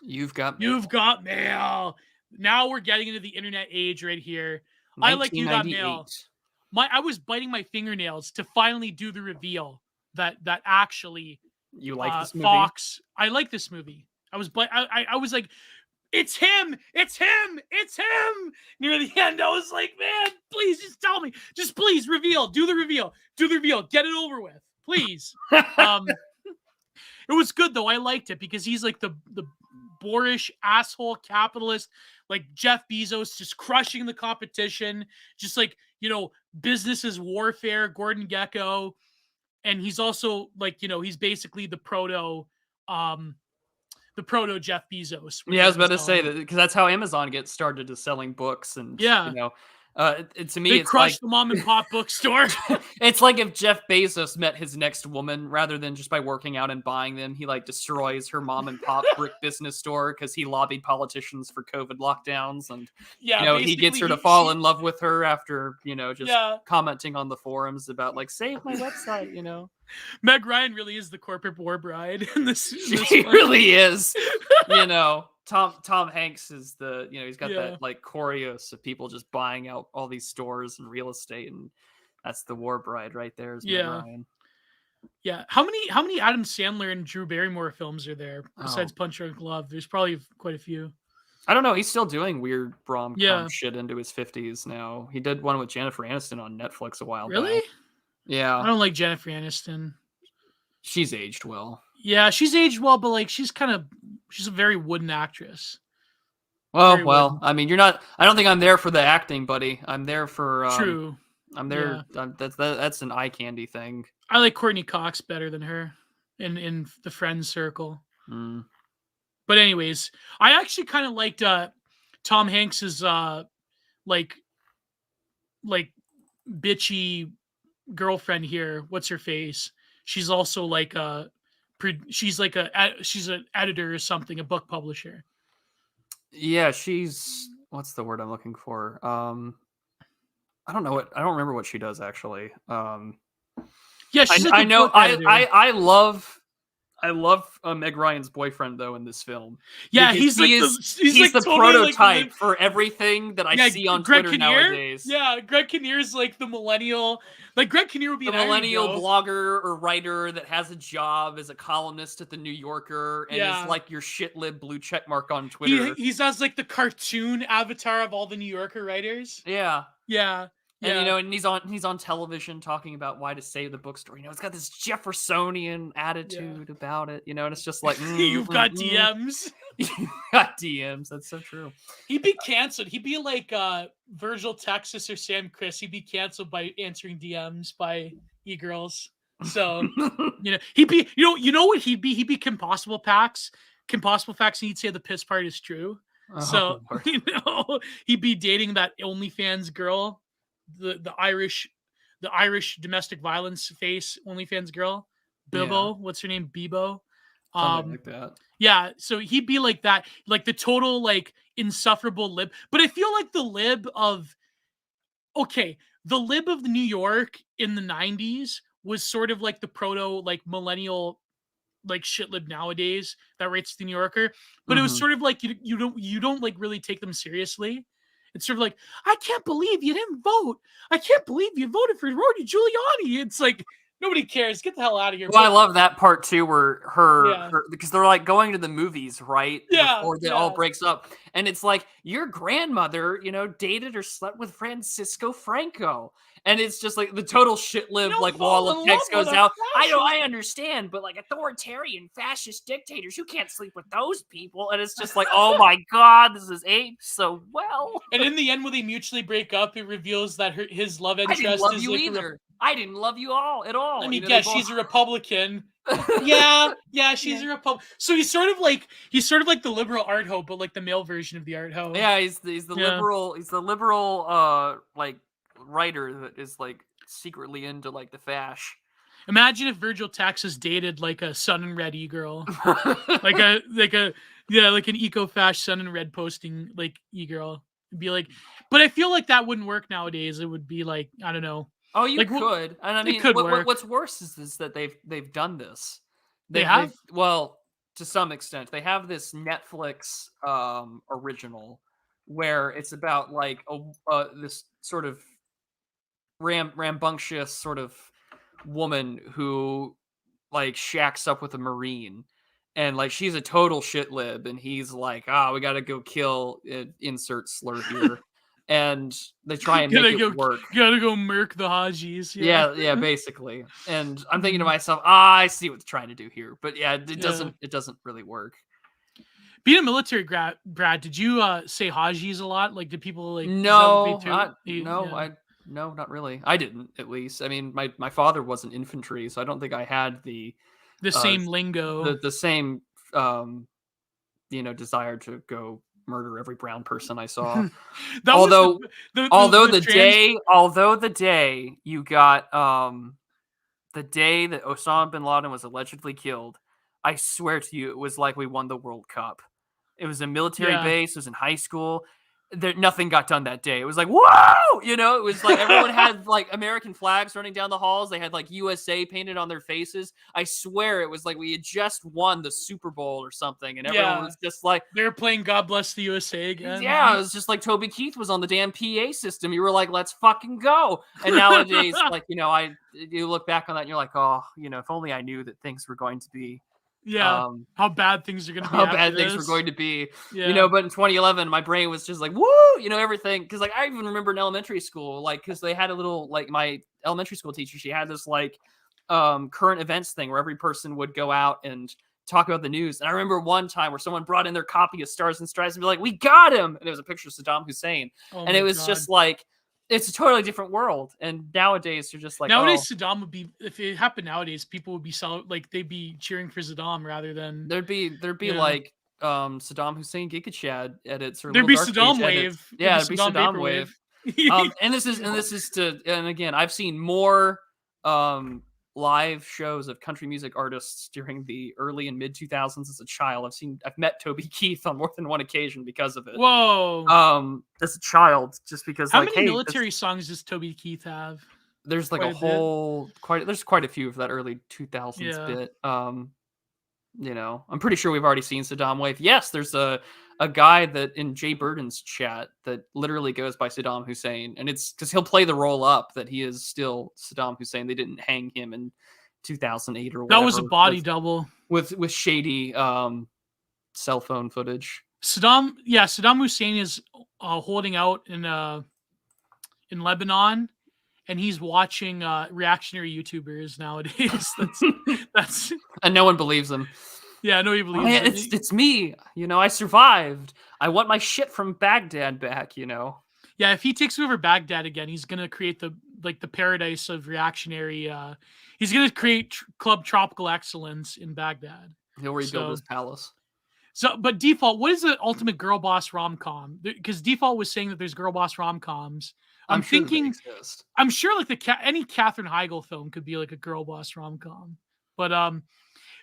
You've got mail. Now we're getting into the internet age right here. I like You Got Mail. I was biting my fingernails to finally do the reveal that actually you like this movie. Fox. I like this movie. I was like, it's him. Near the end, I was like, man, please just tell me. Just please reveal. Do the reveal. Get it over with, please. It was good though. I liked it because he's like the boorish asshole capitalist, like Jeff Bezos, just crushing the competition, just like, you know, business is warfare, Gordon Gekko. And he's also like, you know, he's basically the proto Jeff Bezos. Yeah, I was about to say that because that's how Amazon gets started, to selling books. And you know, to me, it's crushed the mom and pop bookstore. It's like if Jeff Bezos met his next woman, rather than just by working out and buying them, he like destroys her mom and pop brick business store because he lobbied politicians for COVID lockdowns, and you know, he gets her to fall in love with her after, you know, just commenting on the forums about like, save my website, you know. Meg Ryan really is the corporate war bride in this. She really is. You know, Tom Hanks is the, you know, he's got that like choreos of people just buying out all these stores and real estate, and that's the war bride right there. Is Meg Ryan. Yeah. How many Adam Sandler and Drew Barrymore films are there besides Punch Drunk Love? There's probably quite a few. I don't know. He's still doing weird rom-com shit into his 50s now. He did one with Jennifer Aniston on Netflix a while back. Really? Yeah. I don't like Jennifer Aniston. She's aged well. Yeah, she's aged well, but like she's a very wooden actress. Well, I mean, I don't think I'm there for the acting, buddy. I'm there for True. I'm there. Yeah. That's an eye candy thing. I like Courtney Cox better than her in the Friends circle. But anyways, I actually kind of liked Tom Hanks's like bitchy girlfriend here. What's her face? She's also like she's an editor or something, a book publisher. Yeah, she's, what's the word I'm looking for? I don't remember what she does actually. Yeah, she's I know. I love Meg Ryan's boyfriend though in this film. Yeah, he's like the totally prototype for everything that I see on Greg Twitter Kinnear? nowadays. Yeah, Greg Kinnear's like the millennial. Like Greg Kinnear would be the millennial blogger or writer that has a job as a columnist at the New Yorker and is like your shit lib blue check mark on Twitter. He has like the cartoon avatar of all the New Yorker writers. Yeah. Yeah. And you know, and he's on television talking about why to save the bookstore. You know, it's got this Jeffersonian attitude about it. You know, and it's just like you've got DMs. You've got DMs. That's so true. He'd be canceled. He'd be like Virgil Texas or Sam Chris. He'd be canceled by answering DMs by e-girls. So you know, he'd be you know what he'd be? He'd be Kim Possible Facts, and he'd say the piss part is true. So Lord. You know, he'd be dating that OnlyFans girl. The Irish domestic violence face OnlyFans girl, Bibo. What's her name? Bibo. Something like that. Yeah, so he'd be like that, like the total like insufferable lib. But I feel like the lib of the New York in the 90s was sort of like the proto like millennial like shit lib nowadays that writes the New Yorker. But it was sort of like you don't like really take them seriously. It's sort of like, I can't believe you didn't vote. I can't believe you voted for Rudy Giuliani. It's like, Nobody cares. Get the hell out of here. Well, I love that part too, where Yeah. her because they're like going to the movies right Yeah, before it all breaks up, and it's like your grandmother, dated or slept with Francisco Franco, and it's just like the total shit lib like wall of text goes out. I understand, but like authoritarian fascist dictators, you can't sleep with those people, and it's just like, oh my god, this is aged so well. And in the end, when they mutually break up, it reveals that his love interest I didn't love is you like either. I didn't love you all at all. I mean, yeah, she's a Republican. Yeah, she's a Republican. So he's sort of like the liberal art hoe, but like the male version of the art hoe. Yeah, he's the liberal like writer that is like secretly into like the fash. Imagine if Virgil Taxis dated like a Sun and Red e-girl. like an eco-fash Sun and Red posting like e-girl. It'd be like, but I feel like that wouldn't work nowadays. It would be like, I don't know. Oh, you could. And I mean, what's worse is that they've done this. They have? Well, to some extent. They have this Netflix original where it's about like this sort of rambunctious sort of woman who like shacks up with a Marine. And like she's a total shit lib, and he's like, we gotta go kill insert slur here. And they try and make it work. Gotta go murk the Hajis. Yeah, basically. And I'm thinking to myself, I see what they're trying to do here, but yeah, it doesn't really work. Being a military grad, Brad, did you say Hajis a lot? Like, did people like? No, not really. I didn't, at least. I mean, my father wasn't infantry, so I don't think I had the same lingo, the same desire to go murder every brown person I saw. although the day you got the day that Osama bin Laden was allegedly killed, I swear to you, it was like we won the World Cup. It was a military base. It was in high school. Nothing got done that day. It was like, whoa! It was like everyone had like American flags running down the halls. They had like USA painted on their faces. I swear it was like we had just won the Super Bowl or something. And everyone was just like... They were playing God Bless the USA again. Yeah, it was just like Toby Keith was on the damn PA system. You were like, let's fucking go. And nowadays, like, you look back on that and you're like, oh, if only I knew that things were going to be... Yeah, how bad things are going to be. Things were going to be. Yeah. But in 2011, my brain was just like, woo, everything. Because like I even remember in elementary school, like because they had a little like my elementary school teacher, she had this like current events thing where every person would go out and talk about the news. And I remember one time where someone brought in their copy of Stars and Stripes and be like, we got him, and it was a picture of Saddam Hussein, and it was just like. It's a totally different world, and nowadays you're just like Saddam would be, if it happened nowadays, people would be they'd be cheering for Saddam rather than there'd be like Saddam Hussein Giga Chad edits or there'd be Saddam Wave. Yeah, there'd be Saddam Wave. And this is and again, I've seen more live shows of country music artists during the early and mid 2000s as a child. I've met Toby Keith on more than one occasion because of it. Whoa. As a child, just because how many military songs does Toby Keith have? There's like there's quite a few of that early 2000s bit. I'm pretty sure we've already seen Saddam Wave. Yes, there's a guy that in Jay Burden's chat that literally goes by Saddam Hussein, and it's because he'll play the roll up that he is still Saddam Hussein. They didn't hang him in 2008 or whatever. That was a body double with shady cell phone footage. Saddam Hussein is holding out in Lebanon, and he's watching reactionary YouTubers nowadays. That's and no one believes him. Yeah, I know he believes it. It's me. I survived. I want my shit from Baghdad back, Yeah, if he takes over Baghdad again, he's going to create the paradise of reactionary. He's going to create Club Tropical Excellence in Baghdad. He'll rebuild his palace. So, but Default, what is the ultimate girl boss rom-com? Because Default was saying that there's girl boss rom-coms. I'm thinking, I'm sure like any Katherine Heigl film could be like a girl boss rom-com. But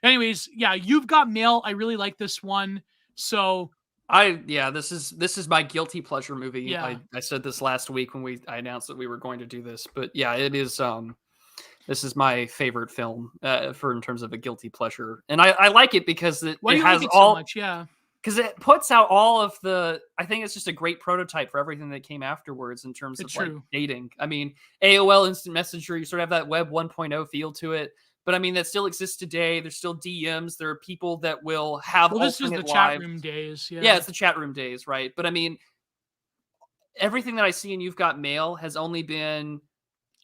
anyways, yeah, You've Got Mail. I really like this one. So this is my guilty pleasure movie. Yeah. I said this last week when I announced that we were going to do this, but yeah, it is. This is my favorite film in terms of a guilty pleasure, and I like it because it has all. So much? Yeah. because it puts out all of the. I think it's just a great prototype for everything that came afterwards in terms It's of like true. dating. I mean, AOL Instant Messenger, you sort of have that Web 1.0 feel to it. But I mean, that still exists today. There's still DMs. There are people that will have Well, this is the alternate chat lives. room days. Yeah, Yeah. it's the chat room days, right? But I mean, everything that I see in You've Got Mail has only been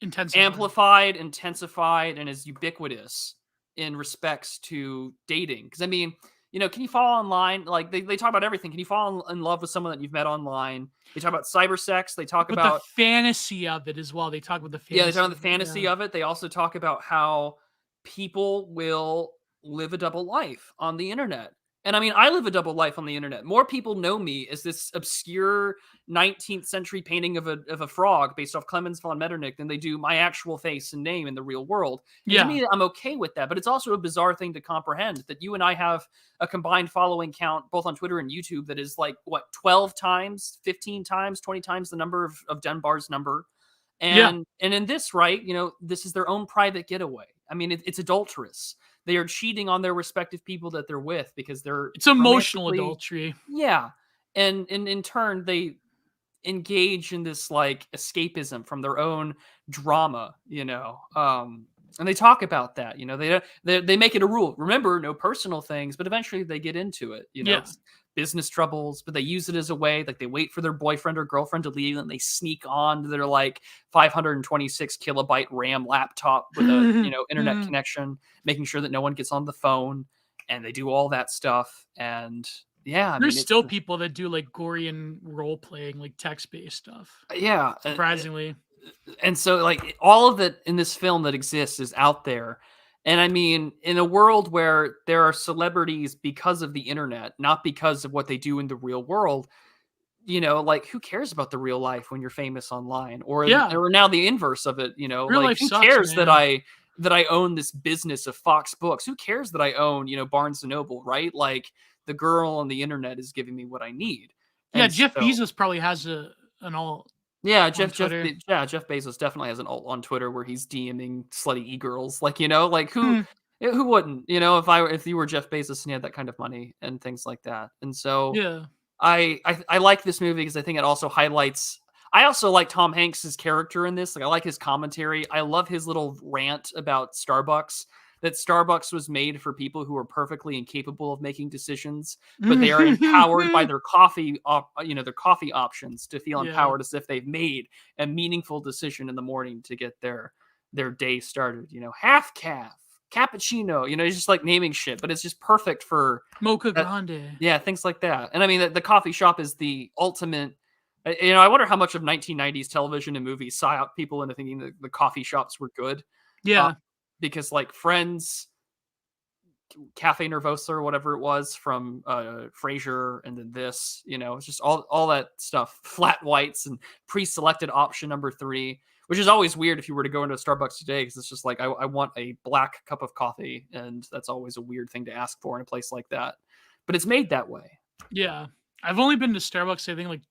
Intensified. intensified, and is ubiquitous in respects to dating. Because I mean, can you fall online? Like they talk about everything. Can you fall in love with someone that you've met online? They talk about cyber sex. They talk But the about fantasy of it as well. They talk about the fantasy. yeah, they talk about the of it, fantasy yeah. of it. They also talk about how people will live a double life on the internet. And I mean, I live a double life on the internet. More people know me as this obscure 19th century painting of a frog based off Clemens von Metternich than they do my actual face and name in the real world. And to Yeah. me, I'm okay with that. But it's also a bizarre thing to comprehend that you and I have a combined following count both on Twitter and YouTube that is like, what, 12 times, 15 times, 20 times the number of Dunbar's number. Yeah. And in this, right, this is their own private getaway. I mean, it's adulterous. They are cheating on their respective people that they're with because they're It's emotional romantically, adultery. yeah. And in turn, they engage in this like escapism from their own drama, and they talk about that, they make it a rule. Remember, no personal things, but eventually they get into it, Yeah. it's business troubles, but they use it as a way, like they wait for their boyfriend or girlfriend to leave and they sneak on to their like 526 kilobyte RAM laptop with a, internet connection, making sure that no one gets on the phone, and they do all that stuff. And yeah, I mean, There's still people that do like gory and role playing, like text based stuff. yeah, Surprisingly. and so like all of it in this film that exists is out there. And I mean, in a world where there are celebrities because of the internet, not because of what they do in the real world, like who cares about the real life when you're famous online? Or Yeah. or now the inverse of it, Real like life who sucks, cares that man. I own this business of Fox Books? Who cares that I own, Barnes and Noble, right? Like the girl on the internet is giving me what I need. Yeah, And Jeff so Bezos probably has an alt yeah, on Twitter. Jeff Bezos definitely has an alt on Twitter where he's DMing slutty e-girls. Like, like who Hmm. who wouldn't? If you were Jeff Bezos and you had that kind of money and things like that. And so Yeah. I like this movie because I think it also highlights. I also like Tom Hanks's character in this. Like, I like his commentary. I love his little rant about Starbucks. That Starbucks was made for people who are perfectly incapable of making decisions, but they are empowered by their coffee, their coffee options to feel Yeah. empowered as if they've made a meaningful decision in the morning to get their day started. Half calf, cappuccino. He's just like naming shit, but it's just perfect for Mocha that. Grande. Yeah, things like that. And I mean, the coffee shop is the ultimate. I wonder how much of 1990s television and movies saw out people into thinking that the coffee shops were good. Uh, Yeah. because like Friends, Cafe Nervosa, or whatever it was from Frasier, and then this, it's just all that stuff. Flat whites and pre-selected option number 3, which is always weird if you were to go into a Starbucks today, because it's just like I want a black cup of coffee, and that's always a weird thing to ask for in a place like that. But it's made that way. Yeah. I've only been to Starbucks, I think, like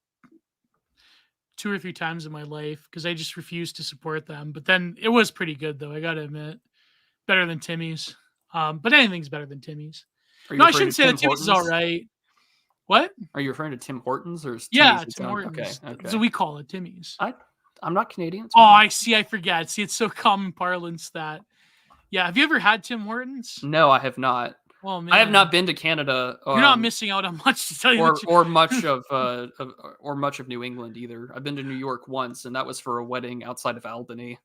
2 or 3 times in my life because I just refused to support them. But then it was pretty good, though. I got to admit, better than Timmy's. But anything's better than Timmy's. Are you No, I referring shouldn't to say Tim that Timmy's is all Hortons? right. What? Are you referring to Tim Hortons, or is Timmy's Yeah, its Tim own? Okay, Hortons. That's okay. what we call it, Timmy's. I'm not Canadian. It's Oh, fine. I see. I forget. See, it's so common parlance that. Yeah, have you ever had Tim Hortons? No, I have not. Oh man, I have not been to Canada. You're not missing out on much, to tell you the truth. or much of New England either. I've been to New York once, and that was for a wedding outside of Albany.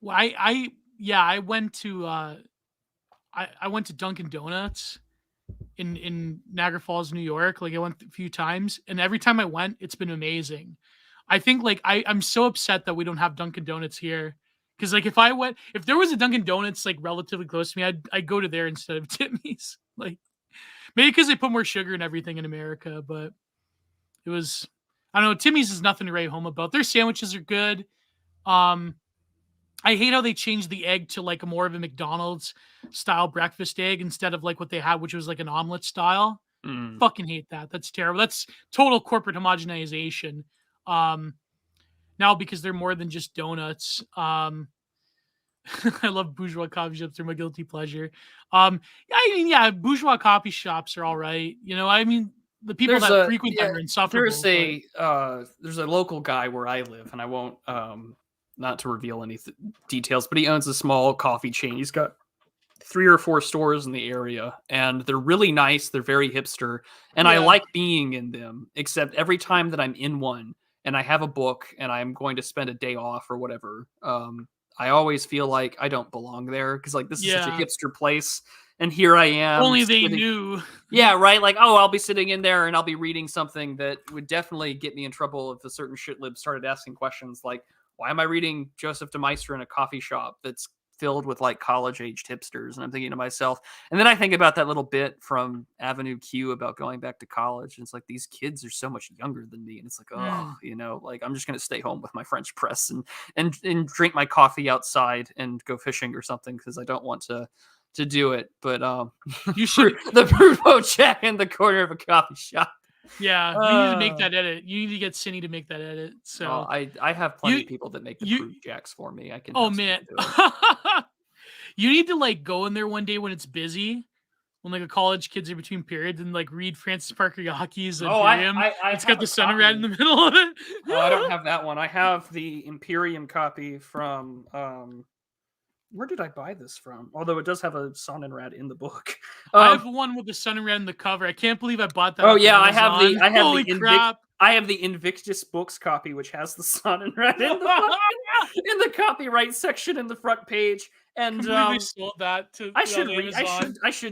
Well, I went to I went to Dunkin' Donuts in Niagara Falls, New York. Like I went a few times, and every time I went, it's been amazing. I think like I'm so upset that we don't have Dunkin' Donuts here. Because like if there was a Dunkin' Donuts like relatively close to me, I'd go to there instead of Timmy's. Like maybe because they put more sugar and everything in America, but it was I don't know. Timmy's is nothing to write home about. Their sandwiches are good. I hate how they changed the egg to like a more of a McDonald's style breakfast egg instead of like what they had, which was like an omelet style. Mm. Fucking hate that. That's terrible. That's total corporate homogenization. Now because they're more than just donuts. I love bourgeois coffee shops. They're my guilty pleasure. I mean, yeah, bourgeois coffee shops are all right. I mean, the people that frequent them are insufferable. There's a local guy where I live, and I won't not to reveal any details, but he owns a small coffee chain. He's got 3 or 4 stores in the area, and they're really nice. They're very hipster, and I like being in them, except every time that I'm in one and I have a book and I'm going to spend a day off or whatever, I always feel like I don't belong there, because like this is such a hipster place, and here I am. Only they knew. Yeah, right. Like, oh, I'll be sitting in there and I'll be reading something that would definitely get me in trouble if a certain shitlib started asking questions like, why am I reading Joseph de Maistre in a coffee shop that's filled with like college-aged hipsters? And I'm thinking to myself, and then I think about that little bit from Avenue Q about going back to college. And it's like, these kids are so much younger than me. And it's like, oh, like I'm just going to stay home with my French press and drink my coffee outside and go fishing or something, because I don't want to do it. But you should the Bruno check in the corner of a coffee shop. Yeah, we need to make that edit. You need to get Cindy to make that edit. So I have plenty of people that make the fruit jacks for me. I can. Oh man, you need to like go in there one day when it's busy, when like a college kids are between periods, and like read Francis Parker Yockey's Imperium. It's got the sun red in the middle of it. Oh, I don't have that one. I have the Imperium copy from. Where did I buy this from? Although it does have a Sonnenrad in the book. I have one with the Sonnenrad in the cover. I can't believe I bought that. Oh yeah, I have Holy crap. I have the Invictus Books copy, which has the Sonnenrad in the copyright section in the front page. And completely sold that to I should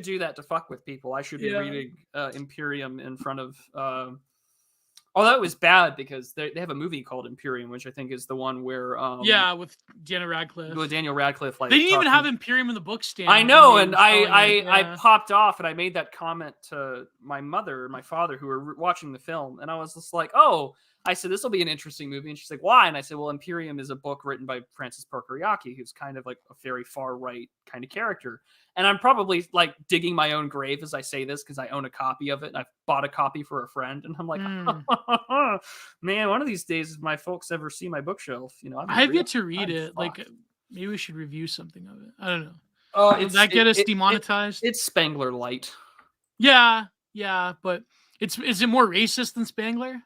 do that to fuck with people. I should be reading Imperium in front of. Oh, that was bad, because they have a movie called Imperium, which I think is the one where with Daniel Radcliffe. With Daniel Radcliffe, like they didn't even have Imperium in the book stand. I know, and I popped off, and I made that comment to my mother and my father, who were watching the film, and I was just like, oh. I said, this will be an interesting movie. And she's like, why? And I said, well, Imperium is a book written by Francis Parker Yockey, who's kind of like a very far right kind of character. And I'm probably like digging my own grave as I say this, because I own a copy of it, and I've bought a copy for a friend. And I'm like, man, one of these days, if my folks ever see my bookshelf, I have yet to read it. Fucked. Like, maybe we should review something of it. I don't know. Does that get us demonetized? It's Spangler light. Yeah, but is it more racist than Spangler?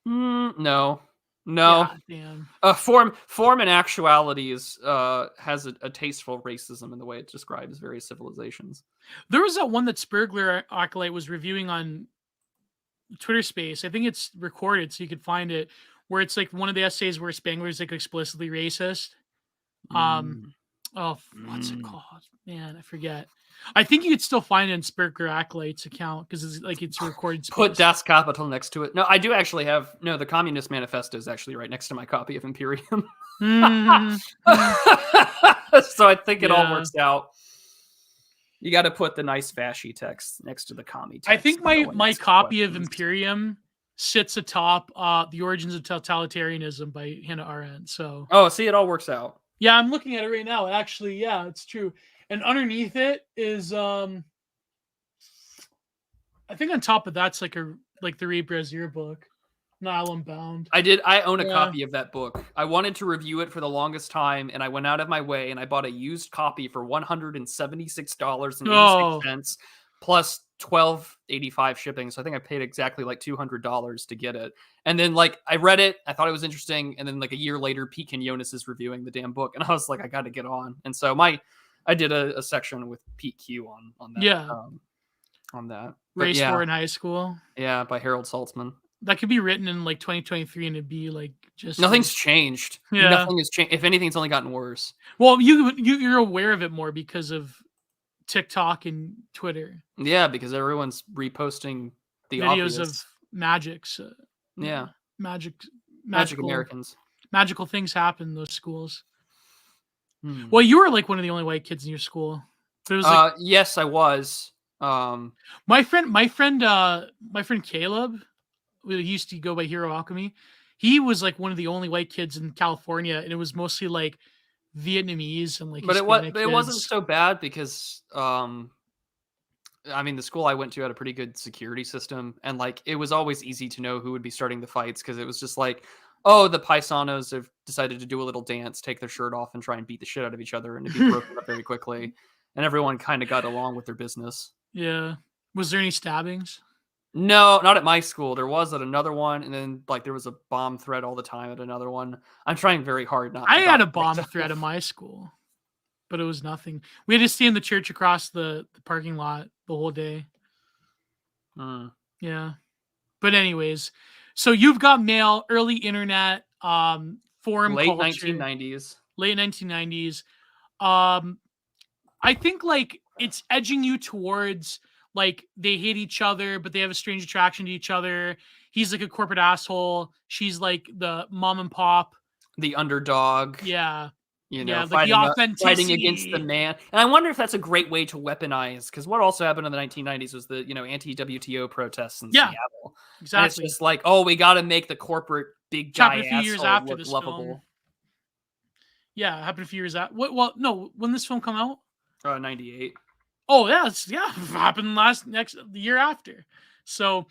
No. Yeah, damn. Form and actuality has a tasteful racism in the way it describes various civilizations. There was that one that Spurgler Acolyte was reviewing on Twitter Space. I think it's recorded, so you could find it, where it's like one of the essays where Spangler's like explicitly racist. What's it called? Man, I forget. I think you could still find it in Spurgler Acolyte's account, because it's recorded space. Put Das Kapital next to it. No, I do actually have. No, the Communist Manifesto is actually right next to my copy of Imperium. So I think it all works out. You got to put the nice fashy text next to the commie text. I think my copy of Imperium sits atop The Origins of Totalitarianism by Hannah Arendt. So see, it all works out. Yeah, I'm looking at it right now. Actually, yeah, it's true. And underneath it is, I think on top of that's like the Ray Brazier book, Nile Bound. I own a copy of that book. I wanted to review it for the longest time, and I went out of my way and I bought a used copy for $176.86 plus $12.85 shipping. So I think I paid exactly like $200 to get it. And then like I read it, I thought it was interesting, and then like a year later, Pete Quinones is reviewing the damn book, and I was like, I got to get on. And so I did a section with Pete Q on that. Yeah. On that. Race War in High School. Yeah, by Harold Saltzman. That could be written in like 2023, and it'd be like just nothing's changed. Yeah. Nothing has changed. If anything, it's only gotten worse. Well, you're aware of it more because of TikTok and Twitter. Yeah, because everyone's reposting the videos obvious. Of magics. Magic Americans. Magical things happen in those schools. Well, you were like one of the only white kids in your school. It was yes, I was. My friend Caleb, who used to go by Hero Alchemy, he was like one of the only white kids in California, and it was mostly like Vietnamese and like. But it wasn't so bad because the school I went to had a pretty good security system, and like it was always easy to know who would be starting the fights, because it was just like, oh, the paisanos have decided to do a little dance, take their shirt off, and try and beat the shit out of each other, and it'd be broken up very quickly. And everyone kind of got along with their business. Yeah. Was there any stabbings? No, not at my school. There was at another one, and then like there was a bomb threat all the time at another one. I'm trying very hard not I to had a dox bomb threat at myself. my school, but it was nothing. We had to stay in the church across the parking lot the whole day. Hmm. Yeah. But anyways, so You've Got Mail, early internet, forum Late culture, 1990s. late 1990s. Um, I think like it's edging you towards like they hate each other, but they have a strange attraction to each other. He's like a corporate asshole. She's like the mom and pop. The underdog, Yeah. you know, Yeah. Like the fighting against the authenticity. man. And I wonder if that's a great way to weaponize, because what also happened in the 1990s was the, anti-WTO protests in Yeah, Seattle. And it's exactly. just like, oh, we got to make the corporate big guy Happened a few years asshole after look this film. lovable. Yeah, happened a few years after. Well, no, when this film come out? 98. Oh, yeah, happened the year after. So It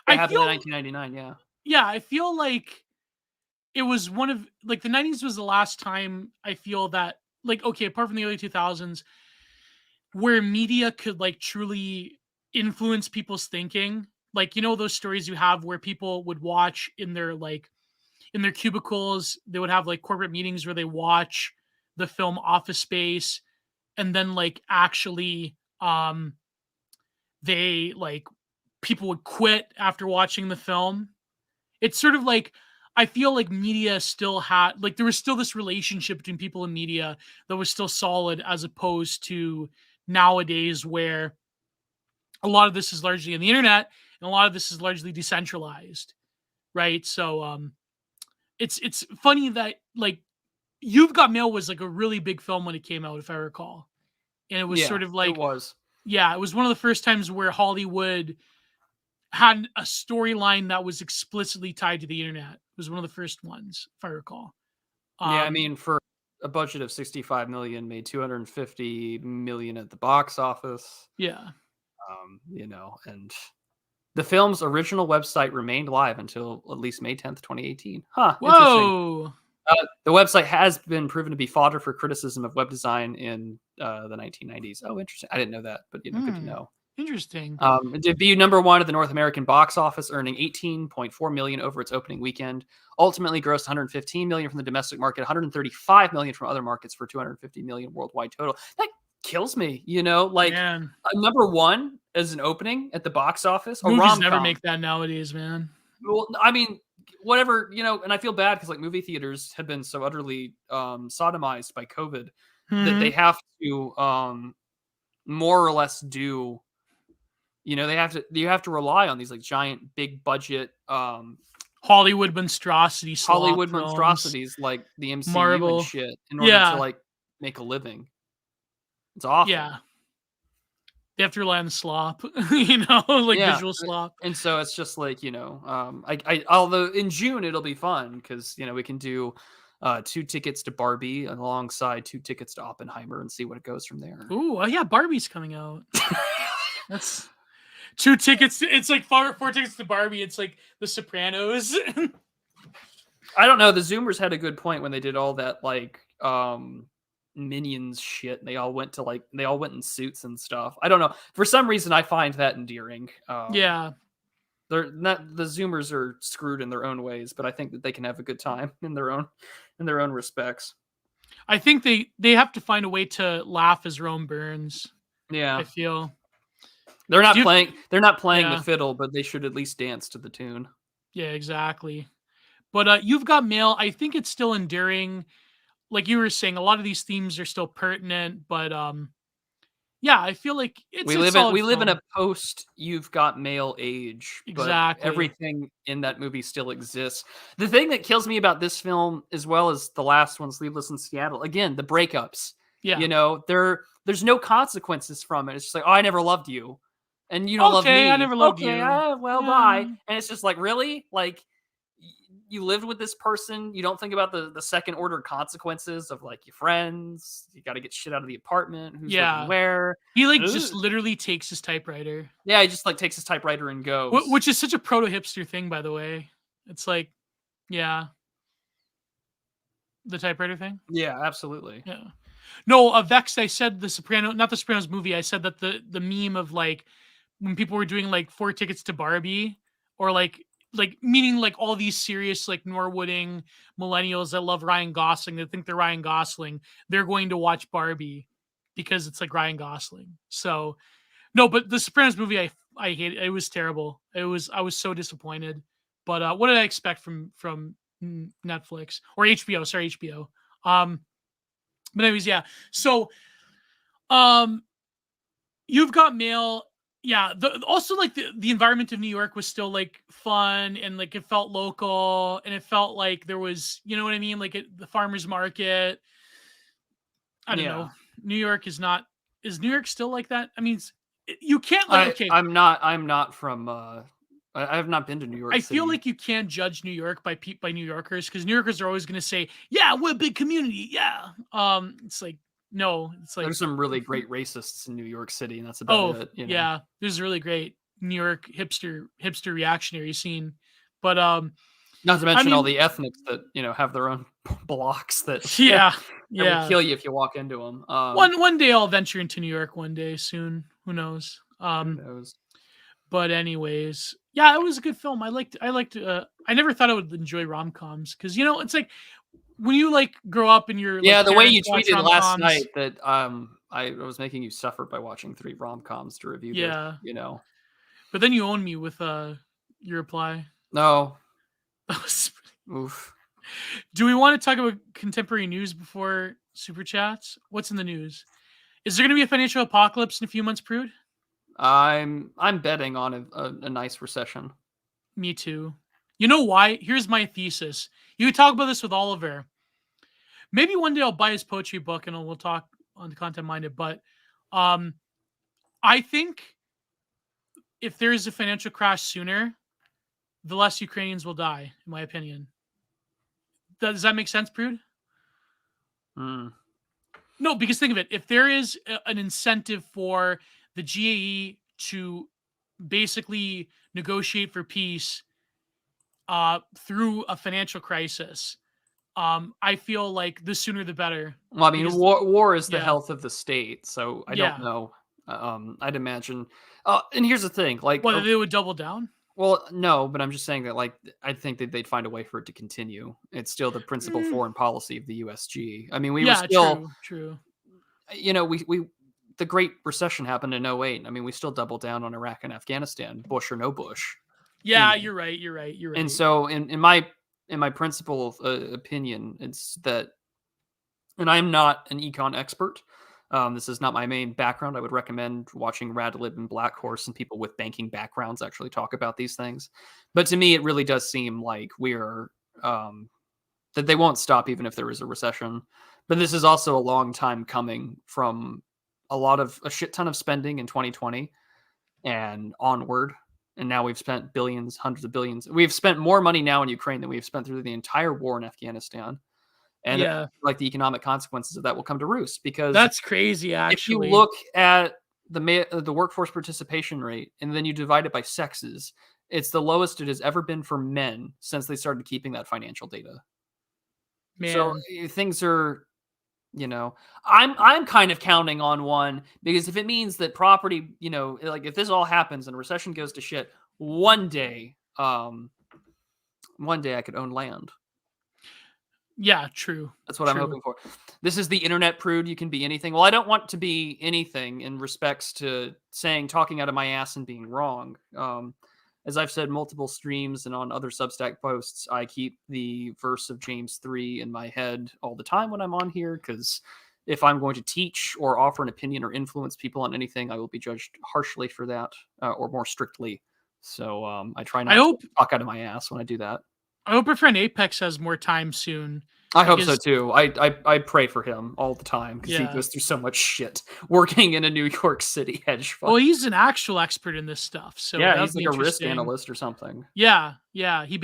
I happened in feel 1999, yeah. yeah, I feel like it was one of like the 90s was the last time I feel that like okay, apart from the early 2000s where media could like truly influence people's thinking. Like those stories you have where people would watch in their cubicles, they would have like corporate meetings where they watch the film Office Space and then like actually they like people would quit after watching the film. It's sort of like I feel like media still had like there was still this relationship between people and media that was still solid as opposed to nowadays where a lot of this is largely on the internet and a lot of this is largely decentralized, right? So it's funny that like You've Got Mail was like a really big film when it came out if I recall. And it was Yeah, sort of it like was. yeah, it was one of the first times where Hollywood had a storyline that was explicitly tied to the internet. It was one of the first ones, if I recall. Yeah, I Um, mean, for a budget of 65 million, made 250 million at the box office. yeah. And the film's original website remained live until at least May 10th, 2018. Huh, interesting. Whoa. The website has been proven to be fodder for criticism of web design in the 1990s. Oh, interesting. I didn't know that, but good to know. Interesting. It debuted #1 at the North American box office, earning 18.4 million over its opening weekend. Ultimately, grossed 115 million from the domestic market, 135 million from other markets for 250 million worldwide total. That kills me, like Man, #1 as an opening at the box office, a movies never rom-com. make that nowadays, man. Well, I mean, whatever, and I feel bad because like movie theaters have been so utterly sodomized by COVID that they Mhm. have to more or less do. You have to rely on these like giant, big budget Hollywood monstrosity slop Hollywood films. monstrosities like the MCU and Marvel. shit in order to Yeah. like make a living. It's awful. Yeah. They have to rely on the slop, like Yeah, visual slop. and so it's just like, although in June it'll be fun because we can do 2 tickets to Barbie alongside 2 tickets to Oppenheimer and see what it goes from there. Ooh, oh yeah, Barbie's coming out. That's 2 tickets. It's like four tickets to Barbie. It's like The Sopranos. I don't know. The Zoomers had a good point when they did all that like Minions shit. They all went in suits and stuff. I don't know. For some reason, I find that endearing. Yeah. They're not the Zoomers are screwed in their own ways, but I think that they can have a good time in their own respects. I think they have to find a way to laugh as Rome burns. I Yeah, feel. they're not Do you playing. They're not playing the Yeah. fiddle, but they should at least dance to the tune. Yeah, exactly. But You've Got Mail, I think it's still enduring. Like you were saying, a lot of these themes are still pertinent, but yeah, I feel like it's We a live in solid film. a post You've Got Mail age, but Exactly. everything in that movie still exists. The thing that kills me about this film, as well as the last one, Sleepless in Seattle, again, the breakups. Yeah. There's no consequences from it. It's just like, oh, I never loved you, and you don't love Okay, I me. never loved Okay, you. well, bye. Yeah. And it's just like, really, like you lived with this person. You don't think about the second order consequences of like your friends. You got to get shit out of the apartment. Who's living Yeah. where? He like just Ugh. literally takes his typewriter. Yeah, he just like takes his typewriter and goes. Which is such a proto hipster thing, by the way. It's like, yeah, the typewriter thing. Yeah, absolutely. Yeah. No, Vexed, I said not the Sopranos movie. I said that the meme of like when people were doing like 4 tickets to Barbie, or like meaning like all these serious like Norwooding millennials that love Ryan Gosling, that think they're Ryan Gosling, they're going to watch Barbie because it's like Ryan Gosling. So no, but the Sopranos movie, I hate it. It was terrible. I was so disappointed. But what did I expect from Netflix or HBO? Sorry, HBO. Um, but anyways, yeah. So um, you've got mail. Yeah. Also like the environment of New York was still like fun, and like it felt local, and it felt like there was, you know what I mean, like the farmers market. I don't know. Yeah. New York is not. Is New York still like that? I mean, you can't like okay. I'm not from I have not been to New York I feel City. like you can't judge New York by New Yorkers, because New Yorkers are always going to say, "Yeah, we're a big community." Yeah, it's like no, it's like There's some really great racists in New York City, and that's about oh it, you know. yeah, there's a really great New York hipster reactionary scene, but Not to I mention all mean, the ethnics that, you know, have their own blocks that yeah, that will yeah. kill you if you walk into them. One day I'll venture into New York. One day soon, who knows? Who knows? But anyways, yeah, it was a good film. I liked. I never thought I would enjoy rom coms, because you know it's like when you like grow up and your Yeah, like the way parents you watch tweeted rom last coms. night that I was making you suffer by watching 3 rom-coms to review this, Yeah, you know. but then you own me with your reply. No. That was- Oof. Do we want to talk about contemporary news before super chats? What's in the news? Is there going to be a financial apocalypse in a few months, Prude? I'm betting on a nice recession. Me too. You know why? Here's my thesis. You could talk about this with Oliver. Maybe one day I'll buy his poetry book and we'll talk on the content minded. But um, I think if there is a financial crash sooner, the less Ukrainians will die, in my opinion. Does that make sense, Prude? Mm. No, because think of it. If there is an incentive for the GAE to basically negotiate for peace through a financial crisis, I feel like the sooner the better. Well, I mean, Because war is the yeah, health of the state, so I don't yeah. know. I'd imagine. And here's the thing, like, Whether they would double down. well, no, but I'm just saying that, like, I think that they'd find a way for it to continue. It's still the principal Mm, foreign policy of the USG. I mean, we were yeah, still, true, true. you know, we the Great Recession happened in '08. I mean, we still doubled down on Iraq and Afghanistan, Bush or no Bush, you Yeah, know. you're right. You're right. You're And right. so, in my principal opinion, it's that, and I'm not an econ expert. This is not my main background. I would recommend watching Radlib and Black Horse and people with banking backgrounds actually talk about these things. But to me, it really does seem like we're that they won't stop even if there is a recession. But this is also a long time coming from a shit ton of spending in 2020 and onward. And now we've spent billions, hundreds of billions. We've spent more money now in Ukraine than we've spent through the entire war in Afghanistan. And Yeah, like the economic consequences of that will come to roost, because that's crazy. if you Actually, look at the workforce participation rate and then you divide it by sexes, it's the lowest it has ever been for men since they started keeping that financial data. So man. things are, you know, I'm kind of counting on one, because if it means that property, you know, like if this all happens and recession goes to shit, one day I could own land. Yeah, true, That's what I'm true. hoping for. This is the internet, Prude. You can be anything. Well, I don't want to be anything in respects to talking out of my ass and being wrong. As I've said multiple streams and on other Substack posts, I keep the verse of James 3 in my head all the time when I'm on here, because if I'm going to teach or offer an opinion or influence people on anything, I will be judged harshly for that, or more strictly. So I try I not to hope talk out of my ass when I do that. I hope our friend Apex has more time soon, I hope so because too. I pray for him all the time because he yeah. goes through so much shit working in a New York City hedge fund. Well, he's an actual expert in this stuff, so Yeah, that would he's be like a risk interesting. analyst or something. Yeah, yeah. He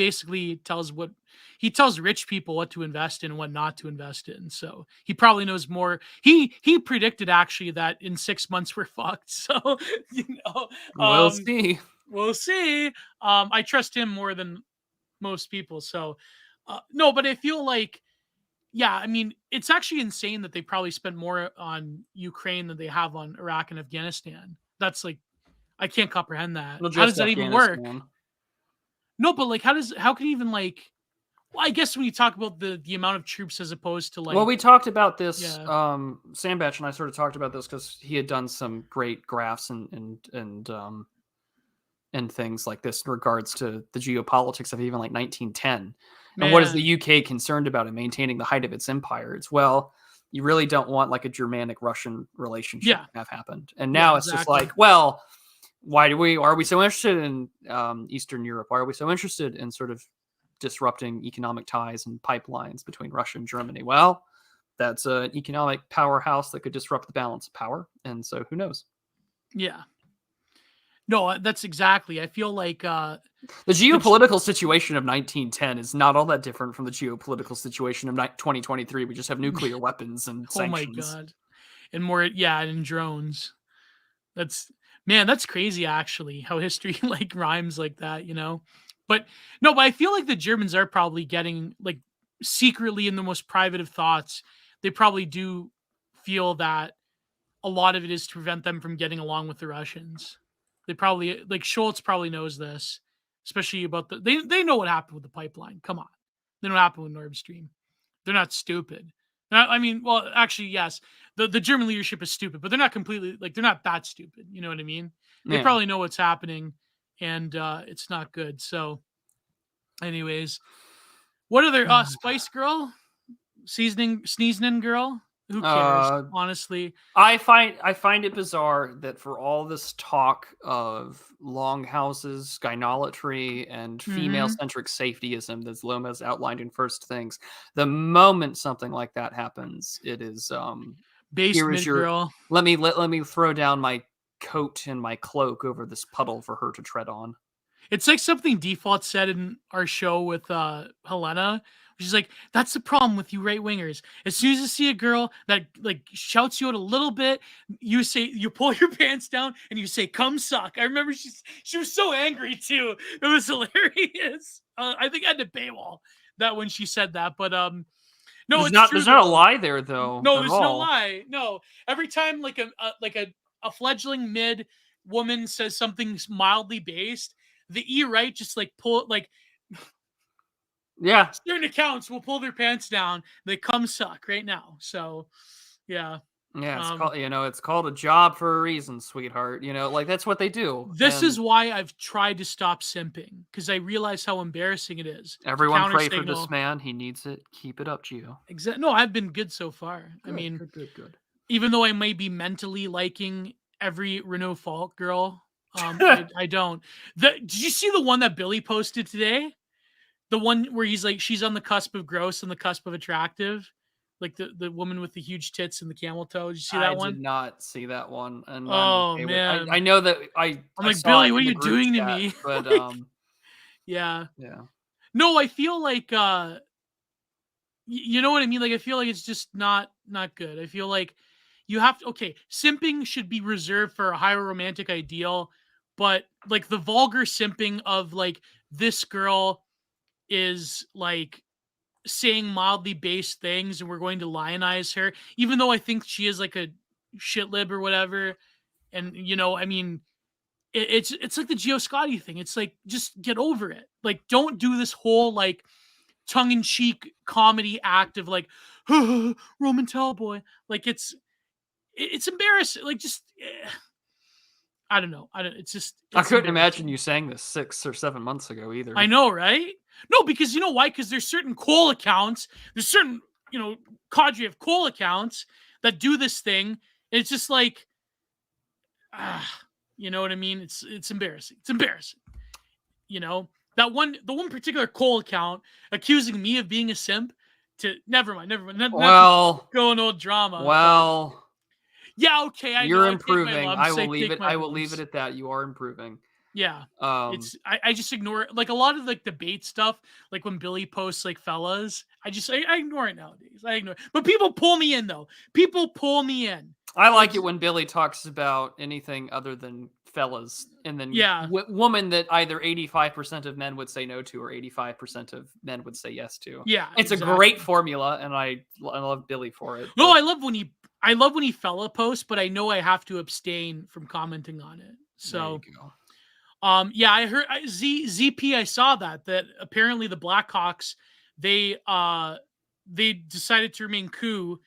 tells rich people what to invest in and what not to invest in. So he probably knows more. He predicted actually that in 6 months we're fucked. So you know, We'll see. we'll see. I trust him more than most people. So no, but I feel like yeah, I mean, it's actually insane that they probably spent more on Ukraine than they have on Iraq and Afghanistan. That's like I can't comprehend that. Well, How does just that even work? Afghanistan. No, but like, how can even like? Well, I guess when you talk about the amount of troops as opposed to Well, like, we talked about this. yeah, Sam Batch and I sort of talked about this because he had done some great graphs and things like this in regards to the geopolitics of even like 1910. And what is the man, UK concerned about in maintaining the height of its empire? It's, well, you really don't want like a Germanic Russian relationship yeah, to have happened. And yeah, now it's just exactly. like, well, are we so interested in Eastern Europe? Why are we so interested in sort of disrupting economic ties and pipelines between Russia and Germany? Well, that's an economic powerhouse that could disrupt the balance of power. And so who knows? Yeah. No, that's exactly. I feel like The the geopolitical situation of 1910 is not all that different from the geopolitical situation of 2023. We just have nuclear weapons and oh my sanctions. god, and more, yeah, and drones. That's man, that's crazy actually. How history like rhymes like that, you know. But no, but I feel like the Germans are probably getting like secretly in the most private of thoughts. They probably do feel that a lot of it is to prevent them from getting along with the Russians. They probably like Schultz probably knows this, especially about they know what happened with the pipeline. Come on. They know what happened with Nord Stream. They're not stupid. I mean, well, actually, yes, the German leadership is stupid, but they're not completely like they're not that stupid. You know what I mean? They Yeah. probably know what's happening, and it's not good. So, anyways, what other Spice Girl, sneezing girl? Who cares? Uh, Honestly, I find it bizarre that for all this talk of longhouses, gynolatry, and hmm female-centric safetyism that Loma's outlined in First Things, the moment something like that happens, it is here is basement your girl. let me throw down my coat and my cloak over this puddle for her to tread on. It's like something Default said in our show with Helena. She's like, "That's the problem with you right wingers. As soon as you see a girl that like shouts you out a little bit, you pull your pants down and you say, 'Come suck.'" I remember she was so angry too. It was hilarious. I think I had to paywall that when she said that, but no, it's true There's not a though. lie there though No, at there's no all. lie. No, every time like a fledgling mid woman says something mildly based, the right just like pull like Yeah. certain accounts will pull their pants down. They come suck right now. So yeah. Yeah, Um it's called a job for a reason, sweetheart. Like that's what they do. this And is why I've tried to stop simping, because I realize how embarrassing it is to everyone counter pray for this signal. man. He needs it. Keep it up, Gio. No, I've been good so far. I Good, mean, good, good, good. even though I may be mentally liking every Renault Fault girl, I don't. Did you see the one that Billy posted today? The one where he's like, she's on the cusp of gross and the cusp of attractive, like the woman with the huge tits and the camel toe. Did you see I that did one? not see that one, and I'm Oh okay with. I man, know that I'm I like, saw Billy, it what are in the you group doing to chat, me? but Like, yeah, yeah. no, I feel like you know what I mean. Like, I feel like it's just not good. I feel like you have to. Okay, simping should be reserved for a higher romantic ideal, but like the vulgar simping of like this girl is like saying mildly based things and we're going to lionize her, even though I think she is like a shit lib or whatever. And I mean, it's like the Gio Scotti thing. It's like, just get over it. Like, don't do this whole like tongue-in-cheek comedy act of like Roman Tallboy. Like, it's embarrassing. Like, just I don't know. It's just I it's couldn't imagine embarrassing. you saying this 6 or 7 months ago I either. know, right? No, because you know why? Because there's certain coal accounts, there's certain, cadre of coal accounts that do this thing. And it's just like, you know what I mean? It's embarrassing. It's embarrassing. The one particular coal account accusing me of being a simp. To never mind. Not to Well, go in old drama, but well, yeah, okay, I know. you're I take my improving. lumps. I take my I will leave it lumps. at that. You are improving. Yeah. Um, I just ignore it. Like a lot of like debate stuff, like when Billy posts like fellas, I ignore it nowadays. I ignore it. But people pull me in though. People pull me in. I Like, like it when Billy talks about anything other than fellas, and then yeah. woman that either 85% of men would say no to or 85% of men would say yes to. Yeah, It's a great exactly. formula, and I love Billy for it. No, But I love when he fella posts, but I know I have to abstain from commenting on it. So, you go. yeah, I heard ZP. I saw that apparently the Blackhawks they decided to remain coup,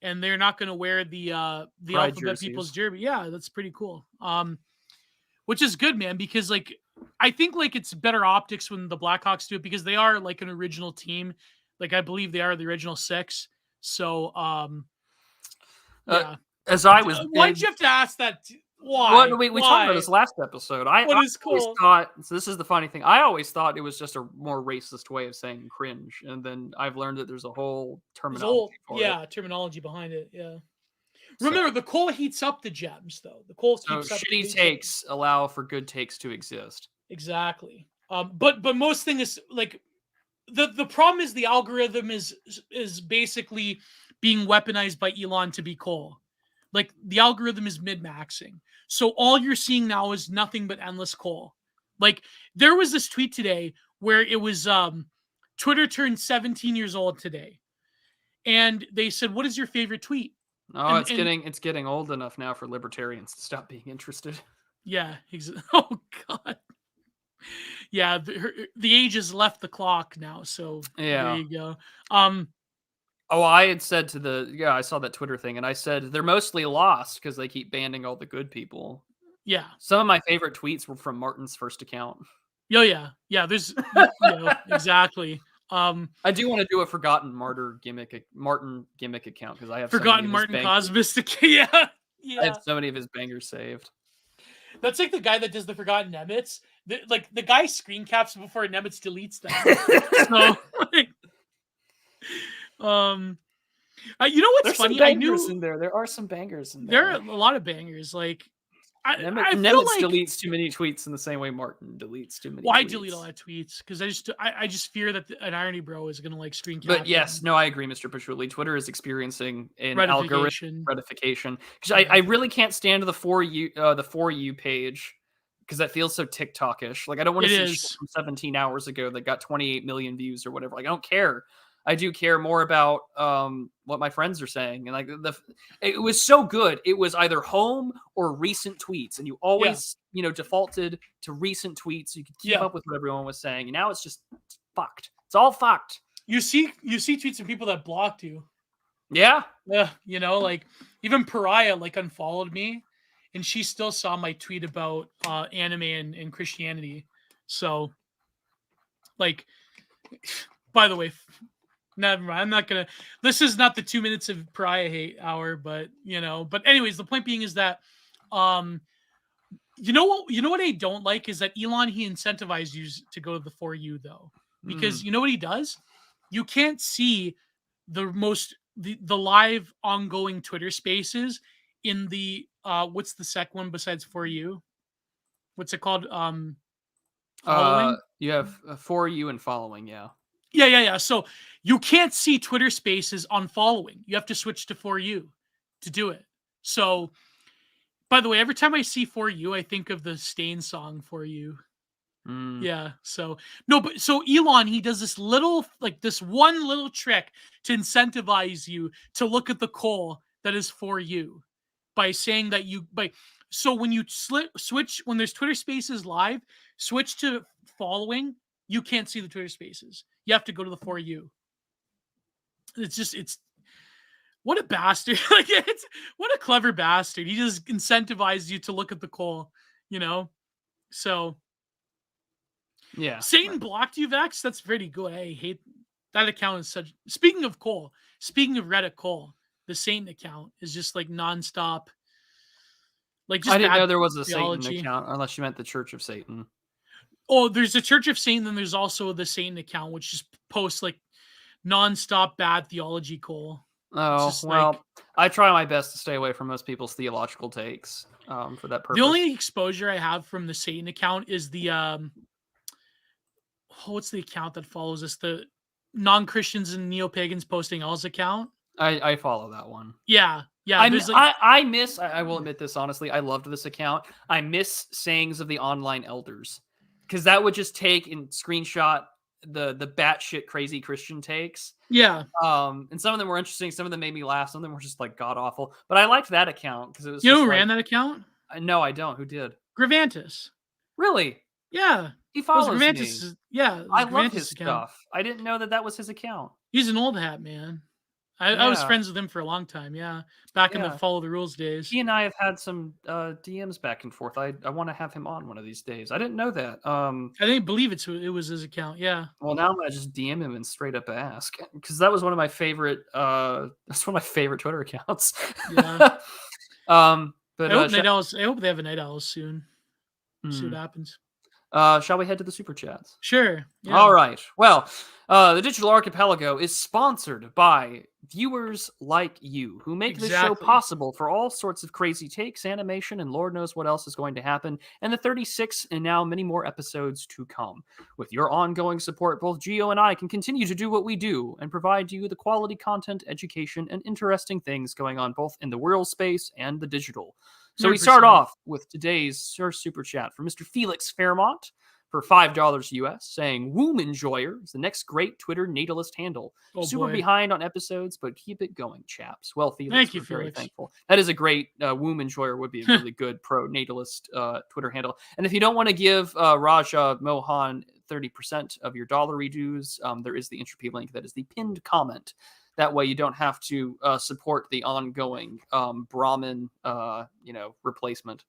and they're not going to wear the Pride alphabet jerseys. people's jersey. Yeah, that's pretty cool. Which is good, man, because like I think like it's better optics when the Blackhawks do it because they are like an original team. Like I believe they are the original 6. So yeah. As I was Why'd big, you have to ask that? Why? well, we Why? talked about this last episode. I is always cool? thought, so this is the funny thing. I always thought it was just a more racist way of saying cringe, and then I've learned that there's a whole terminology for it. Terminology behind it. Yeah. So, Remember, the coal heats up the gems, though. The coal keeps up shitty the takes allow for good takes to exist. Exactly. But most thing is like the problem is the algorithm is basically being weaponized by Elon to be coal. Like the algorithm is min-maxing. So all you're seeing now is nothing but endless coal. Like there was this tweet today where it was Twitter turned 17 years old today. And they said, "What is your favorite tweet?" Oh, it's getting old enough now for libertarians to stop being interested. Yeah. Oh God. Yeah, the age has left the clock now. So there you go. Oh, I had said I saw that Twitter thing, and I said they're mostly lost because they keep banning all the good people. Yeah. Some of my favorite tweets were from Martin's first account. Oh yeah, yeah. There's exactly. I do want to do a forgotten Martin gimmick account because I have forgotten so Martin Cosmistic. Yeah, I have so many of his bangers saved. That's like the guy that does the forgotten Nemitz. The guy screen caps before Nemitz deletes them. So, like, you know what's There's funny? I knew there are some bangers in there. There are a lot of bangers. Like I feel like deletes too many tweets in the same way Martin deletes too many. Well, tweets. I delete a lot of tweets because I just fear that an irony bro is gonna like screen cap. But yes, no, I agree, Mr. Patchouli. Twitter is experiencing an algorithm retification because I really can't stand the for you page because that feels so TikTokish. Like I don't want to see shit from 17 hours ago that got 28 million views or whatever. Like I don't care. I do care more about what my friends are saying, and like it was so good. It was either home or recent tweets, and you always defaulted to recent tweets. So you could keep up with what everyone was saying, and now it's fucked. It's all fucked. You see tweets from people that blocked you. Yeah, like even Pariah like unfollowed me, and she still saw my tweet about anime and Christianity. So, like, by the way. Never mind. I'm not gonna. This is not the 2 minutes of Pariah hate hour, but But anyways, the point being is that, you know what I don't like is that Elon he incentivized you to go to the For You though, because you know what he does. You can't see the live ongoing Twitter Spaces in the what's the second one besides For You? What's it called? Following. You have For You and following. Yeah. Yeah. So you can't see Twitter Spaces on following. You have to switch to For You to do it. So, by the way, every time I see For You, I think of the Stain song For You. Yeah. So so Elon, he does this one little trick to incentivize you to look at the coal that is For You by saying that so when you switch when there's Twitter Spaces live, switch to following. You can't see the Twitter Spaces. You have to go to the For You. It's what a bastard. What a clever bastard. He just incentivizes you to look at the coal, So yeah. Satan blocked you, Vex. That's pretty good. I hate that account. Speaking of coal, speaking of Reddit coal, the Satan account is just like nonstop. Like just I didn't know there was a Satan account unless you meant the Church of Satan. Oh, there's the Church of Satan, then there's also the Satan account, which just posts like nonstop bad theology coal. Oh, well, I try my best to stay away from most people's theological takes for that purpose. The only exposure I have from the Satan account is the what's the account that follows us? The non-Christians and neo-pagans posting L's account. I follow that one. Yeah. I will admit this honestly. I loved this account. I miss sayings of the online elders. Because that would just take and screenshot the batshit crazy Christian takes. Yeah. And some of them were interesting. Some of them made me laugh. Some of them were just like god awful. But I liked that account because it was. You know who ran that account? No, I don't. Who did? Gravantis. Really? Yeah. He It was follows me. Gravantis. Yeah, it I was love his Gravantis' account. stuff. I didn't know that was his account. He's an old hat, man. I was Yeah, friends with him for a long time. Yeah, back in the yeah. follow the rules days. He and I have had some DMs back and forth. I want to have him on one of these days. I didn't know that. I didn't believe it was his account. Yeah. Well, now I'm gonna just DM him and straight up ask because that was one of my favorite. That's one of my favorite Twitter accounts. Yeah. But I hope they have a Night Owls soon. See what happens. shall we head to the super chats? Sure. Yeah. All right. Well, the Digital Archipelago is sponsored by viewers like you who make this show Exactly. possible for all sorts of crazy takes, animation, and Lord knows what else is going to happen, and the 36 and now many more episodes to come. With your ongoing support, both Geo and I can continue to do what we do and provide you the quality content, education, and interesting things going on both in the real space and the digital. So we start 100%. off with today's first super chat from Mr. Felix Fairmont for $5 US, saying, Womb Enjoyer is the next great Twitter natalist handle. Oh, Super boy. behind on episodes, but keep it going, chaps. Well, Felix, Thank you, we're very Felix. thankful. That is a great, Womb Enjoyer would be a really good pro-natalist Twitter handle. And if you don't want to give Raja Mohan 30% of your dollar dues, there is the Entropy link that is the pinned comment. That way you don't have to support the ongoing Brahmin, replacement.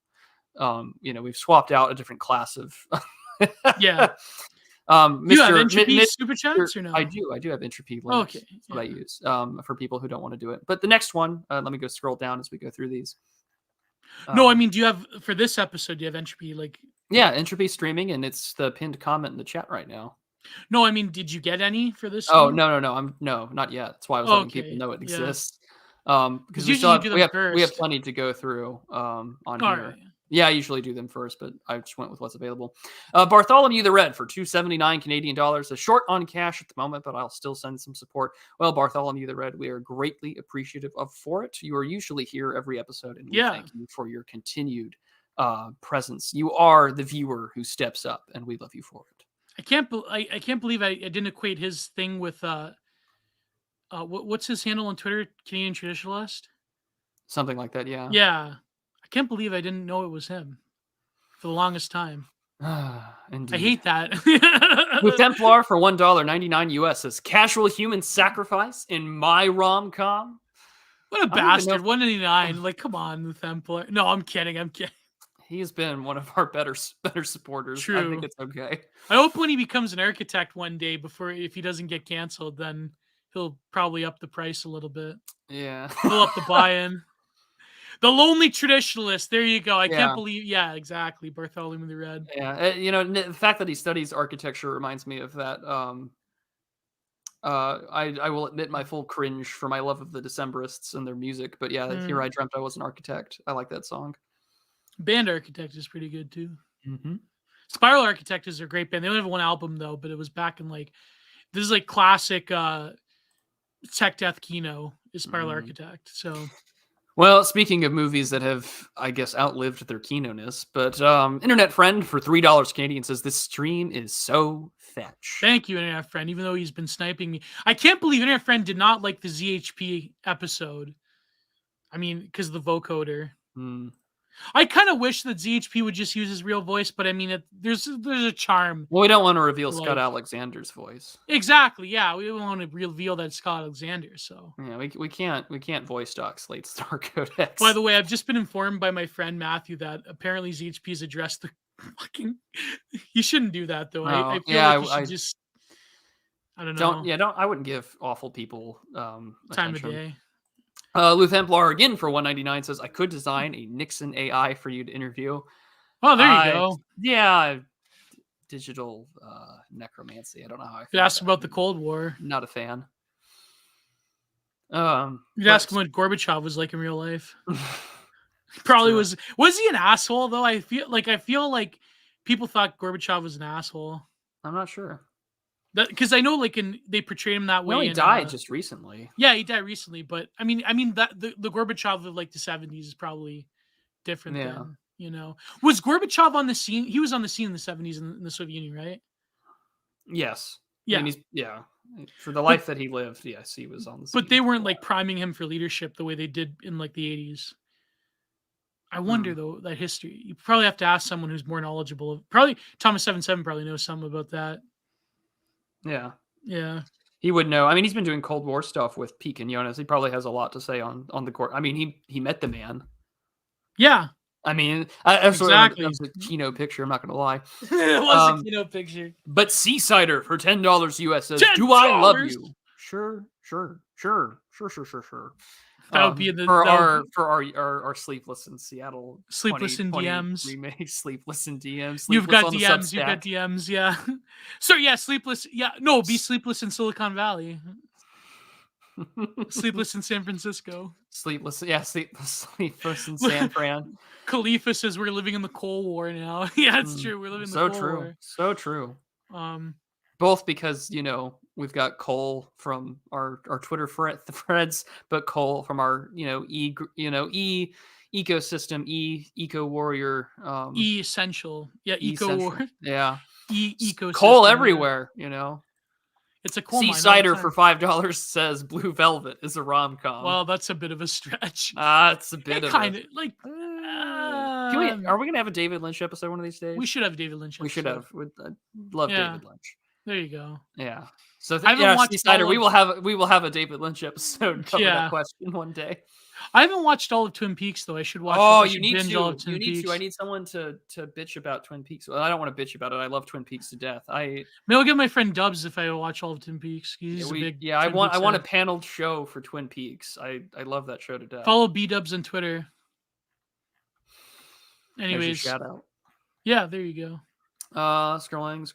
We've swapped out a different class of... Yeah. You have Entropy super chats or no? I do have Entropy links. Okay. That's what I use for people who don't want to do it. But the next one, let me go scroll down as we go through these. No, I mean, do you have for this episode? Do you have Entropy Yeah, Entropy streaming, and it's the pinned comment in the chat right now. No, I mean, did you get any for this? Oh one? no, not yet. That's why I was letting people know it exists. Because we have plenty to go through on here. Right. Yeah, I usually do them first, but I just went with what's available. Bartholomew the Red for $2.79 Canadian dollars. A short on cash at the moment, but I'll still send some support. Well, Bartholomew the Red, we are greatly appreciative for it. You are usually here every episode, and we thank you for your continued presence. You are the viewer who steps up, and we love you for it. I can't believe I didn't equate his thing with what's his handle on Twitter? Canadian Traditionalist? Something like that, yeah. Yeah. I can't believe I didn't know it was him for the longest time. Indeed. I hate that. Blue Templar for $1.99 US says casual human sacrifice in my rom-com. What a bastard. $1.99. Like, come on, the Templar. No, I'm kidding. He's been one of our better supporters. True. I think it's okay. I hope when he becomes an architect one day, if he doesn't get canceled, then he'll probably up the price a little bit. Yeah. He'll up the buy-in. The Lonely Traditionalist. There you go. I can't believe. Yeah, exactly. Bartholomew the Red. Yeah. The fact that he studies architecture reminds me of that. I will admit my full cringe for my love of the Decemberists and their music. But yeah, Here I Dreamt I Was an Architect. I like that song. Band Architect is pretty good too. Mm-hmm. Spiral Architect is a great band. They only have one album though, but it was back in this is classic Tech Death Kino is Spiral Architect. So. Well, speaking of movies that have, I guess, outlived their Kino-ness, but Internet Friend for $3 Canadian says this stream is so fetch. Thank you, Internet Friend, even though he's been sniping me. I can't believe Internet Friend did not like the ZHP episode. I mean, because of the vocoder. I kind of wish that ZHP would just use his real voice, but I mean, there's a charm. Well, we don't want to reveal Scott Alexander's voice. Exactly, yeah. We don't want to reveal that Scott Alexander, so. Yeah, we can't voice doc Slate Star Codex. By the way, I've just been informed by my friend Matthew that apparently ZHP's addressed the fucking... You shouldn't do that, though. I feel like you should just... I don't know. I wouldn't give awful people time of day. Lou Templar again for $1.99 says, I could design a Nixon AI for you to interview. Oh, there you go. Yeah. Digital necromancy. I don't know how I feel. Ask about the Cold War. Not a fan. You'd ask him what Gorbachev was like in real life. Probably was he an asshole though? I feel like people thought Gorbachev was an asshole. I'm not sure. Because I know, they portrayed him that way. Well, he died just recently. Yeah, he died recently, but I mean that the Gorbachev of the 70s is probably different. Than, was Gorbachev on the scene? He was on the scene in the 70s in the Soviet Union, right? Yes. Yeah. I mean, for the life that he lived, yes, he was on the scene. But they weren't priming him for leadership the way they did in the 80s. I wonder though that history. You probably have to ask someone who's more knowledgeable. Probably Thomas77 probably knows something about that. Yeah. Yeah. He would know. I mean, he's been doing Cold War stuff with Pete Quinones. He probably has a lot to say on the court. I mean, he met the man. Yeah. I mean, Exactly. That was a Kino picture. I'm not going to lie. It was a Kino picture. But Seasider for $10 US says, $10? "Do I love you?" Sure. That would be for our Sleepless in Seattle, Sleepless in DMs remake, Sleepless in DMs. You've got DMs, yeah. So yeah, Sleepless, yeah, no, be Sleepless in Silicon Valley, Sleepless in San Francisco, Sleepless in San Fran. Khalifa says we're living in the Cold War now. Yeah, it's true. We're living in the Cold War. So true. Both because we've got coal from our Twitter threads, but coal from our ecosystem, eco warrior, essential, yeah, eco war, yeah, ecosystem, coal everywhere. It's a coal mine. Seasider for $5 says Blue Velvet is a rom-com. Well, that's a bit of a stretch. It's a bit of kind of like. Are we gonna have a David Lynch episode one of these days? We should have David Lynch. We should have. I'd love David Lynch. There you go. Yeah. So I haven't watched Seasider, we will have a David Lynch episode cover that question one day. I haven't watched all of Twin Peaks though. I should watch. Oh, you need binge to. All of Twin You need Peaks. to. I need someone to bitch about Twin Peaks. Well, I don't want to bitch about it. I love Twin Peaks to death. Maybe I'll get my friend Dubs if I watch all of Twin Peaks. He's a big. I want a paneled show for Twin Peaks. I love that show to death. Follow B Dubs on Twitter. Anyways, shout out. Yeah, there you go. Scrolling.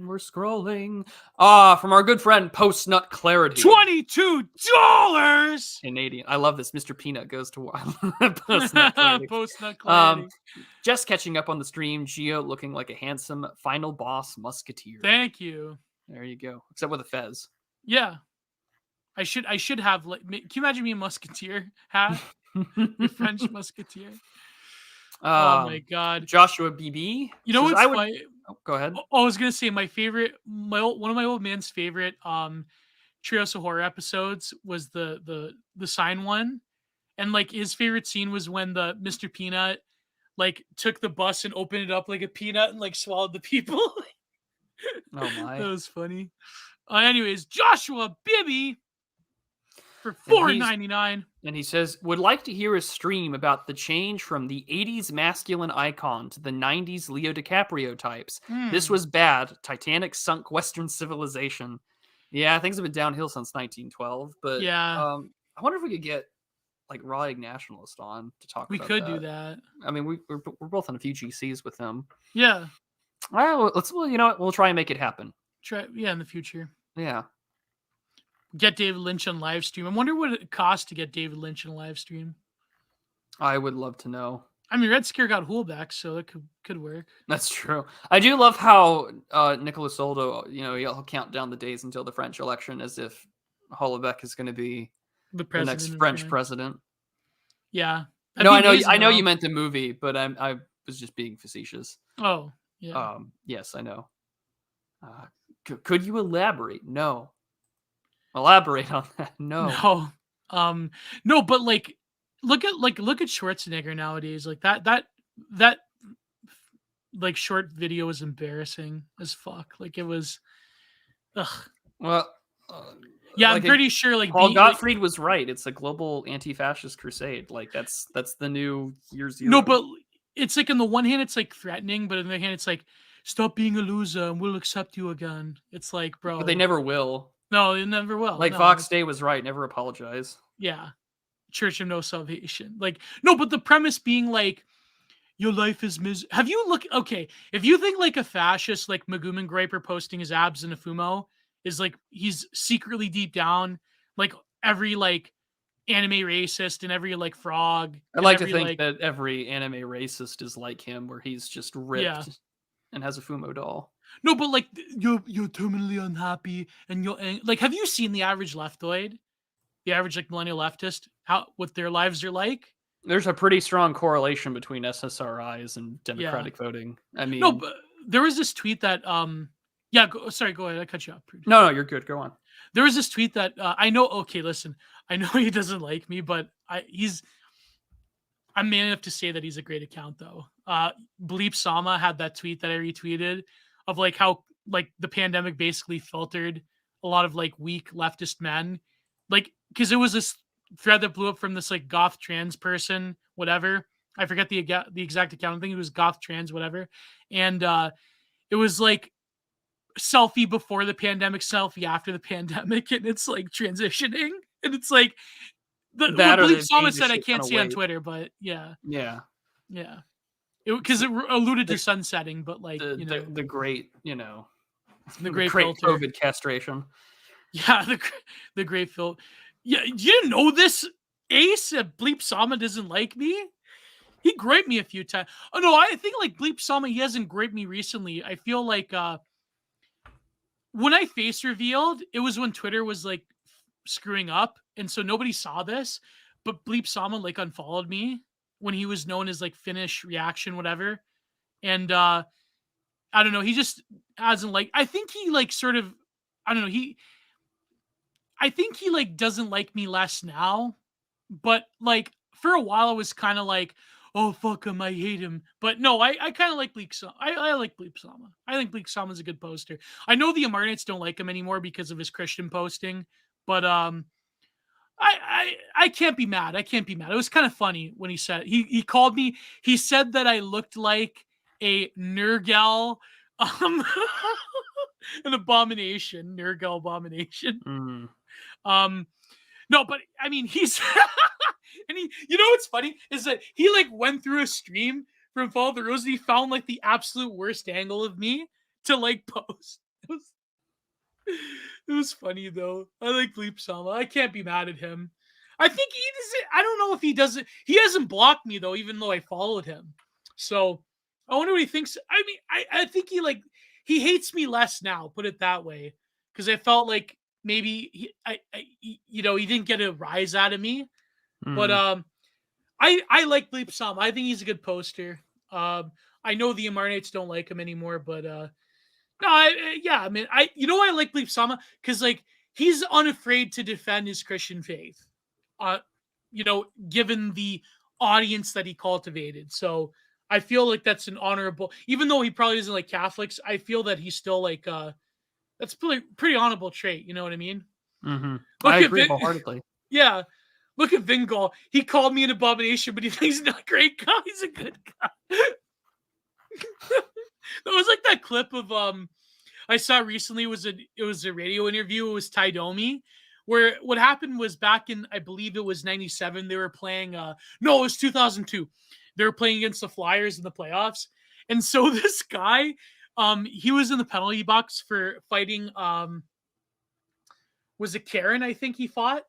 We're scrolling. From our good friend Post Nut Clarity. $22 Canadian. I love this. Mr. Peanut goes to Post Nut Clarity. Post Nut Clarity. Just catching up on the stream. Geo looking like a handsome final boss musketeer. Thank you. There you go. Except with a fez. Yeah. I should have can you imagine me a musketeer hat? A French musketeer. Oh my god, Joshua BB. You know what's funny? Go ahead. I was gonna say one of my old man's favorite Trios of Horror episodes was the sign one, and like his favorite scene was when the Mr. Peanut like took the bus and opened it up like a peanut and like swallowed the people. Oh my, that was funny. Anyways, Joshua Bibby for $4.99. And he says, would like to hear a stream about the change from the 80s masculine icon to the 90s Leo DiCaprio types. This was bad. Titanic sunk Western civilization. Yeah, things have been downhill since 1912. But I wonder if we could get like Raw Egg Nationalist on to talk about that. We could do that. I mean, we're both on a few GCs with them. Yeah. All right, we'll try and make it happen. In the future. Yeah. Get David Lynch on live stream. I wonder what it costs to get David Lynch on live stream. I would love to know. I mean, Red Scare got Hulbeck, so it could work. That's true. I do love how Nicolas Soldo, he'll count down the days until the French election as if Hulbeck is going to be the next French president. Yeah. No, I know you meant the movie, but I was just being facetious. Oh, yeah. Yes, I know. Could you elaborate? No. Elaborate on that. No. No, but like look at Schwarzenegger nowadays. Like that like short video was embarrassing as fuck. Like it was Well, yeah, I'm pretty sure like Paul Gottfried was right. It's a global anti-fascist crusade. Like that's the new year zero. No, but it's like on the one hand it's like threatening, but on the other hand it's like stop being a loser and we'll accept you again. It's like, bro. But they never will. No, it never will. Like Fox Day was right. Never apologize. Yeah. Church of No Salvation. Like, no, but the premise being like, your life is have you if you think like a fascist, like Maguman Griper posting his abs in a fumo is like, he's secretly deep down, like every like anime racist and every like frog. I like to think that every anime racist is like him, where he's just ripped and has a fumo doll. No, but like you're terminally unhappy and you're like, have you seen the average leftoid? The average like millennial leftist, what their lives are like? There's a pretty strong correlation between SSRIs and Democratic voting. I mean, no, but there was this tweet that sorry, go ahead. I cut you off. No, you're good. Go on. There was this tweet that I know. Okay, listen, I know he doesn't like me, but I I'm man enough to say that he's a great account though. Bleep Sama had that tweet that I retweeted of like how like the pandemic basically filtered a lot of like weak leftist men, like because it was this thread that blew up from this like goth trans person, whatever. I forget the exact account. I think it was goth trans, whatever, and it was like selfie before the pandemic, selfie after the pandemic, and it's like transitioning, and it's like what That or Bleep they Sama made the said I shit can't kinda see on wait. Twitter, but yeah, Yeah. yeah, because it alluded to The sunsetting, but like the great, the the great great filter. COVID castration. Yeah, the great filter. Yeah, you know this Ace Bleep Sama doesn't like me. He griped me a few times. Oh no, I think like Bleep Sama, he hasn't griped me recently. I feel like when I face revealed, it was when Twitter was like screwing up, and so nobody saw this. But Bleep Sama like unfollowed me when he was known as like Finnish reaction, whatever. And I don't know, he just hasn't like. I think he like sort of. I don't know. I think he like doesn't like me less now, but like for a while I was kind of like, oh fuck him, I hate him. But no, I kind of like Bleak Sama. I like Bleak Sama. I think Bleak Sama's a good poster. I know the Amarnites don't like him anymore because of his Christian posting, but I can't be mad. I can't be mad. It was kind of funny when he said he called me. He said that I looked like a Nurgle, um, an abomination, Nurgle abomination. Mm. No, but I mean, he's and he. You know what's funny is that he like went through a stream from Fall of the Rose and he found like the absolute worst angle of me to like post. It was funny though. I like Bleep Sama. I can't be mad at him. I think he doesn't. I don't know if he doesn't. He hasn't blocked me though, even though I followed him. So I wonder what he thinks. I mean, I think he hates me less now. Put it that way, because I felt like maybe he didn't get a rise out of me. But Mm. I like Bleep Sama. I think he's a good poster. I know the Amarnites don't like him anymore, but no, I mean, I like Bleep Sama because like he's unafraid to defend his Christian faith. Given the audience that he cultivated. So I feel like that's an honorable, even though he probably doesn't like Catholics, I feel that he's still like that's pretty honorable trait, you know what I mean? Mm-hmm. Look I at agree wholeheartedly. yeah. Look at Vingol. He called me an abomination, but he thinks he's not a great guy. He's a good guy. That was like that clip of I saw recently. It was a radio interview. It was Ty Domi, where what happened was back in, I believe it was 97. They were playing. No, it was 2002. They were playing against the Flyers in the playoffs, and so this guy, he was in the penalty box for fighting. Was it Karen? I think he fought.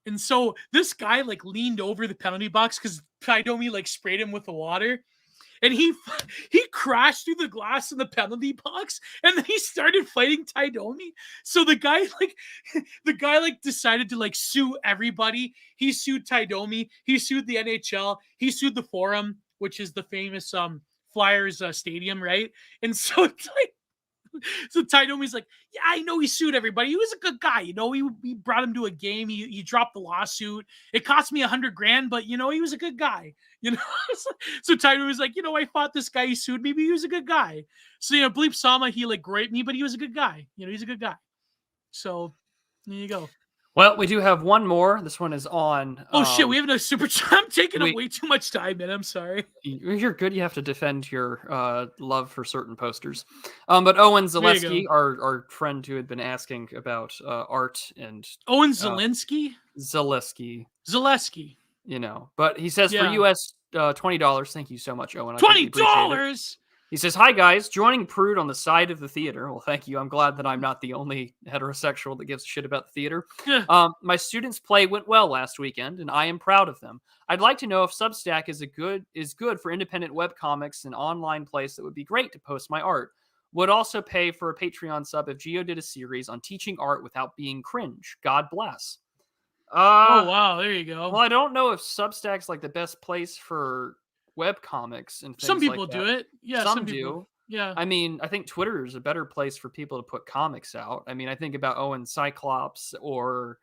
And so this guy like leaned over the penalty box because Kaidomi like sprayed him with the water. And he crashed through the glass in the penalty box, and then he started fighting Taidomi. So the guy decided to like sue everybody. He sued Taidomi. He sued the NHL. He sued the Forum, which is the famous Flyers stadium, right? And so it's like. So Taidomi's like, yeah, I know he sued everybody. He was a good guy, He brought him to a game. He dropped the lawsuit. It cost me $100,000, but he was a good guy. So Taidomi's like, I fought this guy. He sued me, but he was a good guy. So Bleep Sama, he like griped me, but he was a good guy. He's a good guy. So there you go. Well, we do have one more. This one is on. Oh shit, we have no super chat. I'm taking up way too much time, man. I'm sorry. You're good. You have to defend your love for certain posters. But Owen Zaleski, our friend who had been asking about art and Owen Zaleski? Zaleski. But he says for US $20. Thank you so much, Owen. $20. He says, hi, guys. Joining Prude on the side of the theater. Well, thank you. I'm glad that I'm not the only heterosexual that gives a shit about the theater. My students' play went well last weekend, and I am proud of them. I'd like to know if Substack is good for independent webcomics, an online place that would be great to post my art. Would also pay for a Patreon sub if Geo did a series on teaching art without being cringe. God bless. Oh, wow. There you go. Well, I don't know if Substack's like the best place for webcomics and things some people like that. Do it. Yeah, some do. Yeah. I mean, I think Twitter is a better place for people to put comics out. I mean, I think about Owen Cyclops or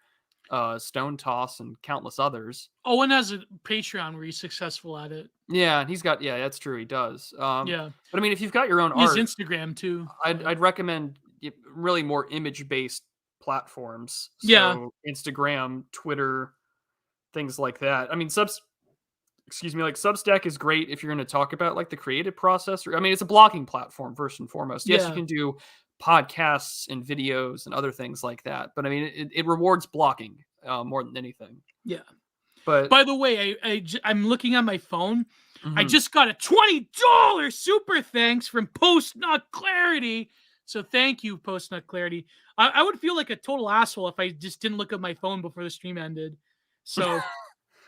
Stone Toss, and countless others. Owen has a Patreon where he's successful at it. Yeah, and he's got that's true. He does. Yeah. But I mean, if you've got your own He has art, Instagram too. I'd recommend really more image-based platforms. Yeah. So Instagram, Twitter, things like that. I mean, excuse me, like Substack is great if you're going to talk about like the creative process. I mean, it's a blogging platform first and foremost. Yes, you Yeah. can do podcasts and videos and other things like that, but I mean, it rewards blocking more than anything. Yeah. But by the way, I'm looking on my phone. I mhm. just got a $20 super thanks from Post Not Clarity. So thank you, Post Not Clarity. I would feel like a total asshole if I just didn't look at my phone before the stream ended. So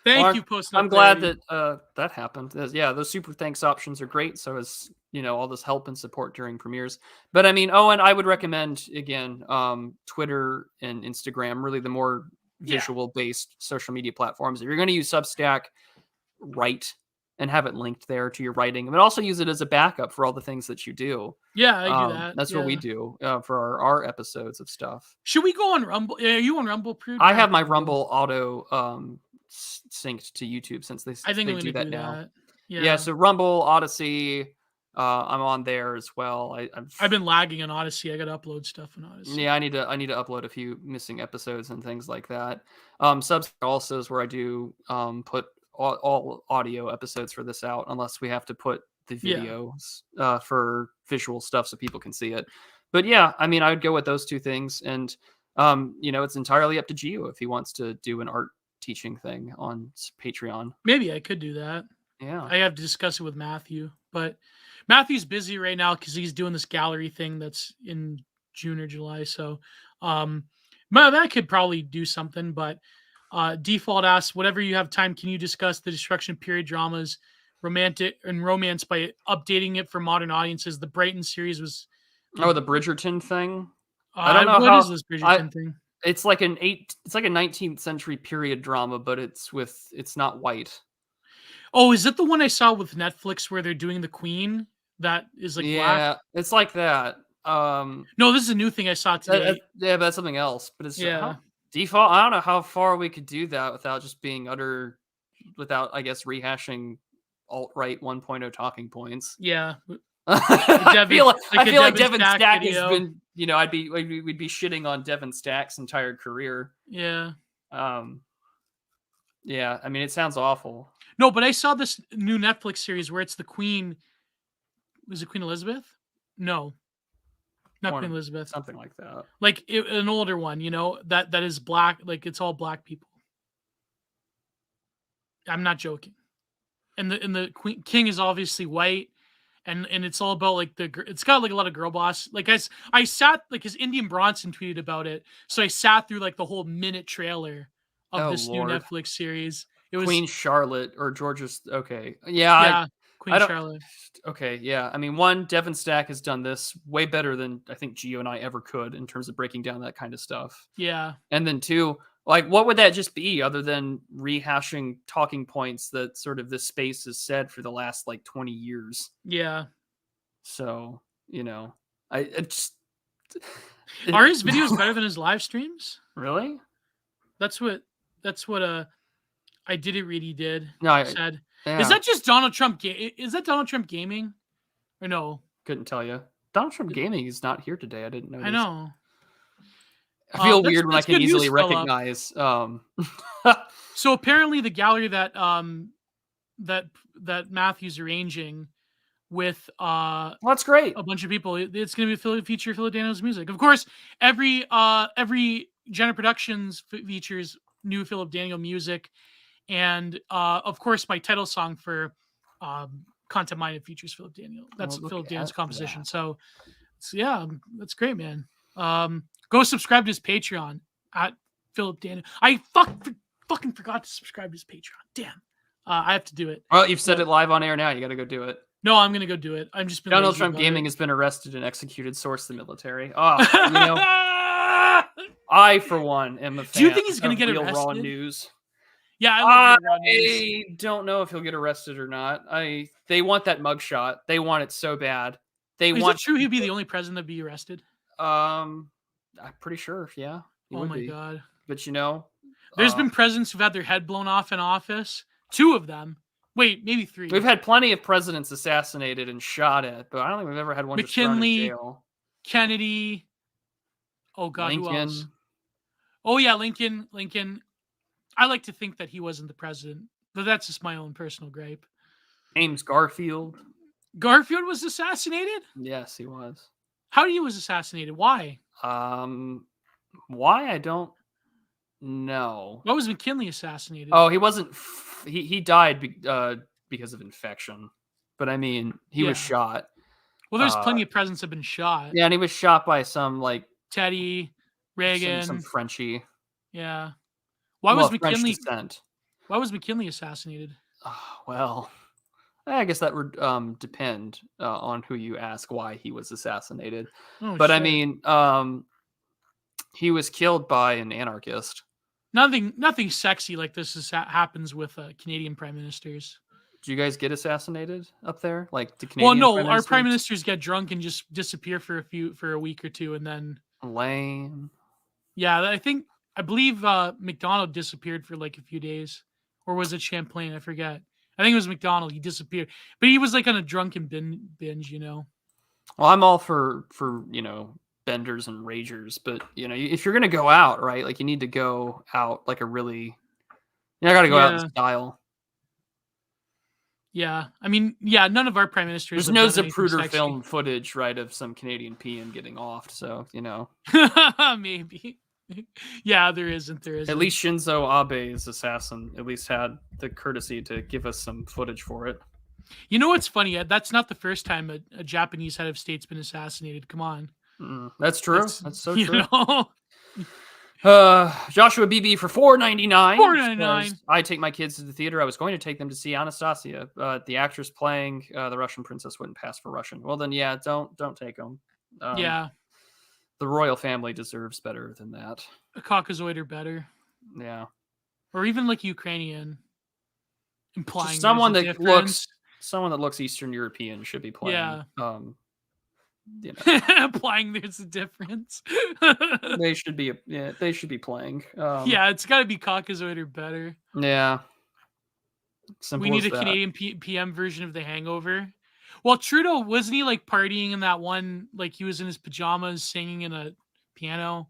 thank you, Post Not I'm glad Clarity. that that happened. Yeah, those super thanks options are great. So as all this help and support during premieres. But I mean, Owen, I would recommend again, Twitter and Instagram, really the more visual based social media platforms. If you're going to use Substack, write and have it linked there to your writing, but also use it as a backup for all the things that you do. Yeah, I do that. That's what we do for our episodes of stuff. Should we go on Rumble? Are you on Rumble, Prude? I have my Rumble auto synced to YouTube since they I think they I'm do gonna that do now. that. Yeah, so Rumble, Odyssey, I'm on there as well. I've been lagging on Odyssey. I got to upload stuff on Odyssey. Yeah, I need to upload a few missing episodes and things like that. Substack also is where I do put all audio episodes for this out, unless we have to put the videos for visual stuff so people can see it. But yeah, I mean, I would go with those two things, and it's entirely up to Gio if he wants to do an art teaching thing on Patreon. Maybe I could do that. Yeah, I have to discuss it with Matthew, but Matthew's busy right now because he's doing this gallery thing that's in June or July. So that could probably do something, but Default asks, whatever you have time, can you discuss the destruction period dramas, romantic and romance by updating it for modern audiences? The Brighton series was the Bridgerton thing. I don't know what is this Bridgerton thing. It's like a 19th century period drama, but it's not white. Oh, is it the one I saw with Netflix where they're doing the Queen? That is like black? It's like that. No, this is a new thing I saw today. But that's something else. But it's Default. I don't know how far we could do that without just being without I guess rehashing alt-right 1.0 talking points. Yeah. I feel like Devin Stack has been, we'd be shitting on Devin Stack's entire career. Yeah. Yeah, I mean, it sounds awful. No, but I saw this new Netflix series where it's the Queen. Was it Queen Elizabeth? No. Not Queen Elizabeth. Something like that. Like an older one, that is black. Like it's all black people. I'm not joking. And the king is obviously white. And it's all about like it's got like a lot of girl boss. Like I sat like his Indian Bronson tweeted about it. So I sat through like the whole minute trailer of this new Netflix series. It was Queen Charlotte or George's. Okay. Queen Charlotte. Okay. Yeah. I mean, Devin Stack has done this way better than I think Gio and I ever could in terms of breaking down that kind of stuff. Yeah. And then two, like, what would that just be other than rehashing talking points that sort of this space has said for the last like 20 years? Yeah. So, are his videos better than his live streams? Really? That's what I Did It Really did. No, said. Yeah. Is that just Donald Trump? Is that Donald Trump gaming? Or no? Couldn't tell you. Donald Trump gaming is not here today. I didn't know. I know. I feel weird when I can easily recognize. So apparently, the gallery that Matthew's arranging with that's great. A bunch of people. It's going to be feature Philip Daniels music. Of course, every Jenner Productions features new Philip Daniel music, and of course, my title song for Content Minded features Philip Daniel. That's Philip Daniel's composition. So that's great, man. Go subscribe to his Patreon at Philip Daniel. I fucking forgot to subscribe to his Patreon. Damn. I have to do it. Well, you've said it live on air now. You got to go do it. No, I'm going to go do it. I'm just been Donald Trump Gaming has been arrested and executed. Source the military. Oh, I for one am a fan. Do you think he's going to get arrested? Raw news. Yeah, I don't know if he'll get arrested or not. They want that mugshot. They want it so bad. Is it true he'd be the only president to be arrested? I'm pretty sure. Yeah. Oh my god. But There's been presidents who've had their head blown off in office. 2 of them. Wait, maybe 3. We've had plenty of presidents assassinated and shot at, but I don't think we've ever had one just thrown in McKinley, jail. Kennedy. Oh God, who else? Lincoln. Oh yeah, Lincoln. I like to think that he wasn't the president, but that's just my own personal gripe. James Garfield. Garfield was assassinated? Yes, he was. How he was assassinated? Why? Why? I don't know. Why was McKinley assassinated? Oh, he wasn't. He died because of infection. But I mean, he was shot. Well, there's plenty of presidents have been shot. Yeah, and he was shot by some like Teddy, Reagan, some Frenchie. Yeah. Why was McKinley? Why was McKinley assassinated? Well, I guess that would depend on who you ask why he was assassinated. But I mean, he was killed by an anarchist. Nothing sexy like this happens with Canadian prime ministers. Do you guys get assassanated up there? Like the Canadian? Well, no, our prime ministers get drunk and just disappear for a week or two, and then lame. Yeah, I believe McDonald disappeared for like a few days, or was it Champlain? I forget. I think it was McDonald. He disappeared, but he was like on a drunken binge, you know. Well, I'm all for benders and ragers, but if you're gonna go out, right, like you need to go out like a really, I gotta go out in style. Yeah, I mean, none of our prime ministers. There's no Zapruder film footage, right, of some Canadian PM getting offed, so maybe. Yeah, there isn't. At least Shinzo Abe's assassin at least had the courtesy to give us some footage for it. You know what's funny? That's not the first time a Japanese head of state's been assassinated. Come on. That's true. That's so true. Know? Joshua BB for $4.99. $4.99. I take my kids to the theater. I was going to take them to see Anastasia, but the actress playing the Russian princess wouldn't pass for Russian. Well, then, yeah, don't take them. Yeah. The royal family deserves better than that. A Caucasoid or better. Yeah. Or even like Ukrainian. Implying just someone that looks Eastern European should be playing. Yeah. Implying there's a difference. They should be playing. Yeah, it's got to be Caucasoid or better. Yeah. We need a Canadian PM version of The Hangover. Well, Trudeau, wasn't he like partying in that one, like he was in his pajamas singing in a piano?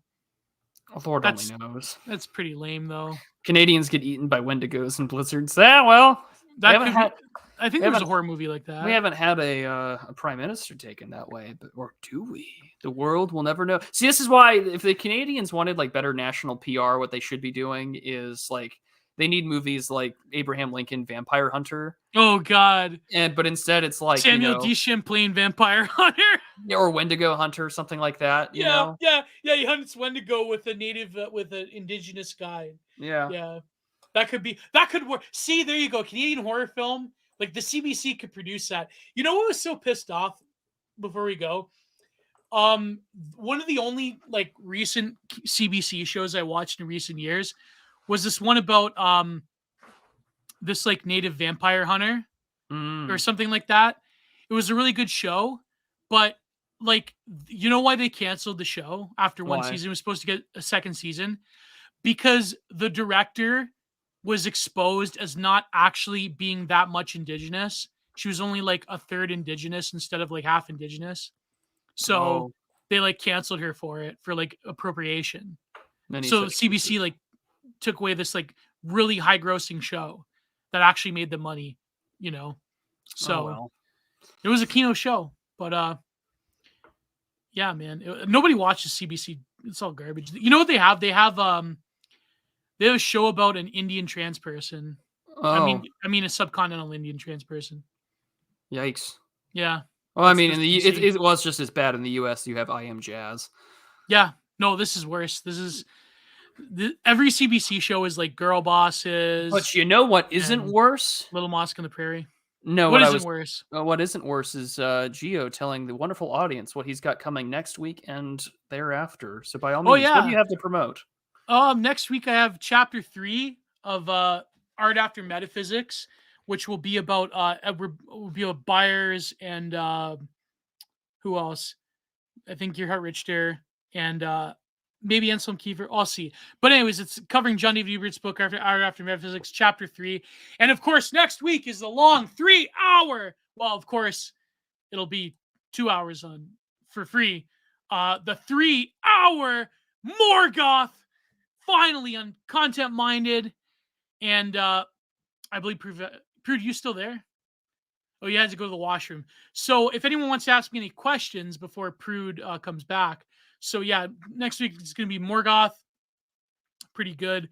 Lord only knows. That's pretty lame, though. Canadians get eaten by wendigos and blizzards. Yeah, well, I think there was a horror movie like that. We haven't had a prime minister taken that way, or do we? The world will never know. See, this is why if the Canadians wanted like better national PR, what they should be doing is like they need movies like Abraham Lincoln Vampire Hunter. Oh God! But instead it's like Samuel D. Champlain Vampire Hunter. Or Wendigo Hunter, something like that. Yeah. He hunts Wendigo with an indigenous guy. Yeah. That could work. See, there you go. Canadian horror film. Like the CBC could produce that. You know what was so pissed off before we go? One of the only like recent CBC shows I watched in recent years was this one about this like native vampire hunter or something like that. It was a really good show, but like, you know why they canceled the show after one season? It was supposed to get a second season because the director was exposed as not actually being that much indigenous. She was only like a third indigenous instead of like half indigenous. So they like canceled her for it for like appropriation. So CBC like took away this like really high grossing show that actually made the money, So it was a Kino show, but yeah, man, nobody watches CBC. It's all garbage. You know what they have? They have a show about an Indian trans person. I mean a subcontinental Indian trans person. Yikes. Yeah. Well, I mean, it was just as bad in the U.S. You have I Am Jazz. Yeah. No, this is worse. Every CBC show is like girl bosses. But you know what isn't worse? Little Mosque on the Prairie. No, what isn't worse? What isn't worse is Gio telling the wonderful audience what he's got coming next week and thereafter. So by all means, what do you have to promote? Next week I have chapter 3 of Art After Metaphysics, which will be about Byers and who else? I think Gerhard Richter and maybe Anselm Kiefer. I'll see. But anyways, it's covering John David Ebert's book after Metaphysics, Chapter 3. And of course, next week is the long 3-hour. Well, of course, it'll be 2 hours on for free. The 3-hour Morgoth, finally on Content Minded. And I believe Prude, you still there? Oh, you had to go to the washroom. So if anyone wants to ask me any questions before Prude comes back. So yeah, next week it's going to be Morgoth. Pretty good.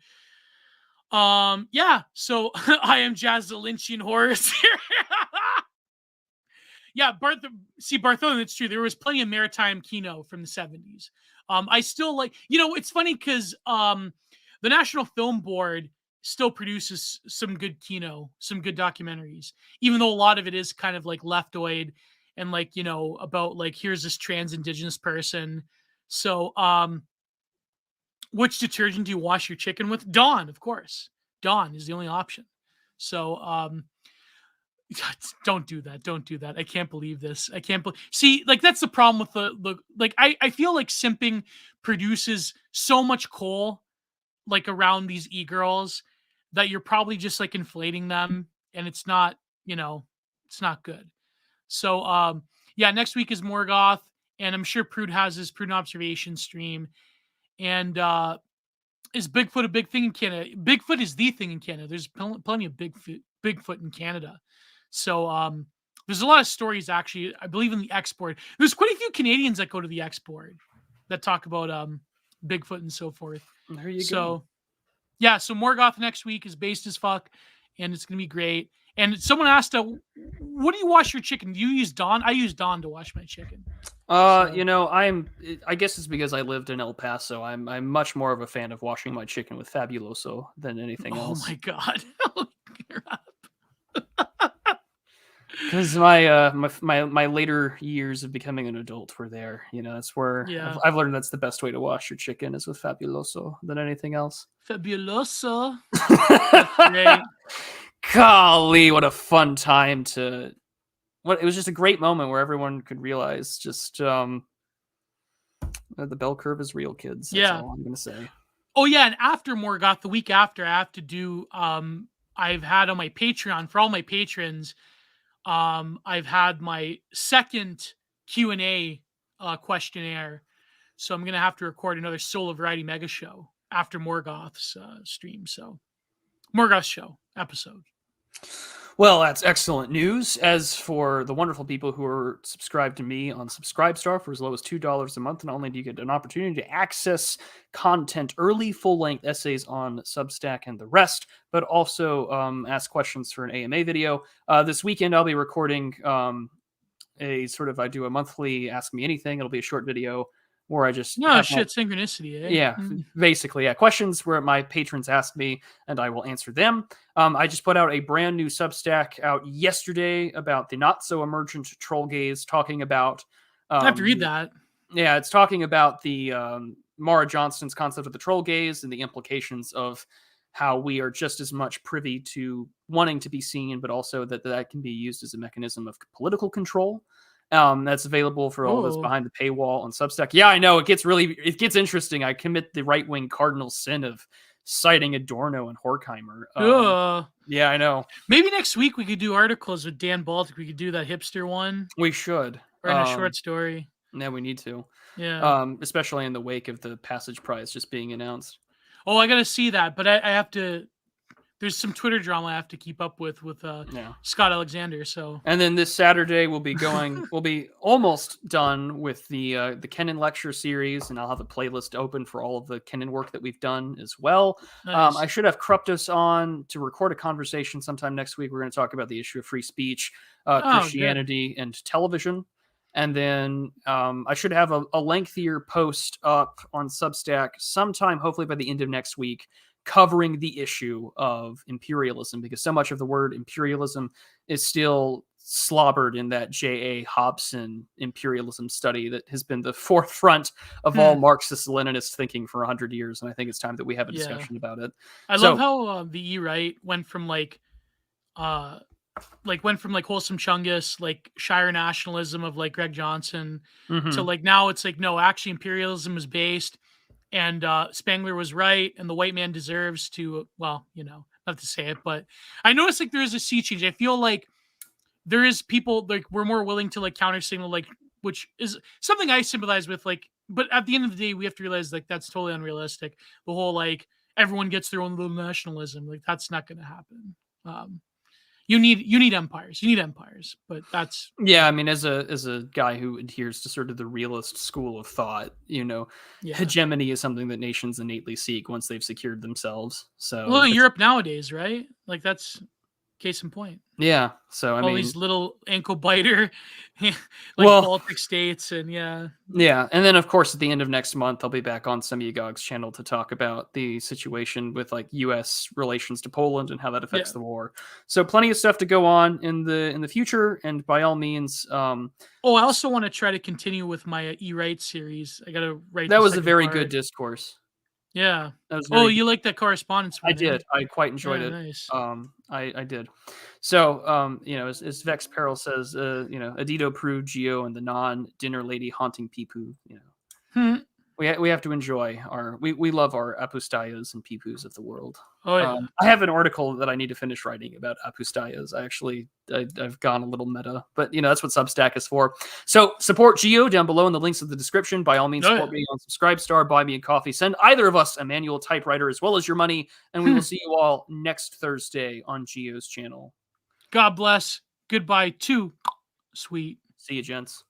Yeah. So I am Jazz the Lynchian Horus here. Yeah, Bartholomew, it's true. There was plenty of maritime kino from the 70s. I still like, it's funny because the National Film Board still produces some good kino, some good documentaries, even though a lot of it is kind of like leftoid and like, about like, here's this trans indigenous person. So, which detergent do you wash your chicken with? Dawn, of course. Dawn is the only option. So, don't do that. Don't do that. I can't believe this. I can't believe. See, like that's the problem with the like. I feel like simping produces so much coal, like around these e-girls, that you're probably just like inflating them, and it's not. It's not good. So, yeah, next week is Morgoth, and I'm sure Prude has his Prudent Observation stream, and is Bigfoot a big thing in Canada? Bigfoot is the thing in Canada. There's plenty of Bigfoot in Canada. So there's a lot of stories, actually, I believe, in the export. There's quite a few Canadians that go to the export that talk about Bigfoot and so forth. There you go. Yeah, so Morgoth next week is based as fuck, and it's going to be great. And someone asked, what do you wash your chicken? Do you use Dawn? I use Dawn to wash my chicken. I guess it's because I lived in El Paso. I'm much more of a fan of washing my chicken with Fabuloso than anything else. Oh my God. Because my later years of becoming an adult were there. That's where I've learned that's the best way to wash your chicken is with Fabuloso than anything else. Fabuloso. That's great. Golly, what a fun time it was just a great moment where everyone could realize just the bell curve is real, kids. That's all I'm gonna say. Oh yeah, and after Morgoth, the week after, I have to do I've had on my Patreon for all my patrons. I've had my second Q&A questionnaire, so I'm gonna have to record another Solo Variety Mega Show after Morgoth's stream. So Morgoth's show episode. Well, that's excellent news. As for the wonderful people who are subscribed to me on Subscribestar for as low as $2 a month, not only do you get an opportunity to access content early, full-length essays on Substack and the rest, but also ask questions for an AMA video. This weekend, I'll be recording I do a monthly Ask Me Anything. It'll be a short video where I just... synchronicity, eh? Yeah, basically, yeah. Questions where my patrons ask me, and I will answer them. I just put out a brand new Substack out yesterday about the not-so-emergent troll gaze, talking about... I have to read that. Yeah, it's talking about the Mara Johnston's concept of the troll gaze and the implications of how we are just as much privy to wanting to be seen, but also that can be used as a mechanism of political control. That's available for all of us behind the paywall on Substack. Yeah, I know it gets interesting. I commit the right-wing cardinal sin of citing Adorno and Horkheimer. Yeah, I know. Maybe next week we could do articles with Dan Baltic. We could do that hipster one. We should. Or in a short story. Yeah, we need to. Yeah. Especially in the wake of the Passage Prize just being announced. Oh, I got to see that, but I have to... There's some Twitter drama I have to keep up with Scott Alexander. So, and then this Saturday we'll be almost done with the Kennan lecture series, and I'll have a playlist open for all of the Kennan work that we've done as well. Nice. I should have Kruptos on to record a conversation sometime next week. We're going to talk about the issue of free speech, Christianity, and television. And then I should have a lengthier post up on Substack sometime, hopefully by the end of next week, covering the issue of imperialism, because so much of the word imperialism is still slobbered in that J.A. Hobson imperialism study that has been the forefront of all Marxist-Leninist thinking for 100 years. And I think it's time that we have a discussion about it. I love how the E-right went from wholesome Chungus, like Shire nationalism of like Greg Johnson, to like now it's like, no, actually imperialism is based. and Spangler was right, and the white man deserves to, well, not to say it, but I noticed like there is a sea change. I feel like there is people like we're more willing to like counter signal, like, which is something I sympathize with, like, but at the end of the day, we have to realize like that's totally unrealistic. The whole like everyone gets their own little nationalism, like that's not going to happen. Um, you need empires. You need empires, but that's Yeah, I mean, as a guy who adheres to sort of the realist school of thought, yeah. hegemony is something that nations innately seek once they've secured themselves. Well, So Europe nowadays, right? Like that's case in point. yeah, so I All mean, these little ankle biter, like well, Baltic states, and yeah. and then of course at the end of next month, I'll be back on Semyagog's channel to talk about the situation with like U.S. relations to Poland and how that affects the war. So plenty of stuff to go on in the future, and by all means, Oh, I also want to try to continue with my E-Write series. I gotta write. that the was a second very part. good discourse. Yeah. That was Oh, very you like that correspondence I one? did. Eh? I quite enjoyed Yeah, it. nice. I did. So, as Vex Peril says, Adito Pru Geo and the non-dinner lady haunting Pipu, Hmm. we have to enjoy we love our apustayas and Pipus of the world. Oh yeah. I have an article that I need to finish writing about apustayas. I've gone a little meta, but that's what Substack is for. So support Geo down below in the links of the description. By all means, support me on Subscribestar, buy me a coffee, send either of us a manual typewriter as well as your money, and we will see you all next Thursday on Geo's channel. God bless. Goodbye. Too sweet. See you, gents.